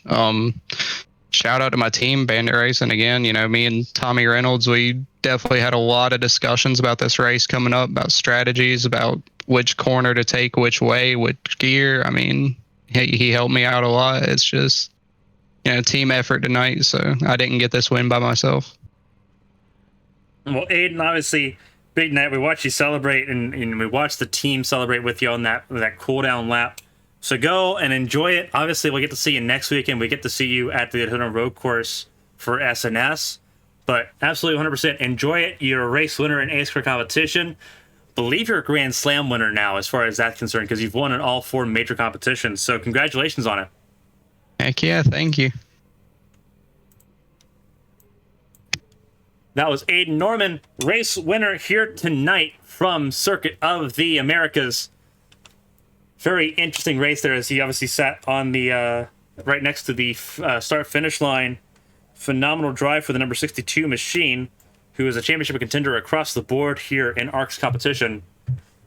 Shout out to my team, Bandit Racing. Again, me and Tommy Reynolds, we definitely had a lot of discussions about this race coming up, about strategies, about which corner to take, which way, which gear. I mean, he helped me out a lot. It's just, team effort tonight. So I didn't get this win by myself. Well, Aiden, obviously, big night. We watched you celebrate, and we watched the team celebrate with you on that cooldown lap. So go and enjoy it. Obviously, we'll get to see you next weekend. We get to see you at the Daytona Road Course for SNS. But absolutely 100% enjoy it. You're a race winner in ACE competition. Believe you're a Grand Slam winner now, as far as that's concerned, because you've won in all 4 major competitions. So congratulations on it. Heck yeah, thank you. That was Aiden Norman, race winner here tonight from Circuit of the Americas. Very interesting race there, as he obviously sat on the right next to the start-finish line. Phenomenal drive for the number 62 machine, who is a championship contender across the board here in ARCS competition.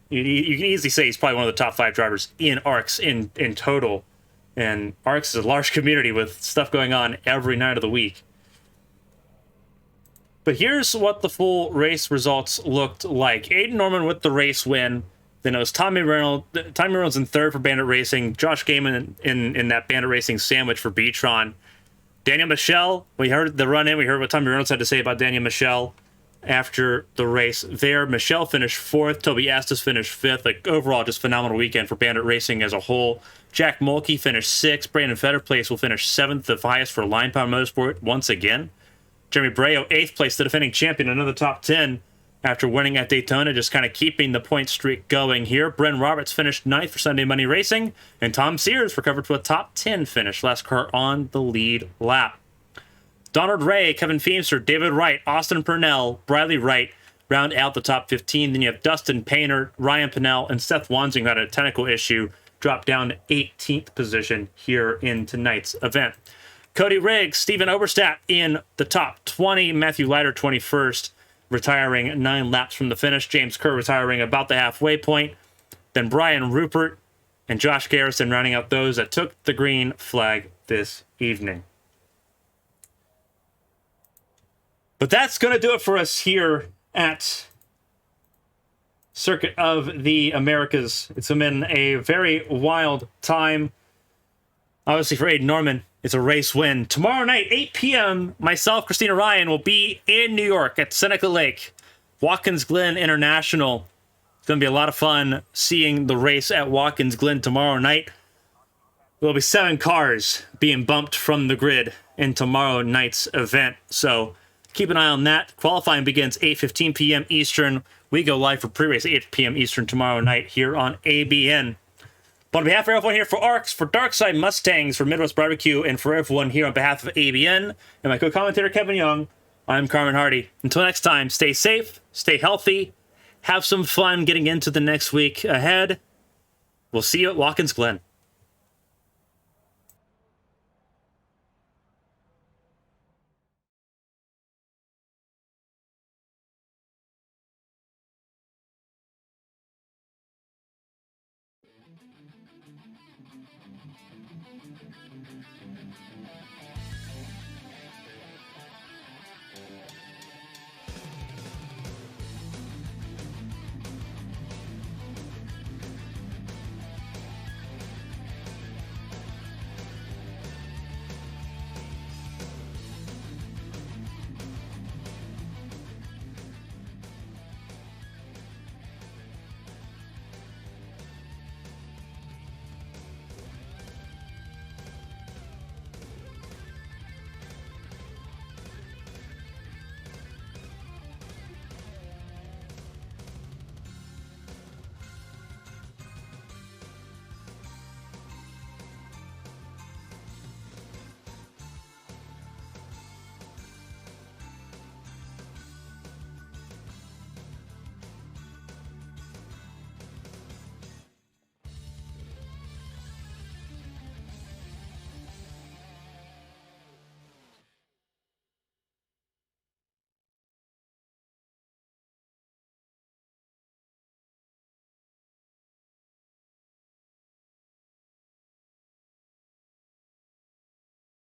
You can easily say he's probably one of the top 5 drivers in ARCS in total. And ARCS is a large community with stuff going on every night of the week. But here's what the full race results looked like. Aiden Norman with the race win. Then it was Tommy Reynolds in third for Bandit Racing. Josh Gaiman in that Bandit Racing sandwich for Beatron. Daniel Michel, we heard the run-in. We heard what Tommy Reynolds had to say about Daniel Michel after the race there. Michel finished 4th. Toby Astis finished 5th. Like, overall, just phenomenal weekend for Bandit Racing as a whole. Jack Mulkey finished 6th. Brandon Fetterplace will finish 7th, the highest for Line Pound Motorsport once again. Jeremy Breo, 8th place, the defending champion, another top 10 after winning at Daytona, just kind of keeping the point streak going here. Bren Roberts finished 9th for Sunday Money Racing, and Tom Sears recovered to a top 10 finish, last car on the lead lap. Donald Ray, Kevin Feemster, David Wright, Austin Purnell, Bradley Wright round out the top 15. Then you have Dustin Painter, Ryan Pinnell, and Seth Wansing, who had a technical issue, dropped down to 18th position here in tonight's event. Cody Riggs, Steven Oberstadt in the top 20. Matthew Leiter, 21st, retiring 9 laps from the finish. James Kerr retiring about the halfway point. Then Brian Rupert and Josh Garrison rounding out those that took the green flag this evening. But that's going to do it for us here at Circuit of the Americas. It's been a very wild time. Obviously, for Aiden Norman, it's a race win. Tomorrow night, 8 p.m., myself, Christina Ryan, will be in New York at Seneca Lake, Watkins Glen International. It's going to be a lot of fun seeing the race at Watkins Glen tomorrow night. There'll be 7 cars being bumped from the grid in tomorrow night's event. So keep an eye on that. Qualifying begins 8:15 p.m. Eastern. We go live for pre-race 8 p.m. Eastern tomorrow night here on ABN. But on behalf of everyone here for ARCS, for Darkside Mustangs, for Midwest Barbecue, and for everyone here on behalf of ABN, and my co-commentator Kevin Young, I'm Carmen Hardy. Until next time, stay safe, stay healthy, have some fun getting into the next week ahead. We'll see you at Watkins Glen.